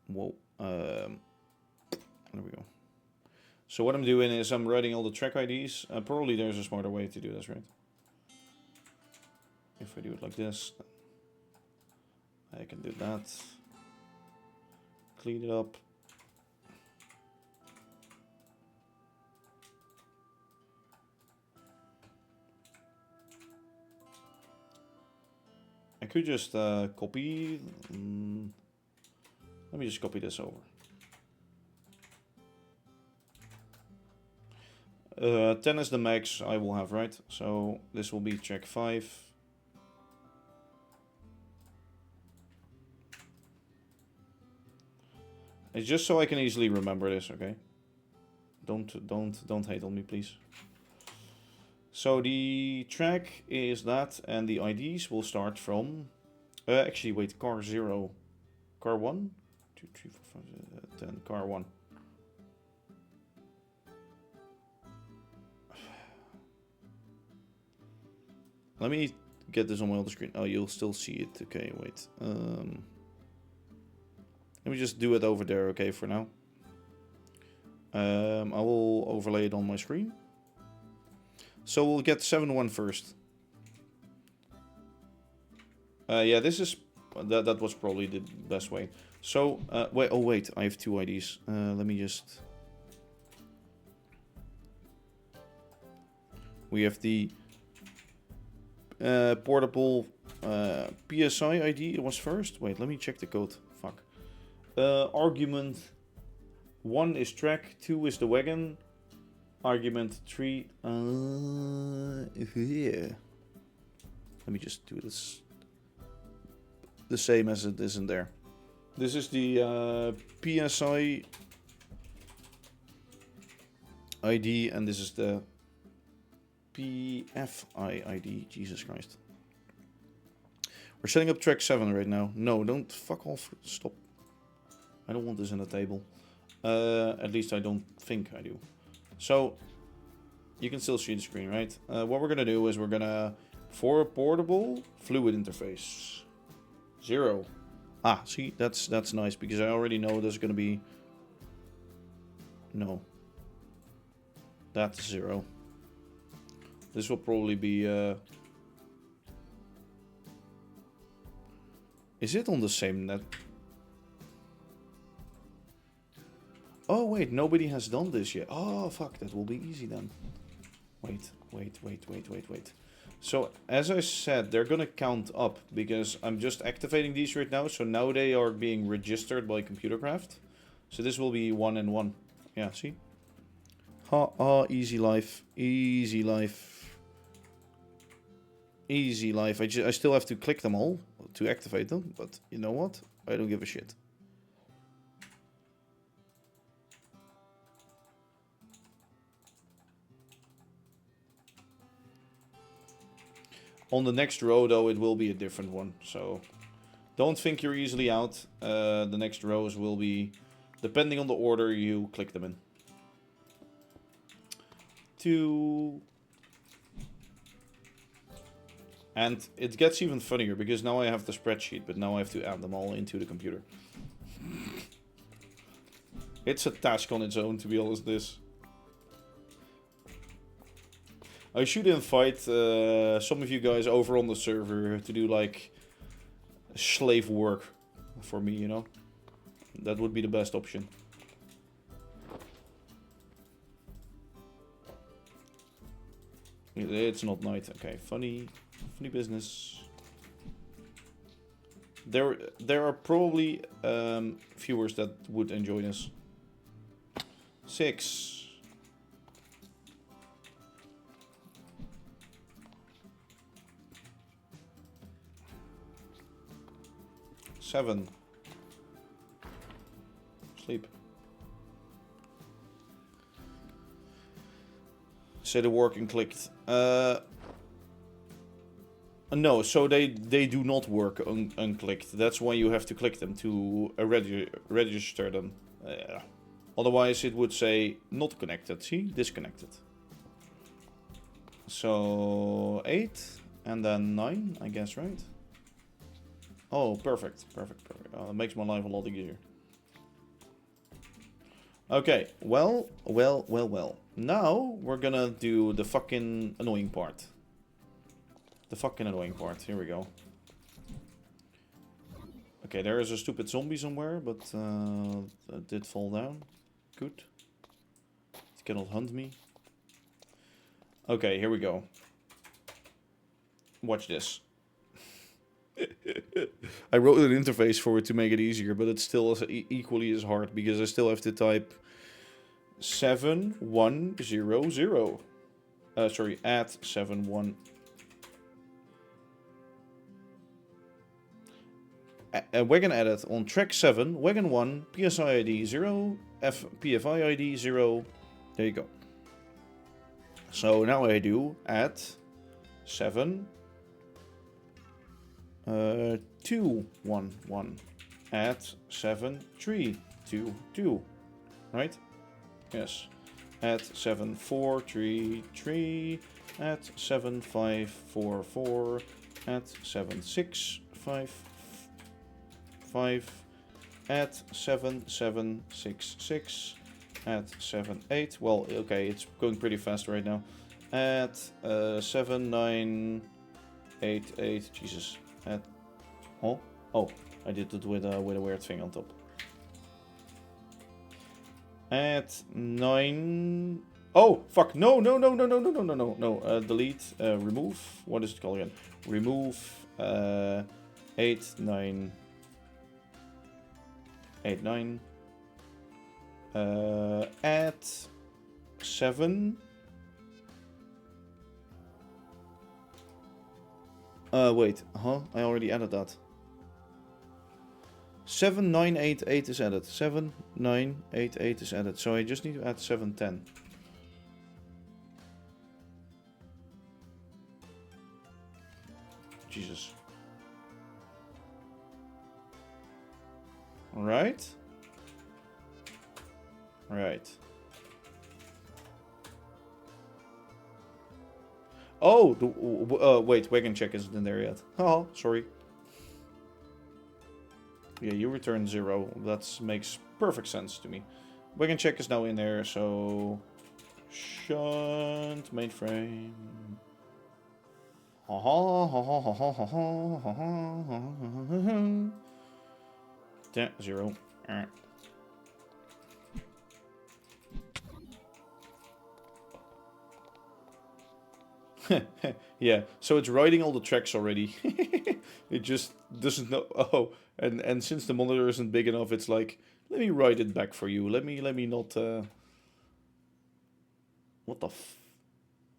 Whoa. There we go. So what I'm doing is I'm writing all the track IDs. Probably there's a smarter way to do this, right? If I do it like this, I can do that. Clean it up. I could just copy. Let me just copy this over. 10 is the max I will have, right? So this will be track 5. It's just so I can easily remember this, okay? Don't hate on me, please. So the track is that, and the IDs will start from... actually, wait, car 0. Car 1? 2, 3, 4, 5, 10. Car 1. Let me get this on my other screen. Oh, you'll still see it. Okay, wait. Let me just do it over there, okay, for now. I will overlay it on my screen. So we'll get 7-1 first. Yeah, this is... That was probably the best way. So, wait, oh wait, I have 2 IDs. Let me just... We have the portable PSI ID. It was first. Wait, let me check the code. Fuck. Argument 1 is track, 2 is the wagon, argument 3. Yeah. Let me just do this the same as it is in there. This is the PSI ID, and this is the PFI ID. Jesus Christ. We're setting up track 7 right now. No, don't fuck off. Stop. I don't want this in the table. At least I don't think I do. So, you can still see the screen, right? What we're going to do is we're going to, for a portable fluid interface, 0. Ah, see, that's nice, because I already know there's going to be... No. That's 0. This will probably be... Is it on the same net? Oh, wait, nobody has done this yet. Oh, fuck, that will be easy then. Wait. So, as I said, they're gonna count up, because I'm just activating these right now, so now they are being registered by Computercraft. So this will be 1 and 1. Yeah, see? Easy life. Easy life. Easy life. I still have to click them all to activate them, but you know what? I don't give a shit. On the next row, though, it will be a different one. So don't think you're easily out. The next rows will be, depending on the order you click them in. 2. And it gets even funnier, because now I have the spreadsheet, but now I have to add them all into the computer. It's a task on its own, to be honest, this. I should invite some of you guys over on the server to do, like, slave work for me, you know? That would be the best option. It's not night. Okay, funny business. There are probably viewers that would enjoy this. 6. 7. Sleep. Say the word and clicked. No, so they do not work unclicked. That's why you have to click them to register them. Otherwise it would say not connected. See? Disconnected. So 8 and then 9, I guess, right? Oh, perfect. It makes my life a lot easier. Okay, well. Now we're gonna do the fucking annoying part. Here we go. Okay, there is a stupid zombie somewhere, but that did fall down. Good. It cannot hunt me. Okay, here we go. Watch this. I wrote an interface for it to make it easier, but it's still equally as hard, because I still have to type 7100. Sorry, at 71. Wagon edit on track 7, wagon 1, PSI ID 0, PFI ID 0. There you go. So now I do at 7 2 1 1 at 7 3 2 2, right? Yes. At 7 4 3 3 at 7 5 4 4 at 7 6 5 5 at 7 7 6 6 at 7 8. Well, okay, it's going pretty fast right now. At 7 9 8 8. Jesus. At oh, I did it with a weird thing on top. At 9. Oh fuck! No! Delete. Remove. What is it called again? Remove. 8 9. 8 9. At 7. Wait, huh? I already added that. 7988 is added. 7988 is added. So I just need to add 710. Jesus. Right? Right. Oh, wait, wagon check isn't in there yet. Oh, sorry. Yeah, you return 0. That makes perfect sense to me. Wagon check is now in there, so... Shunt mainframe. 0. Yeah, so it's writing all the tracks already. It just doesn't know. Oh, and since the monitor isn't big enough, it's like, let me write it back for you. Let me not. What the?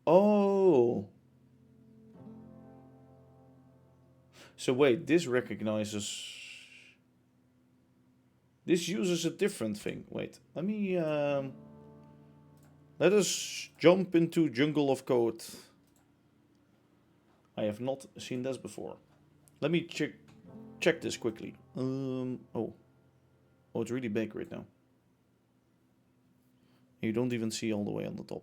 Oh. So wait, this recognizes. This uses a different thing. Wait, let me. Let us jump into jungle of code. I have not seen this before. Let me check this quickly. Oh, it's really big right now. You don't even see all the way on the top.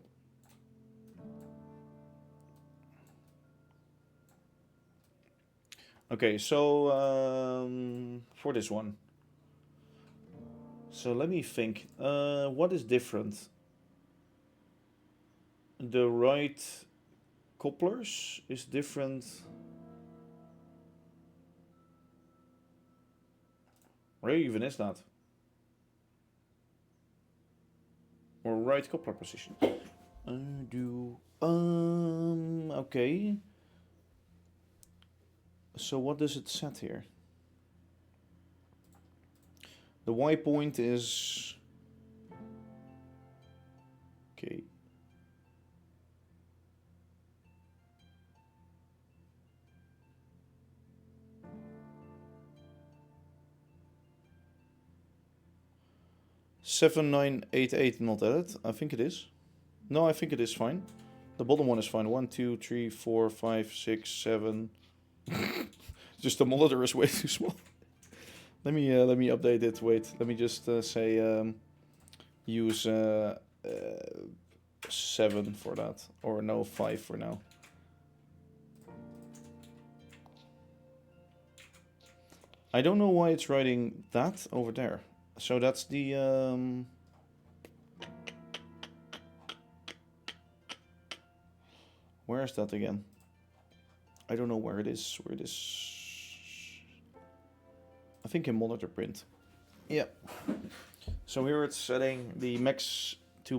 Okay, so for this one. So let me think. What is different? The right couplers is different. Where even is that? Or right coupler position? Okay. So what does it set here? The Y point is... Okay. Seven, 9, 8, 8 not added. I think it is. No, I think it is fine. The bottom one is fine. 1, 2, 3, 4, 5, 6, 7. Just the monitor is way too small. Let me update it. Wait, let me just say use 7 for that, or no, 5 for now. I don't know why it's writing that over there. So that's the where is that again? I don't know where it is. Where it is? I think in monitor print. Yeah. So here it's setting the max to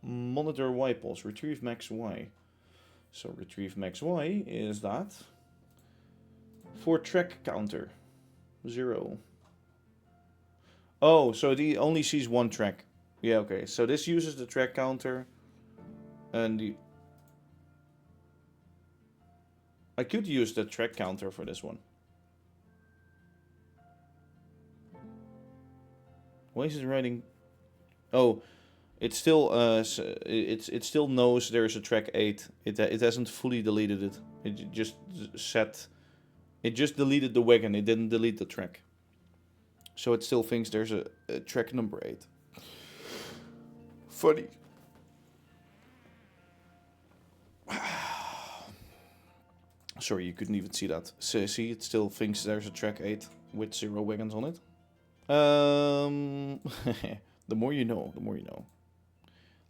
monitor Y pulse. Retrieve max Y. So retrieve max Y is that. For track counter, 0. Oh, so it only sees one track. Yeah, okay. So this uses the track counter, and the... I could use the track counter for this one. Why is it writing? Oh, it still it still knows there's a track 8. It hasn't fully deleted it. It just set. It just deleted the wagon. It didn't delete the track. So it still thinks there's a track number 8. Funny. Sorry, you couldn't even see that. See, it still thinks there's a track 8 with 0 wagons on it. The more you know, the more you know.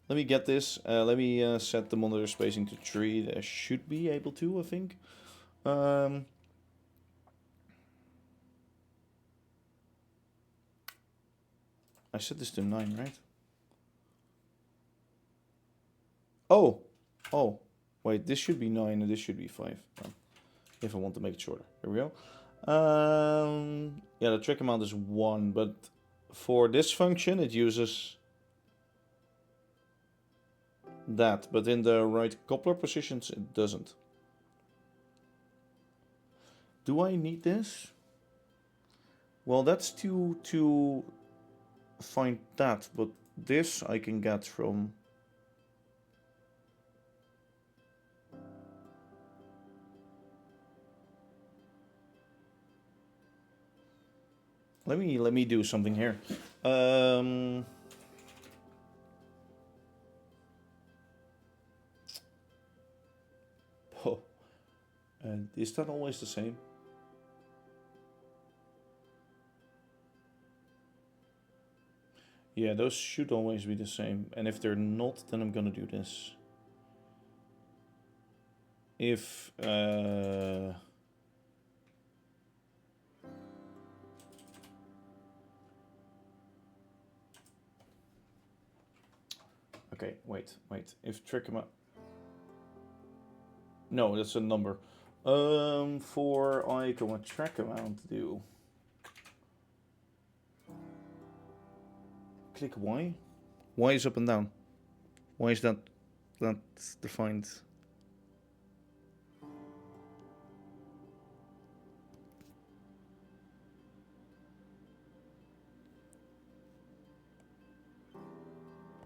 Let me get this. Let me set the monitor spacing to 3. That should be able to, I think. I set this to 9, right? Oh, wait. This should be 9 and this should be 5. If I want to make it shorter. There we go. Yeah, the track amount is 1, but for this function it uses that, but in the right coupler positions it doesn't. Do I need this? Well, that's to find that, but this I can get from... Let me do something here. Oh, and is that always the same? Yeah, those should always be the same. And if they're not, then I'm gonna do this. If okay, wait. If trick amount... No, that's a number. For I, what track amount do? Click Y. Y is up and down. Why is that defined?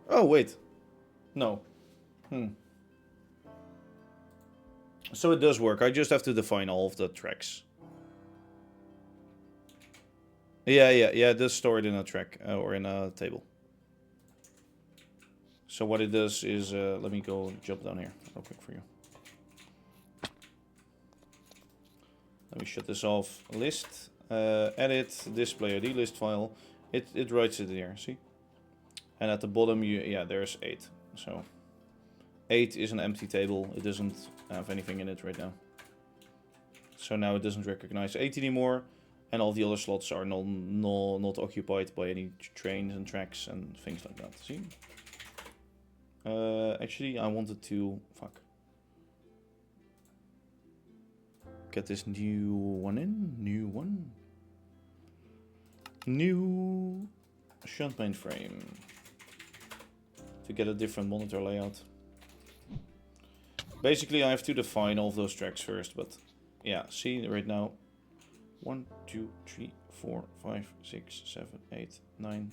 Oh wait, no. So it does work. I just have to define all of the tracks. Yeah. It does store it in a track or in a table. So what it does is, let me go jump down here real quick for you. Let me shut this off. List, edit, display ID list file. It writes it here, see? And at the bottom, there's 8. So 8 is an empty table. It doesn't have anything in it right now. So now it doesn't recognize 8 anymore. And all the other slots are not occupied by any trains and tracks and things like that. See? Actually, I wanted to... Fuck. Get this new one in. New shunt mainframe. To get a different monitor layout. Basically, I have to define all of those tracks first, but yeah, see right now. 1, 2, 3, 4, 5, 6, 7, 8, 9.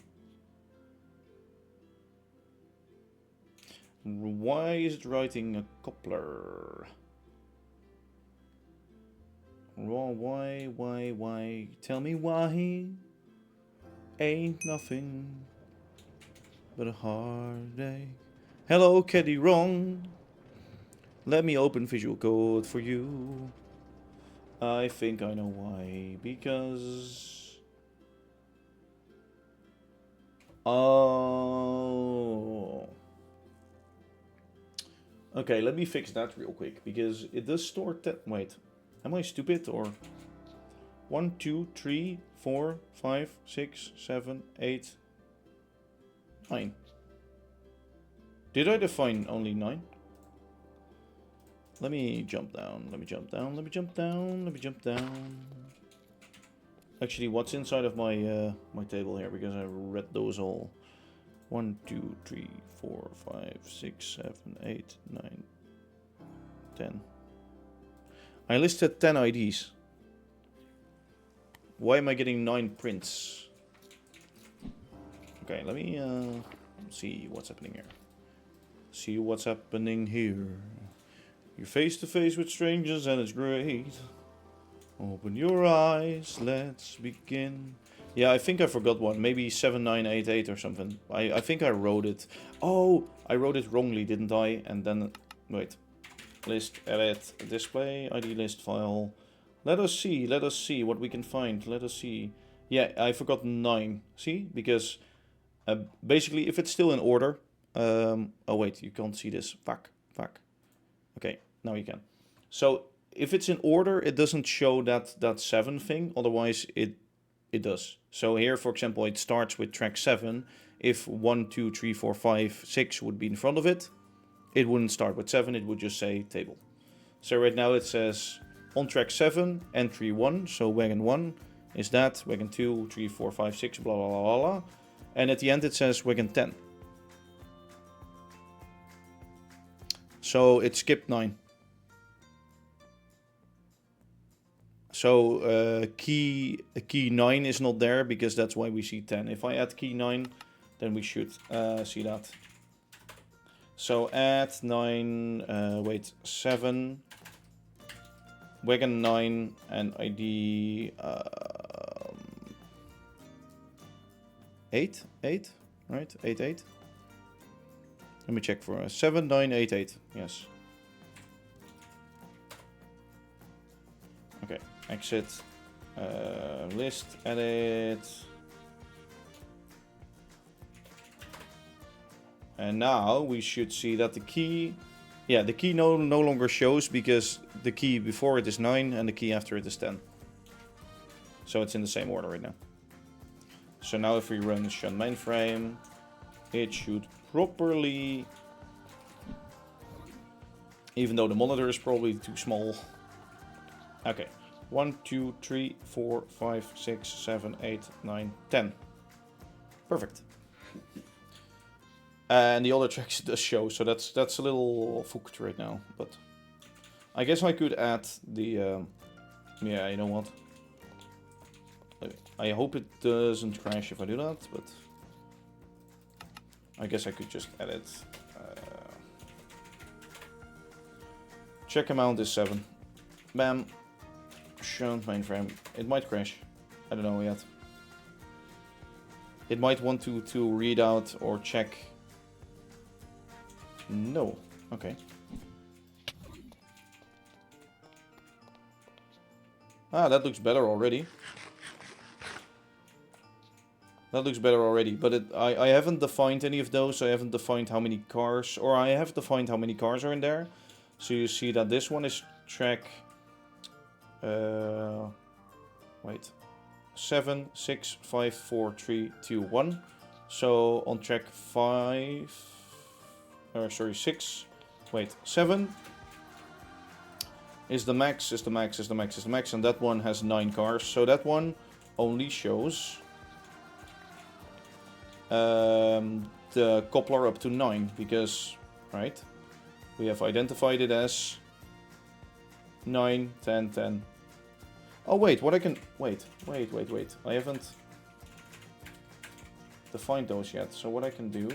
Why is it writing a coupler? Why? Tell me why. Ain't nothing but a heartache. Hello, Caddy Wrong. Let me open Visual Code for you. I think I know why. Because... Oh... Okay, let me fix that real quick. Because it does store... Wait. Am I stupid or... 1, 2, 3, 4, 5, 6, 7, 8... 9. Did I define only 9? Let me jump down. Actually, what's inside of my my table here? Because I read those all. 1, 2, 3, 4, 5, 6, 7, 8, 9, 10. I listed 10 IDs. Why am I getting 9 prints? Okay, let me see what's happening here. You're face to face with strangers and it's great. Open your eyes, let's begin. Yeah, I think I forgot one. Maybe 7988 or something. I think I wrote it. Oh, I wrote it wrongly, didn't I? And then, wait. List, edit, display, ID list file. Let us see what we can find. Let us see. Yeah, I forgot 9. See? Because basically, if it's still in order... oh, wait, you can't see this. Fuck. Okay, now you can. So, if it's in order, it doesn't show that 7 thing. Otherwise, it does. So here, for example, it starts with track 7. If 1, 2, 3, 4, 5, 6 would be in front of it, it wouldn't start with 7. It would just say table. So right now it says on track 7, entry 1. So wagon 1 is that. Wagon 2, 3, 4, 5, 6, blah, blah, blah, blah, blah. And at the end it says wagon 10. So it skipped 9. So key 9 is not there because that's why we see 10. If I add key 9, then we should see that. So add 9, wait, 7, wagon 9, and ID 8, right? 8, 8. Let me check for 7, 9, 8, 8. Yes. Okay, exit, list, edit. And now we should see that the key, yeah, the key no longer shows because the key before it is 9 and the key after it is 10. So it's in the same order right now. So now if we run shunt mainframe, it should properly, even though the monitor is probably too small. Okay, 1, 2, 3, 4, 5, 6, 7, 8, 9, 10. Perfect. And the other tracks does show, so that's a little fucked right now. But I guess I could add the, yeah, you know what? I hope it doesn't crash if I do that, but I guess I could just edit. Check amount is 7. Bam. Shunt mainframe. It might crash. I don't know yet. It might want to read out or check. No. Okay. Ah, that looks better already. That looks better already, but I haven't defined any of those. I haven't defined how many cars, or I have defined how many cars are in there. So you see that this one is track, wait, 7, 6, 5, 4, 3, 2, 1. So on track 5, or sorry, 6, wait, 7 is the max, is the max, is the max, is the max, and that one has 9 cars. So that one only shows the coupler up to 9 because, right, we have identified it as 9, 10, 10. Oh wait, what I can, wait, I haven't defined those yet. So what I can do,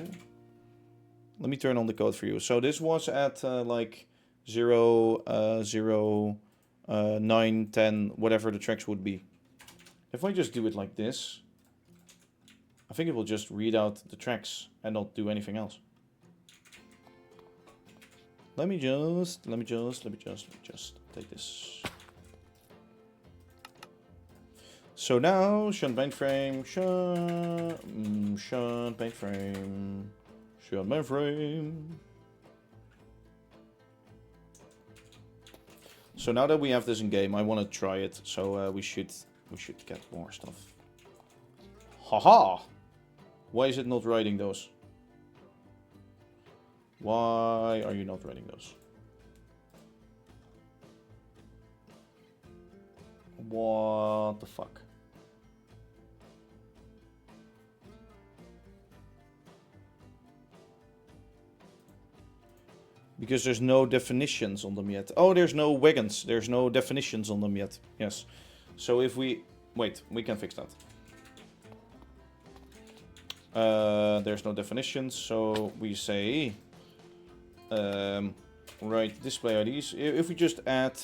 let me turn on the code for you. So this was at like 0, 0, 9, 10, whatever the tracks would be. If I just do it like this, I think it will just read out the tracks and not do anything else. Let me just take this. So now, shunt mainframe, shunt mainframe. So now that we have this in game, I want to try it. So we should get more stuff. Haha! Why is it not writing those? Why are you not writing those? What the fuck? Because there's no definitions on them yet. Oh, there's no wagons. There's no definitions on them yet. Yes. So if we... Wait, we can fix that. There's no definitions, so we say... right, display IDs. If we just add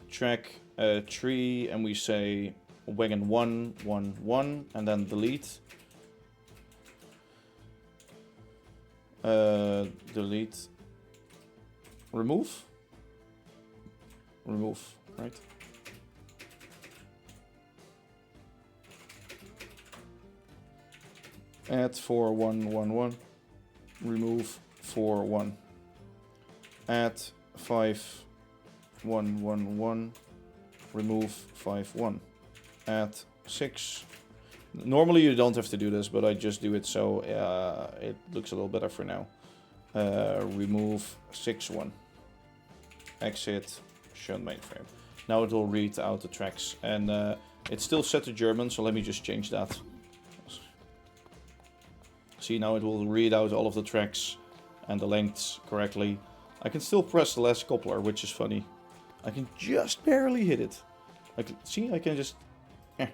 track 3 and we say wagon 1, 1, 1, and then delete. Delete. Remove, right? Add 4, 1, 1, 1. Remove 4, 1. Add 5, 1, 1, 1. Remove 5, 1. Add 6. Normally you don't have to do this, but I just do it so it looks a little better for now. Remove 6, 1. Exit, shunt mainframe. Now it will read out the tracks. And it's still set to German, so let me just change that. See, now it will read out all of the tracks and the lengths correctly. I can still press the last coupler, which is funny. I can just barely hit it. I can, see, I can just... I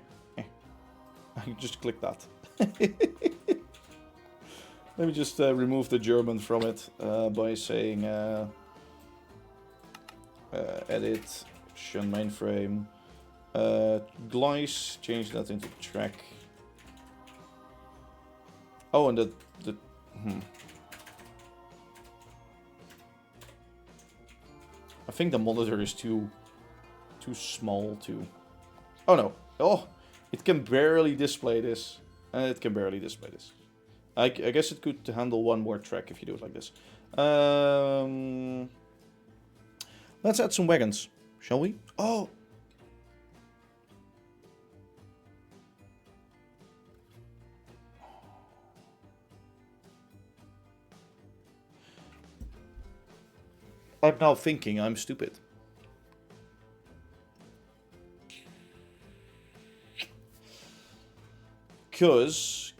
can just click that. Let me just remove the German from it by saying edit, shun mainframe, glice, change that into track. Oh, and I think the monitor is too small to... Oh no. Oh, it can barely display this. It can barely display this. I guess it could handle one more track if you do it like this. Let's add some wagons, shall we? Oh! I'm now thinking I'm stupid. Because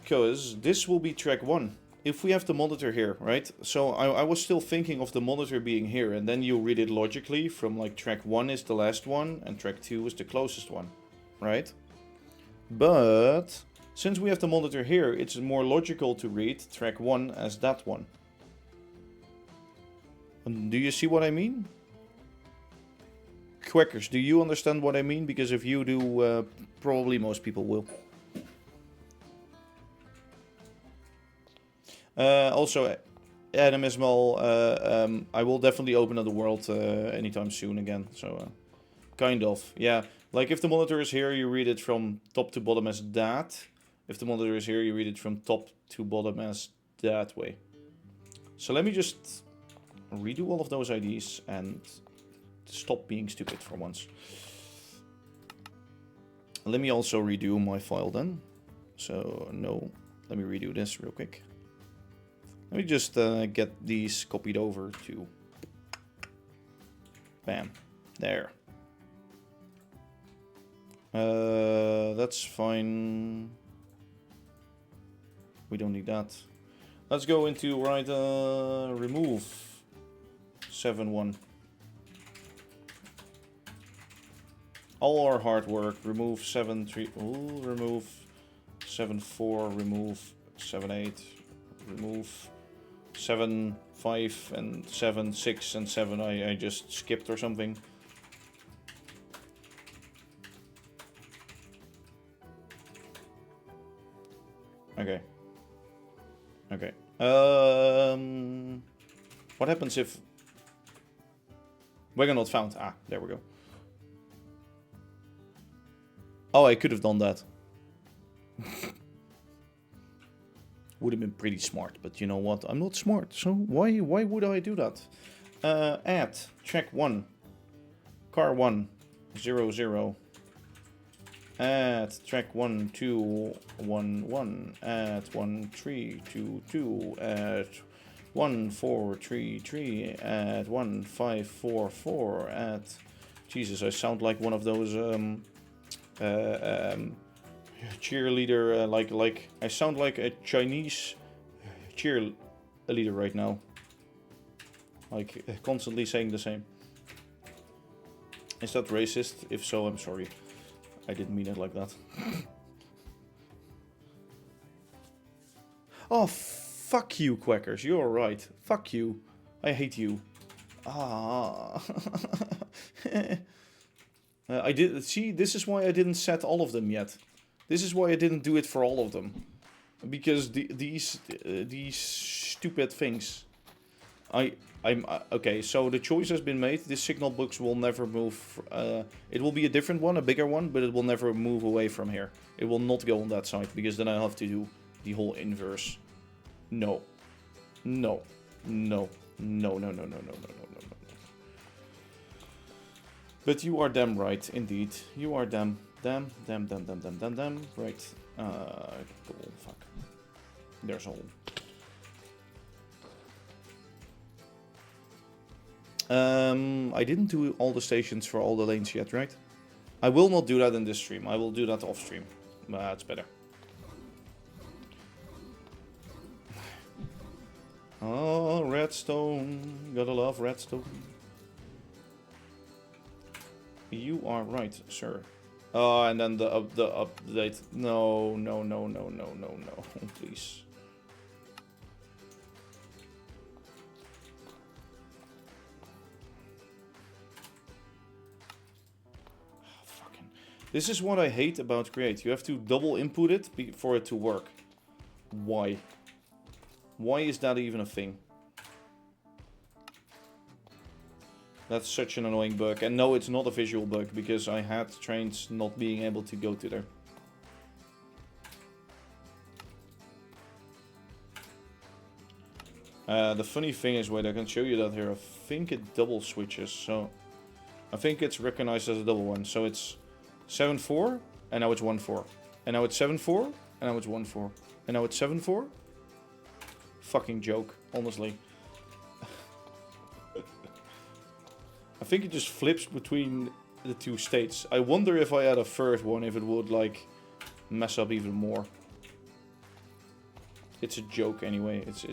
this will be track 1. If we have the monitor here, right? So I was still thinking of the monitor being here, and then you read it logically from like track 1 is the last one, and track 2 is the closest one, right? But since we have the monitor here, it's more logical to read track 1 as that one. Do you see what I mean? Quackers, do you understand what I mean? Because if you do, probably most people will. Also, Adam Ismail, I will definitely open up the world anytime soon again. So, kind of, yeah. Like if the monitor is here, you read it from top to bottom as that. If the monitor is here, you read it from top to bottom as that way. So let me just redo all of those IDs and stop being stupid for once. Let me also redo my file then. So no, let me redo this real quick. Let me just get these copied over to... Bam. There. That's fine. We don't need that. Let's go into remove 7.1. All our hard work. Remove 7.3. Oh, remove 7.4. Remove 7.8. Remove 7.5 and 7.6 and 7 I just skipped or something. Okay. Okay. What happens if... Wagon not found. Ah, there we go. Oh, I could have done that. Would have been pretty smart, but you know what? I'm not smart, so why would I do that? Add track 1, car 1, 0, 0. Add track 1, 2, 1, 1. Add 1, 3, 2, 2. Add 1, 4, 3, 3. Add 1, 5, 4, 4. Add... Jesus, I sound like one of those cheerleader, like I sound like a Chinese cheerleader right now. Like constantly saying the same. Is that racist? If so, I'm sorry. I didn't mean it like that. Oh, fuck you, Quackers. You're right. Fuck you. I hate you. Ah. I did see. This is why I didn't set all of them yet. This is why I didn't do it for all of them, because these stupid things. I'm okay. So the choice has been made. This signal box will never move. It will be a different one, a bigger one, but it will never move away from here. It will not go on that side because then I have to do the whole inverse. No, no, no, no, no, no, no, no, no, no, no, no. But you are damn right, indeed. You are damn. Right. Cool, fuck. There's all. I didn't do all the stations for all the lanes yet, right? I will not do that in this stream. I will do that off stream. That's better. Oh, redstone. Gotta love redstone. You are right, sir. Oh, and then the update. No, no, no, no, no, no, no. Please. Fucking. This is what I hate about Create. You have to double input it for it to work. Why? Why is that even a thing? That's such an annoying bug. And no, it's not a visual bug, because I had trains not being able to go to there. The funny thing is, wait, I can show you that here. I think it double switches, so... I think it's recognized as a double one. So it's 7-4, and now it's 1-4. And now it's 7-4, and now it's 1-4. And now it's 7-4. Fucking joke, honestly. I think it just flips between the two states. I wonder if I had a third one, if it would, like, mess up even more. It's a joke anyway. It's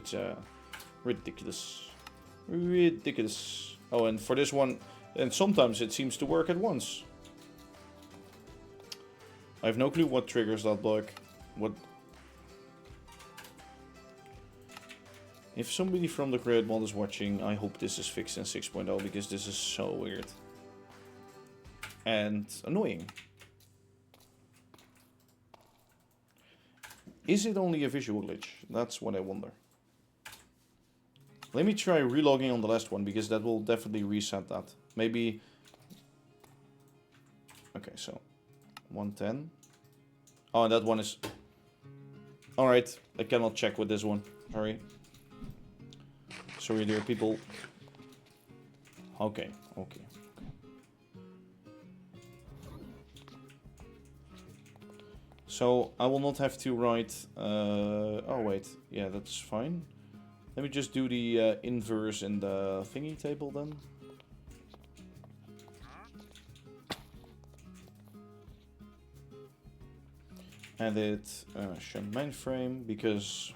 ridiculous. Ridiculous. Oh, and for this one, and sometimes it seems to work at once. I have no clue what triggers that bug. What... If somebody from the Create mod is watching, I hope this is fixed in 6.0, because this is so weird. And annoying. Is it only a visual glitch? That's what I wonder. Let me try relogging on the last one, because that will definitely reset that. Maybe... Okay, so... 110. Oh, and that one is... Alright, I cannot check with this one. Sorry. Sorry, dear people. Okay, okay. So, I will not have to write... oh, wait. Yeah, that's fine. Let me just do the inverse in the thingy table then. Edit shunt mainframe, because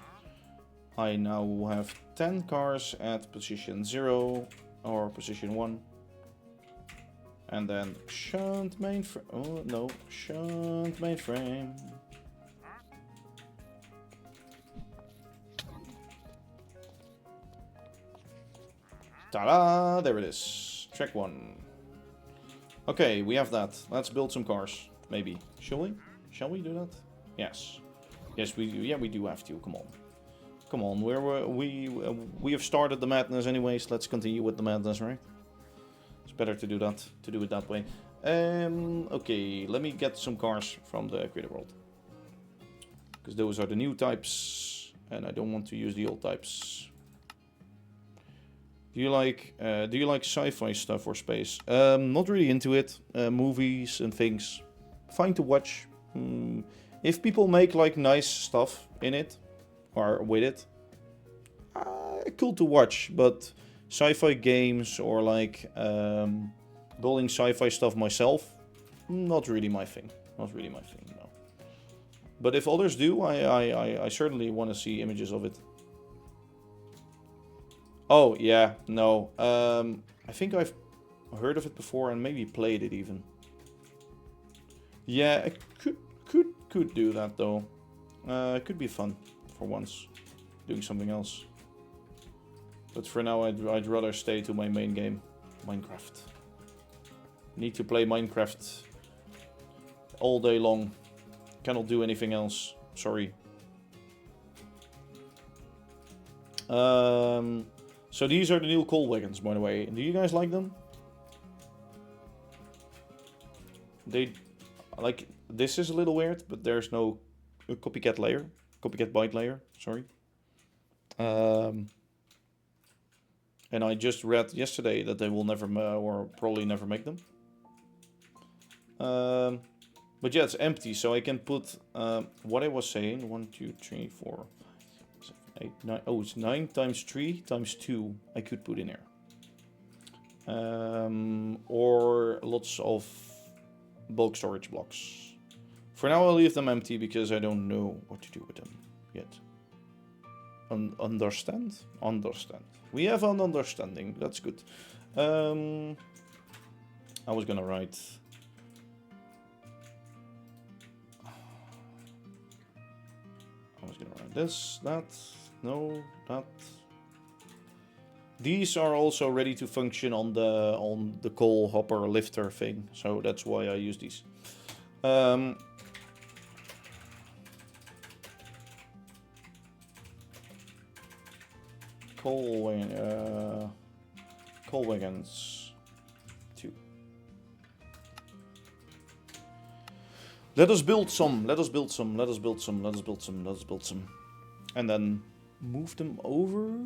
I now have 10 cars at position 0 or position 1. And then shunt mainframe. Oh no, shunt mainframe. Ta-da! There it is. Track 1. Okay, we have that. Let's build some cars. Maybe. Shall we? Shall we do that? Yes. Yes, we do. Yeah, we do have to. Come on. Come on. We have started the madness anyways. Let's continue with the madness, right? It's better to do that. To do it that way. Okay, let me get some cars from the creator world. Because those are the new types. And I don't want to use the old types. Do you like sci-fi stuff or space? Not really into it. Movies and things. Fine to watch. If people make like nice stuff in it or with it, cool to watch. But sci-fi games or like building sci-fi stuff myself, not really my thing. Not really my thing, no. But if others do, I certainly want to see images of it. Oh, yeah, no. I think I've heard of it before and maybe played it even. Yeah, I could do that though. It could be fun for once, doing something else. But for now, I'd rather stay to my main game, Minecraft. Need to play Minecraft all day long. Cannot do anything else. Sorry. So these are the new coal wagons, by the way. Do you guys like them? They, like, this is a little weird, but there's no copycat layer, copycat byte layer. Sorry. And I just read yesterday that they will never, or probably never make them. But yeah, it's empty, so I can put what I was saying. 1, 2, 3, 4. 8, 9. Oh, it's 9 times 3 times 2 I could put in here. Or lots of bulk storage blocks. For now, I'll leave them empty because I don't know what to do with them yet. Understand? Understand. We have an understanding. That's good. I was gonna write... this, that, no, that. These are also ready to function on the coal hopper lifter thing, so that's why I use these. Coal wagons 2. Let us build some. Let us build some. Let us build some. Let us build some. Let us build some. And then move them over.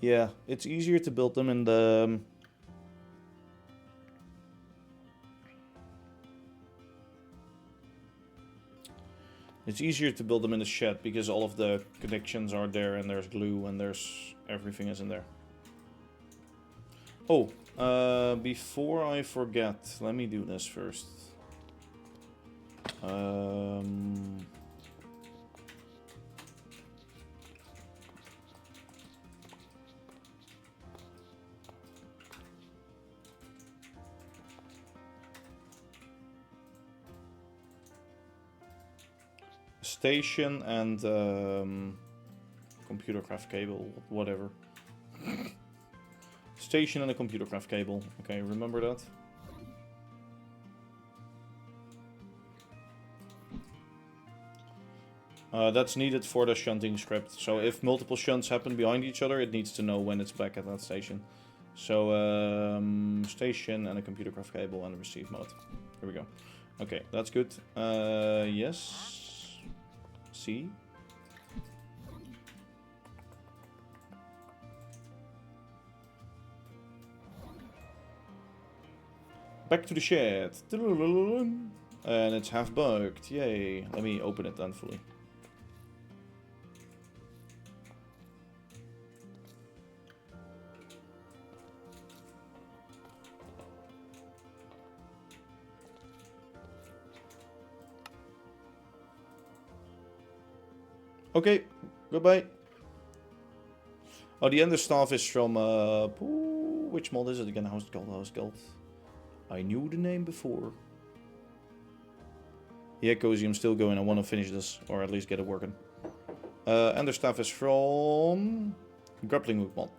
Yeah, it's easier to build them in the... It's easier to build them in the shed because all of the connections are there and there's glue and there's... everything is in there. Oh, before I forget, let me do this first. Station and computer craft cable, whatever. Station and a computer craft cable. Okay, remember that. That's needed for the shunting script. So if multiple shunts happen behind each other, it needs to know when it's back at that station. So station and a computer craft cable and a receive mode. Here we go. Okay, that's good. Yes. C. Back to the shed. And it's half bugged. Yay. Let me open it then fully. Okay, goodbye. Oh, the ender staff is from, which mod is it again? How's it called? How's it called? I knew the name before. Yeah, Cozy, I'm still going. I want to finish this, or at least get it working. Ender staff is from grappling hook mod.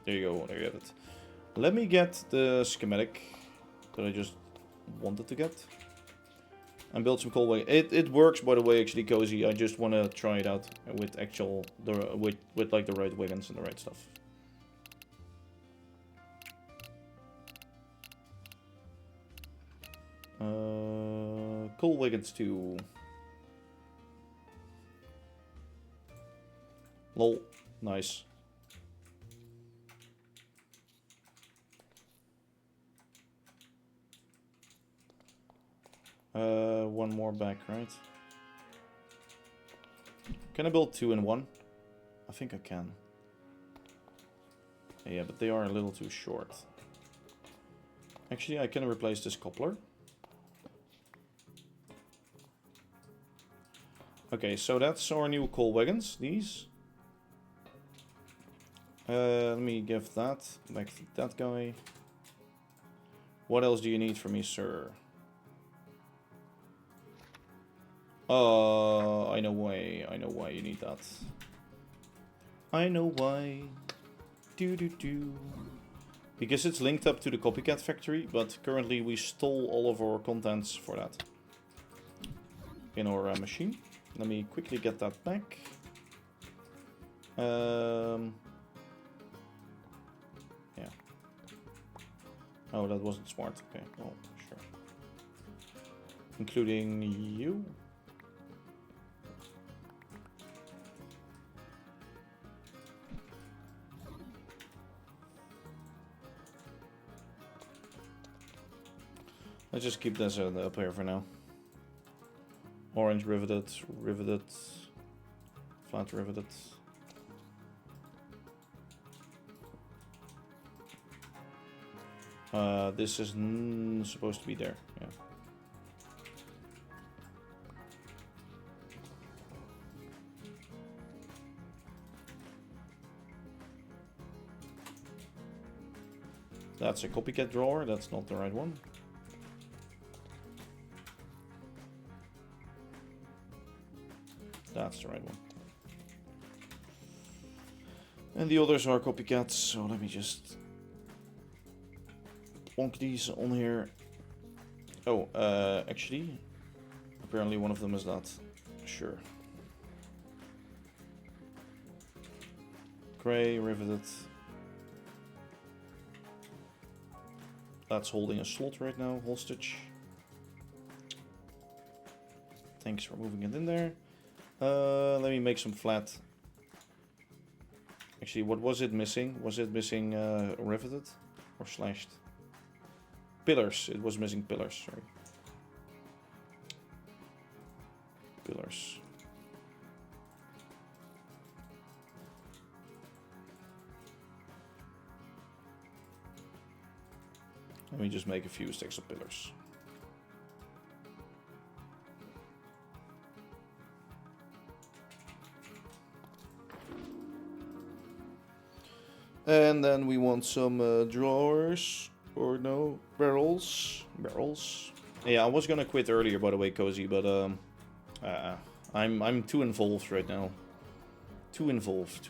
There you go, there you have it. Let me get the schematic that I just wanted to get. And build some coal wagon. It works, by the way, actually, Cozy. I just want to try it out with actual, with like the right wagons and the right stuff. Coal wagons 2. Lol, nice. One more back, right? Can I build 2 in 1? I think I can. Yeah, but they are a little too short. Actually, I can replace this coupler. Okay, so that's our new coal wagons, these. Let me give that back to that guy. What else do you need from me, sir? I know why. I know why you need that. I know why. Because it's linked up to the copycat factory, but currently we stole all of our contents for that. In our machine. Let me quickly get that back. Yeah. Oh, that wasn't smart. Okay, well, sure. Including you. Let's just keep this up here for now. Orange riveted, riveted, flat riveted. This is supposed to be there, yeah. That's a copycat drawer. That's not the right one. That's the right one. And the others are copycats, so let me just plonk these on here. Oh, actually, apparently one of them is that. Sure. Gray, riveted. That's holding a slot right now, hostage. Thanks for moving it in there. Let me make some flat. Actually, what was it missing? Was it missing riveted or slashed? Pillars. It was missing pillars, sorry. Pillars. Let me just make a few stacks of pillars. And then we want some drawers, or no, barrels. Yeah, I was gonna quit earlier, by the way, Cozy, but I'm too involved right now. Too involved.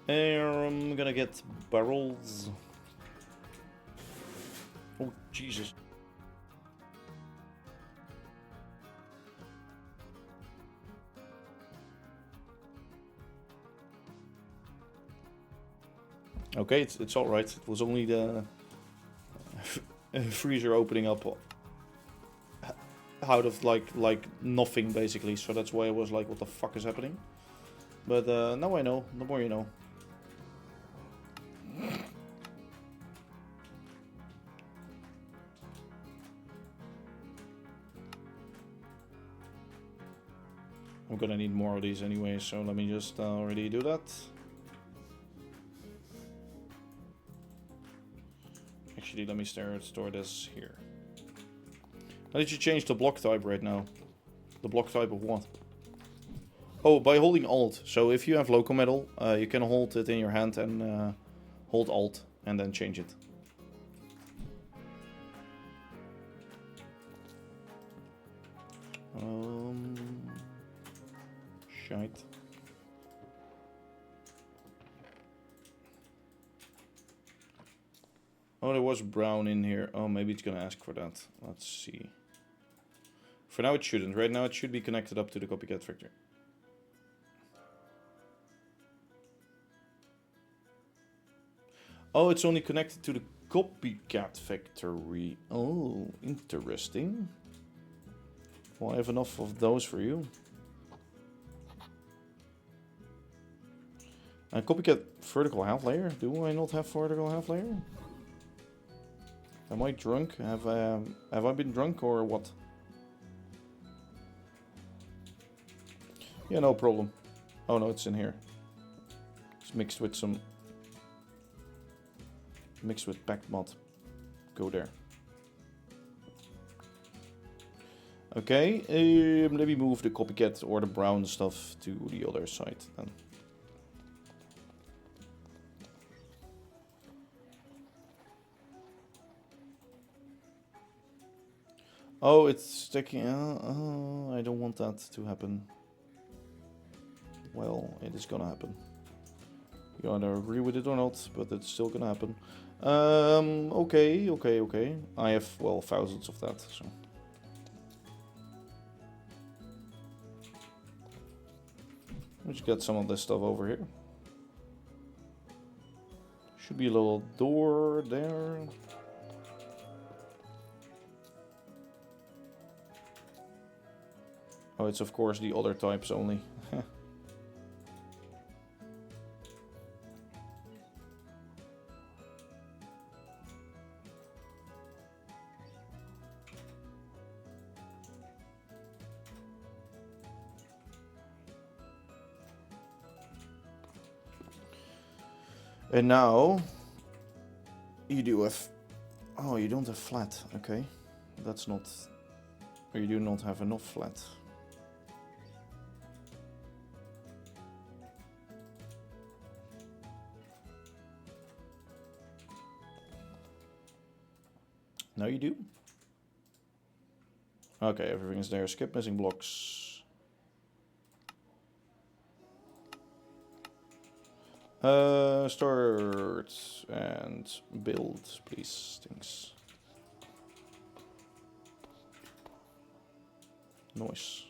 I'm gonna get barrels. Oh Jesus. Okay, it's all right. It was only the freezer opening up out of like nothing basically. So that's why I was like, what the fuck is happening? But now I know. The more you know. I'm gonna need more of these anyway, so let me just already do that. Actually, let me store this here. How did you change the block type right now? The block type of what? Oh, by holding Alt. So if you have local metal, you can hold it in your hand and hold Alt and then change it. Shite. Oh, there was brown in here. Oh, maybe it's gonna ask for that. Let's see. For now it shouldn't. Right now it should be connected up to the copycat factory. Oh, it's only connected to the copycat factory. Oh, interesting. Well, I have enough of those for you. Copycat vertical half layer. Do I not have vertical half layer? Am I drunk? Have I been drunk or what? Yeah, no problem. Oh no, it's in here. It's mixed with some... Mixed with packed mod. Go there. Okay, let me move the copycat or the brown stuff to the other side then. Oh, it's sticking. I don't want that to happen. Well, it is gonna happen. You either agree with it or not, but it's still gonna happen. Okay. I have, well, thousands of that, so. Let's get some of this stuff over here. Should be a little door there. Oh, it's of course the other types only. And now you do have... Oh, you don't have flat. Okay. That's not... Or you do not have enough flat. Now you do. Okay, everything is there. Skip missing blocks. Start and build, please. Thanks. Noise.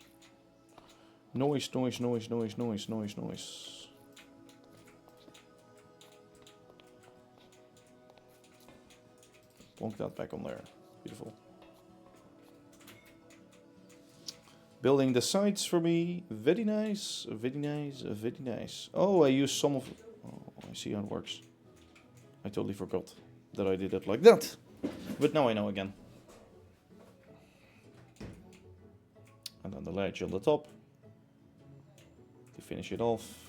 Noise, noise, noise, noise, noise, noise, noise. Plonk that back on there. Beautiful. Building the sides for me. Very nice, very nice, very nice. Oh, I used some of... Oh, I see how it works. I totally forgot that I did it like that. But now I know again. And then the ledge on the top. To finish it off.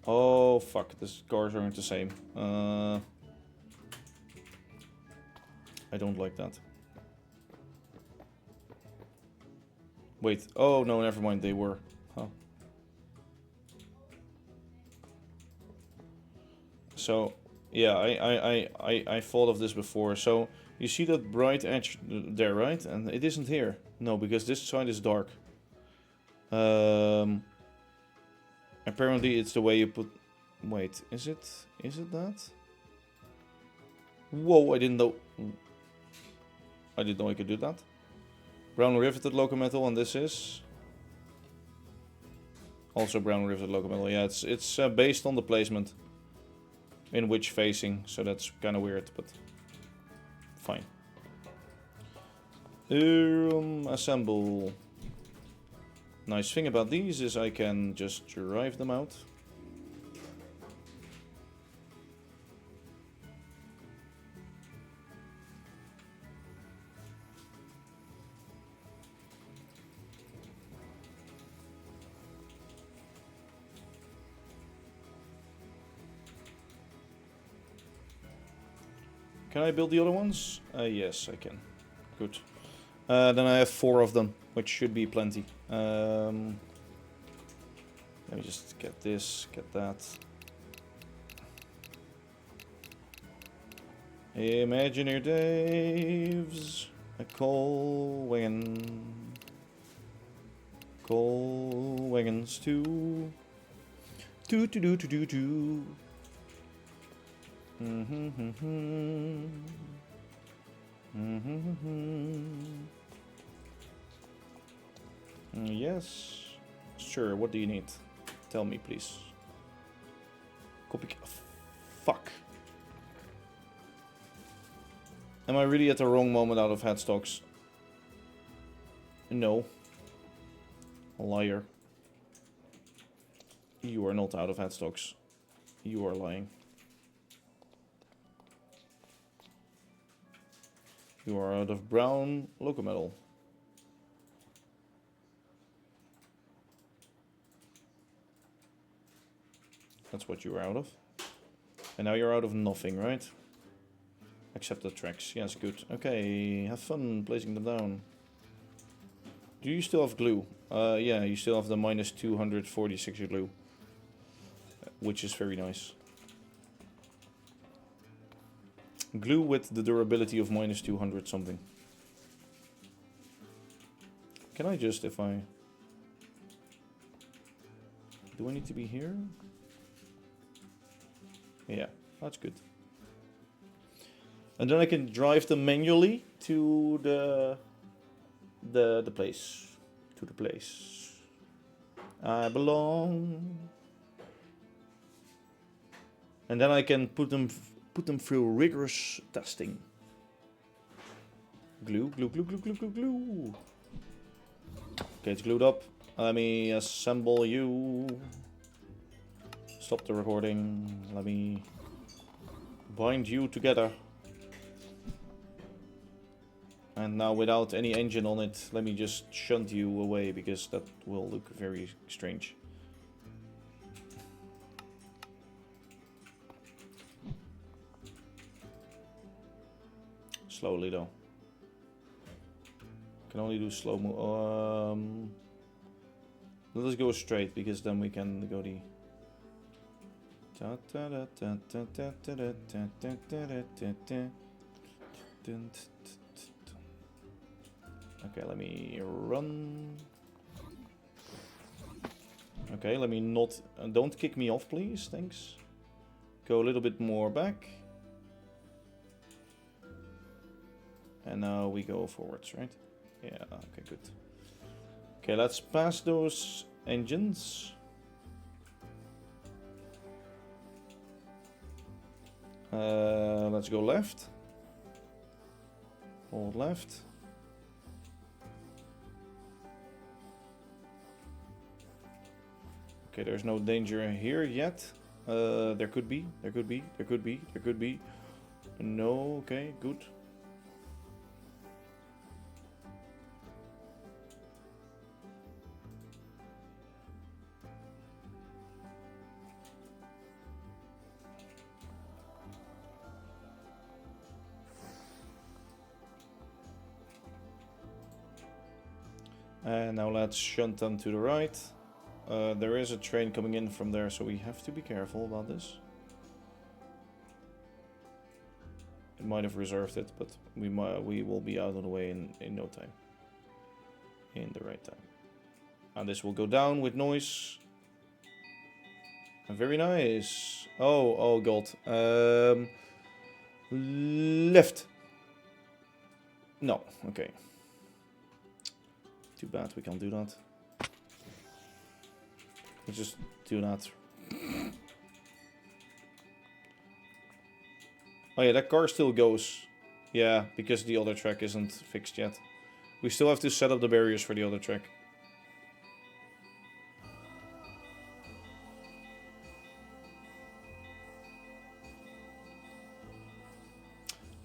Oh, fuck. The cars aren't the same. I don't like that. Wait. Oh, no, never mind. They were. Huh. So, yeah, I thought of this before. So, you see that bright edge there, right? And it isn't here. No, because this side is dark. Apparently it's the way you put... Wait, is it that? Whoa, I didn't know... I didn't know I could do that. Brown riveted local metal, and this is... Also brown riveted local metal. Yeah, it's based on the placement. In which facing, so that's kind of weird, but... Fine. Assemble. Nice thing about these is I can just drive them out. Can I build the other ones? Yes, I can. Good. Then I have 4 of them, which should be plenty. Let me just get this, get that. ImagineerDave's a coal wagon. Coal wagons too. Do do do do do do. Yes. Sure, what do you need? Tell me, please. Copy. Fuck. Am I really at the wrong moment out of headstocks? No. Liar. You are not out of headstocks. You are lying. You are out of brown local metal. That's what you are out of. And now you're out of nothing, right? Except the tracks. Yes, good. Okay, have fun placing them down. Do you still have glue? Yeah, you still have the minus 246 glue. Which is very nice. Glue with the durability of minus 200 something. Can I just, if I... Do I need to be here? Yeah, that's good. And then I can drive them manually to the place. To the place I belong. And then I can put them through rigorous testing. Glue, glue, glue, glue, glue, glue, glue. Okay, it's glued up. Let me assemble you. Stop the recording. Let me bind you together. And now without any engine on it, let me just shunt you away because that will look very strange. Slowly though. Can only do slow mo. Let us go straight because then we can go the... Okay, let me run. Okay, let me not... don't kick me off, please. Thanks. Go a little bit more back. And now we go forwards, right? Yeah, okay, good. Okay, let's pass those engines. Let's go left. Hold left. Okay, there's no danger here yet. There could be, there could be, there could be, there could be. No, okay, good. And now let's shunt them to the right. There is a train coming in from there, so we have to be careful about this. It might have reserved it, but we will be out of the way in no time. In the right time. And this will go down with noise. Very nice. Oh god. Left. No, okay. Too bad we can't do that. Let's just do that. Oh yeah, that car still goes. Yeah, because the other track isn't fixed yet. We still have to set up the barriers for the other track.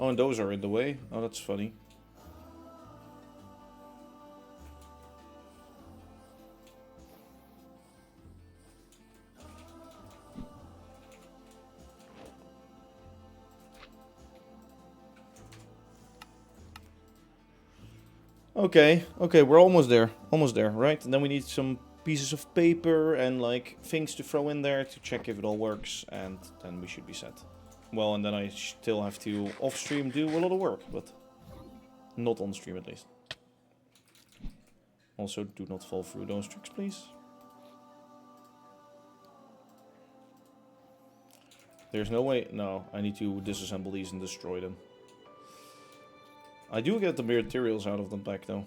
Oh, and those are in the way. Oh, that's funny. Okay, we're almost there, right? And then we need some pieces of paper and like things to throw in there to check if it all works, and then we should be set. Well, and then I still have to off-stream do a lot of work, but not on-stream at least. Also, do not fall through those tricks, please. There's no way... No, I need to disassemble these and destroy them. I do get the materials out of them back, though.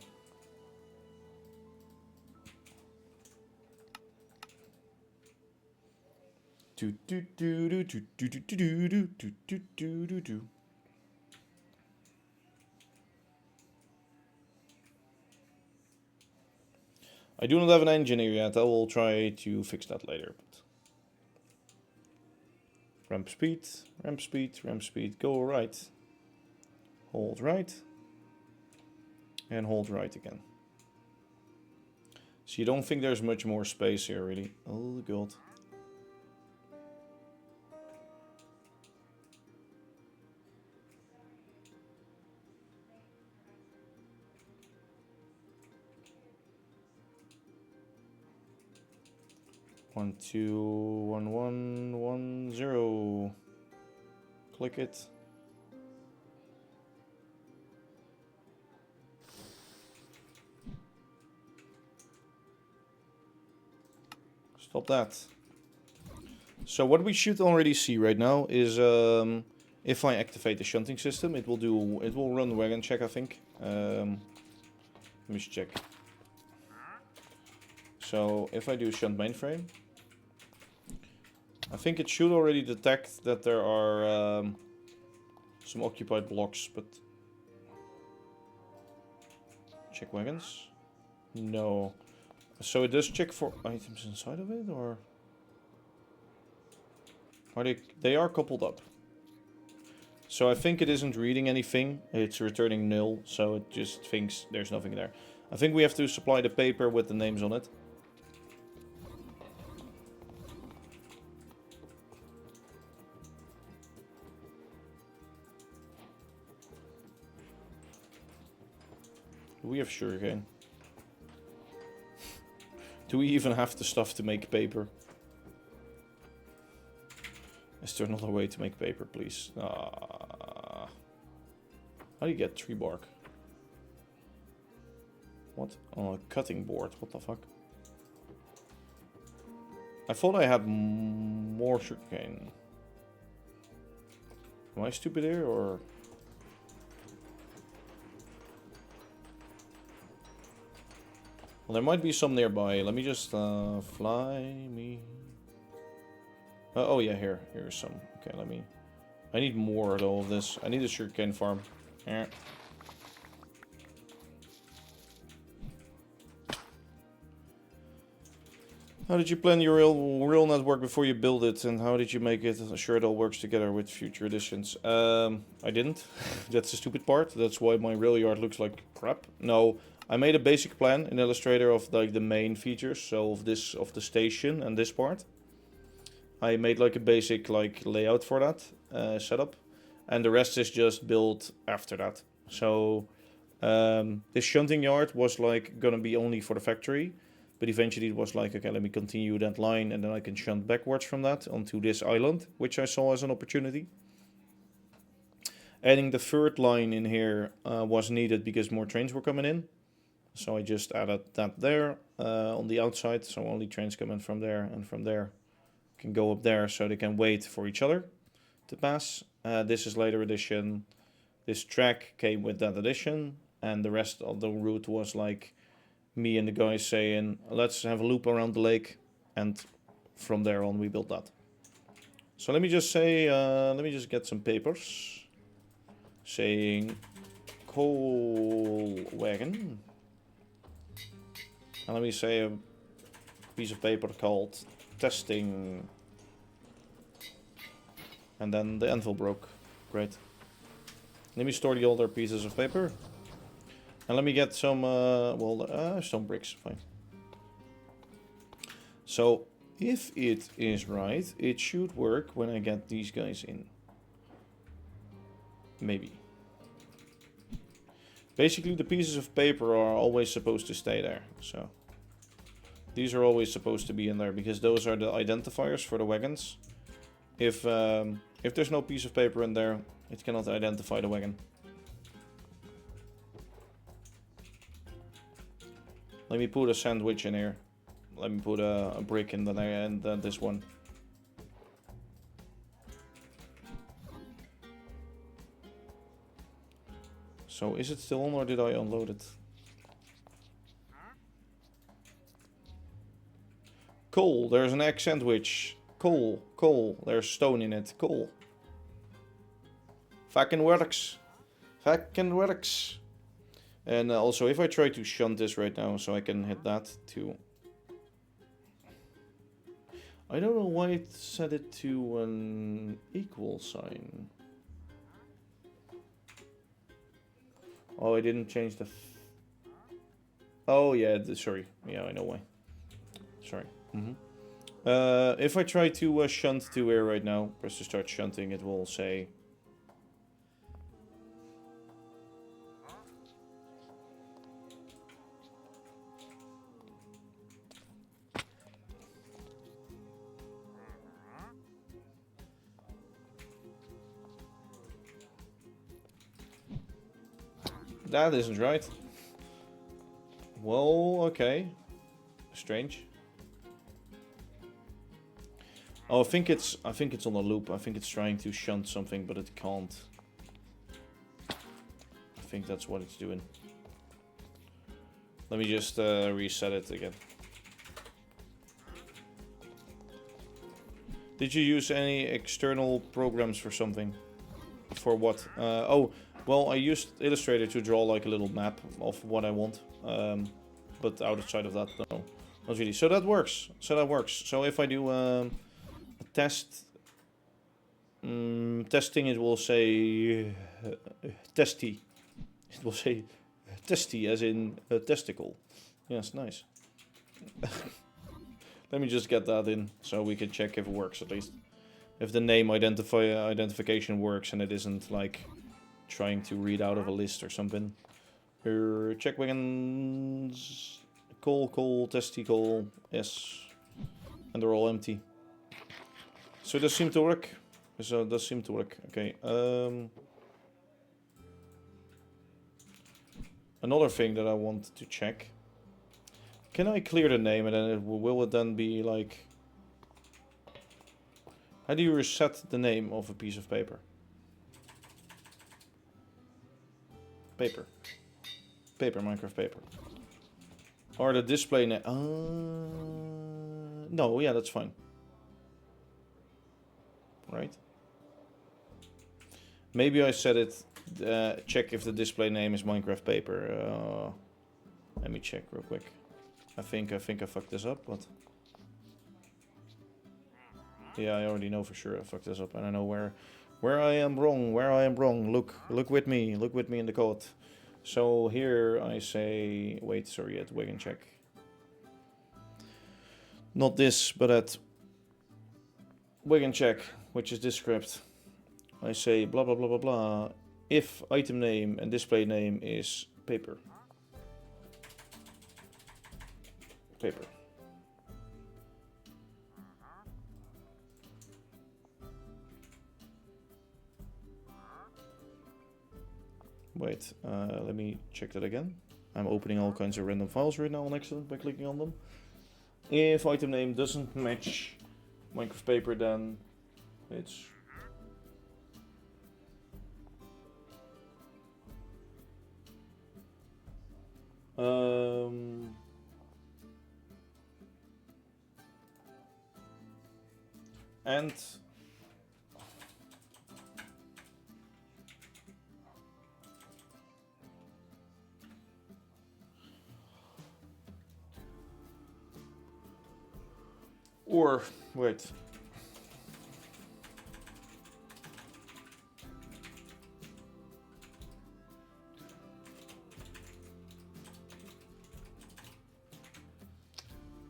I do not have an engineer yet. I will try to fix that later. But ramp speed, ramp speed, ramp speed. Go right. Hold right. And hold right again. So you don't think there's much more space here, really? Oh god. One, two, 1, 1, 1, 0. Click it. Stop that. So what we should already see right now is if I activate the shunting system, it will run wagon check, I think. Let me just check. So if I do shunt mainframe, I think it should already detect that there are some occupied blocks, but check wagons? No. So it does check for items inside of it, or are they are coupled up. So I think it isn't reading anything, it's returning nil, so it just thinks there's nothing there. I think we have to supply the paper with the names on it. We have sugarcane. Do we even have the stuff to make paper? Is there another way to make paper, please? How do you get tree bark? What? Oh, a cutting board. What the fuck? I thought I had more sugarcane. Am I stupid here, or...? Well, there might be some nearby. Let me just fly me. Oh yeah, here's some. Okay, let me. I need more though of this. I need a sugarcane farm. Yeah. How did you plan your real network before you build it, and how did you make it sure it all works together with future editions? I didn't. That's the stupid part. That's why my rail yard looks like crap. No, I made a basic plan in Illustrator of like the main features, so of the station and this part. I made like a basic like layout for that setup, and the rest is just built after that. So this shunting yard was like gonna be only for the factory, but eventually it was like, okay, let me continue that line, and then I can shunt backwards from that onto this island, which I saw as an opportunity. Adding the third line in here was needed because more trains were coming in, so I just added that there on the outside, so only trains come in from there, and from there can go up there, so they can wait for each other to pass. This is later edition. This track came with that edition, and the rest of the route was like me and the guys saying, let's have a loop around the lake, and from there on we built that. So let me just say, let me just get some papers saying coal wagon, and let me say a piece of paper called testing, and then the anvil broke. Great. Let me store the older pieces of paper, and let me get some stone bricks. Fine. So if it is right, it should work when I get these guys in. Maybe. Basically, the pieces of paper are always supposed to stay there. So these are always supposed to be in there because those are the identifiers for the wagons. If there's no piece of paper in there, it cannot identify the wagon. Let me put a sandwich in here. Let me put a brick in there, and this one. So is it still on, or did I unload it? Coal, there's an egg sandwich. Coal, coal, there's stone in it. Coal. Fucking works. Fucking works. And also, if I try to shunt this right now, so I can hit that too. I don't know why it set it to an equal sign. Oh, I didn't change the... Oh, yeah, sorry. Yeah, I know why. Sorry. If I try to shunt to here right now, press to start shunting, it will say... That isn't right. Well, okay. Strange. Oh, I think it's on a loop. I think it's trying to shunt something, but it can't. I think that's what it's doing. Let me just reset it again. Did you use any external programs for something? For what? Oh, well, I used Illustrator to draw like a little map of what I want. But outside of that, no. Not really. So that works. So if I do a test... testing, it will say... testy. It will say testy, as in a testicle. Yes, nice. Let me just get that in, so we can check if it works at least. If the name identification works and it isn't like trying to read out of a list or something. Here, check wagons. Coal, testicle, yes. And they're all empty. So it does seem to work. So it does seem to work. Okay. Another thing that I want to check. Can I clear the name and then will it then be like... How do you reset the name of a piece of paper? Paper. Paper, Minecraft paper. Or the display name. No, yeah, that's fine. Right? Maybe I said it. Check if the display name is Minecraft paper. Let me check real quick. I think I fucked this up, but yeah, I already know for sure I fucked this up, and I know where I am wrong. Where I am wrong. Look with me. Look with me in the code. So here I say, wait, sorry, at wagon check. Not this, but at wagon check, which is this script. I say blah blah blah blah blah. If item name and display name is paper. Paper. Wait, let me check that again. I'm opening all kinds of random files right now on accident by clicking on them. If item name doesn't match Minecraft paper, then it's and or wait.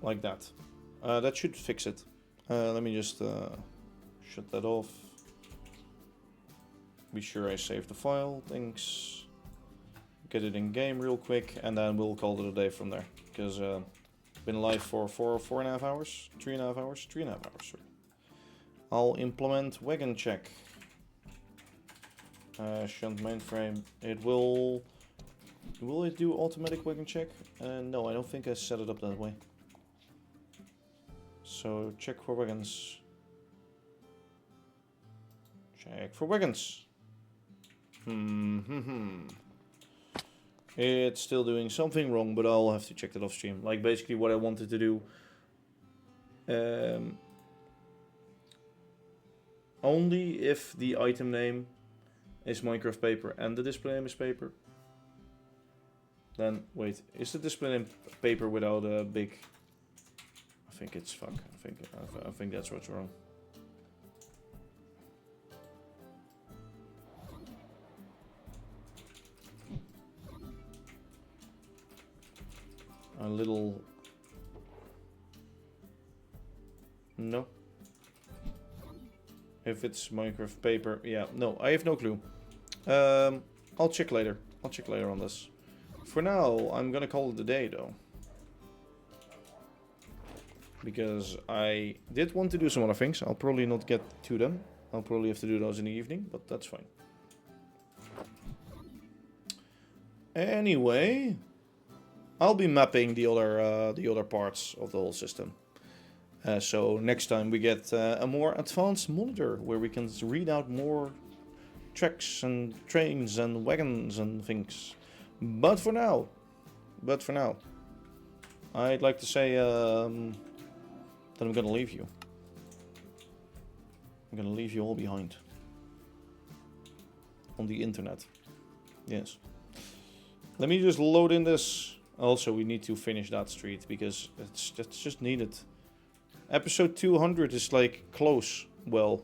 Like that. That should fix it. Let me just shut that off. Be sure I save the file. Thanks. Get it in game real quick, and then we'll call it a day from there. Because been live for 4.5 hours, 3.5 hours, 3.5 hours. Sorry. I'll implement wagon check. Shunt mainframe. It will. Will it do automatic wagon check? No, I don't think I set it up that way. So check for wagons. Check for wagons. It's still doing something wrong, but I'll have to check that off stream. Like basically what I wanted to do. Only if the item name is Minecraft paper and the display name is paper. Then wait, is the display name paper without a big? I think it's fuck. I think that's what's wrong. A little. No. If it's Minecraft paper, yeah. No, I have no clue. I'll check later. I'll check later on this. For now, I'm gonna call it a day though. Because I did want to do some other things. I'll probably not get to them. I'll probably have to do those in the evening, but that's fine. Anyway, I'll be mapping the other parts of the whole system. So next time we get a more advanced monitor where we can read out more tracks and trains and wagons and things. But for now, I'd like to say that I'm gonna leave you. I'm gonna leave you all behind. On the internet. Yes. Let me just load in this. Also, we need to finish that street because it's just needed. Episode 200 is like close. Well,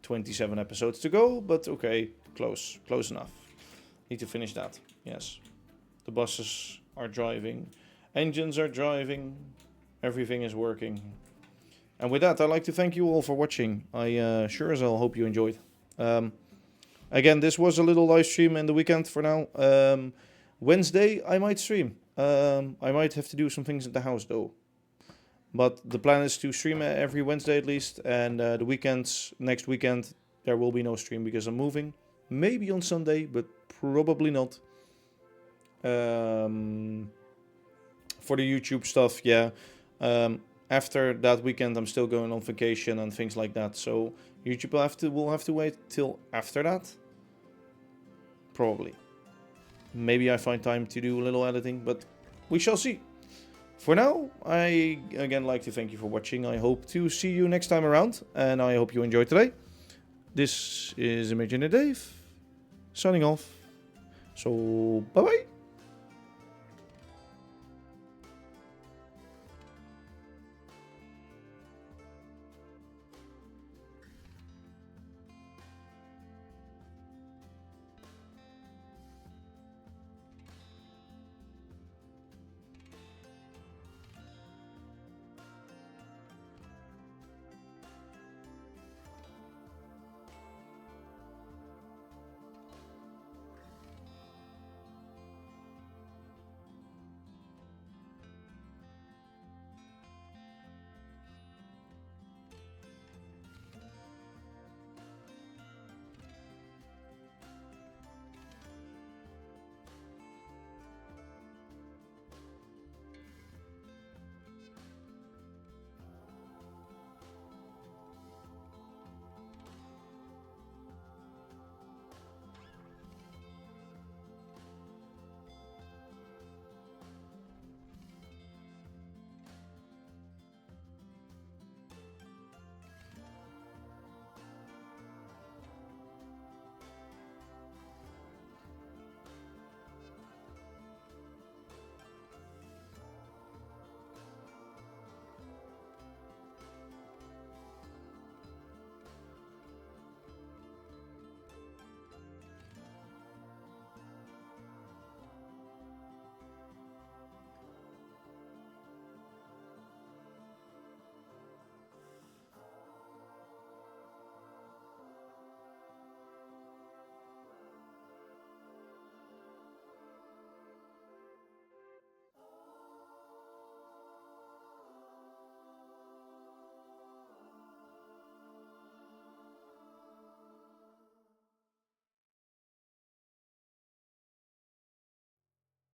27 episodes to go, but okay, close enough. Need to finish that. Yes. The buses are driving. Engines are driving. Everything is working. And with that, I'd like to thank you all for watching. I sure as hell hope you enjoyed. Again, this was a little live stream in the weekend for now. Wednesday, I might stream. I might have to do some things at the house, though. But the plan is to stream every Wednesday at least, and the weekends, next weekend, there will be no stream because I'm moving. Maybe on Sunday, but probably not. For the YouTube stuff, yeah. After that weekend, I'm still going on vacation and things like that. So YouTube will have to wait till after that. Probably. Maybe I find time to do a little editing, but we shall see. For now, I again like to thank you for watching. I hope to see you next time around, and I hope you enjoyed today. This is ImagineerDave, signing off. So, bye-bye.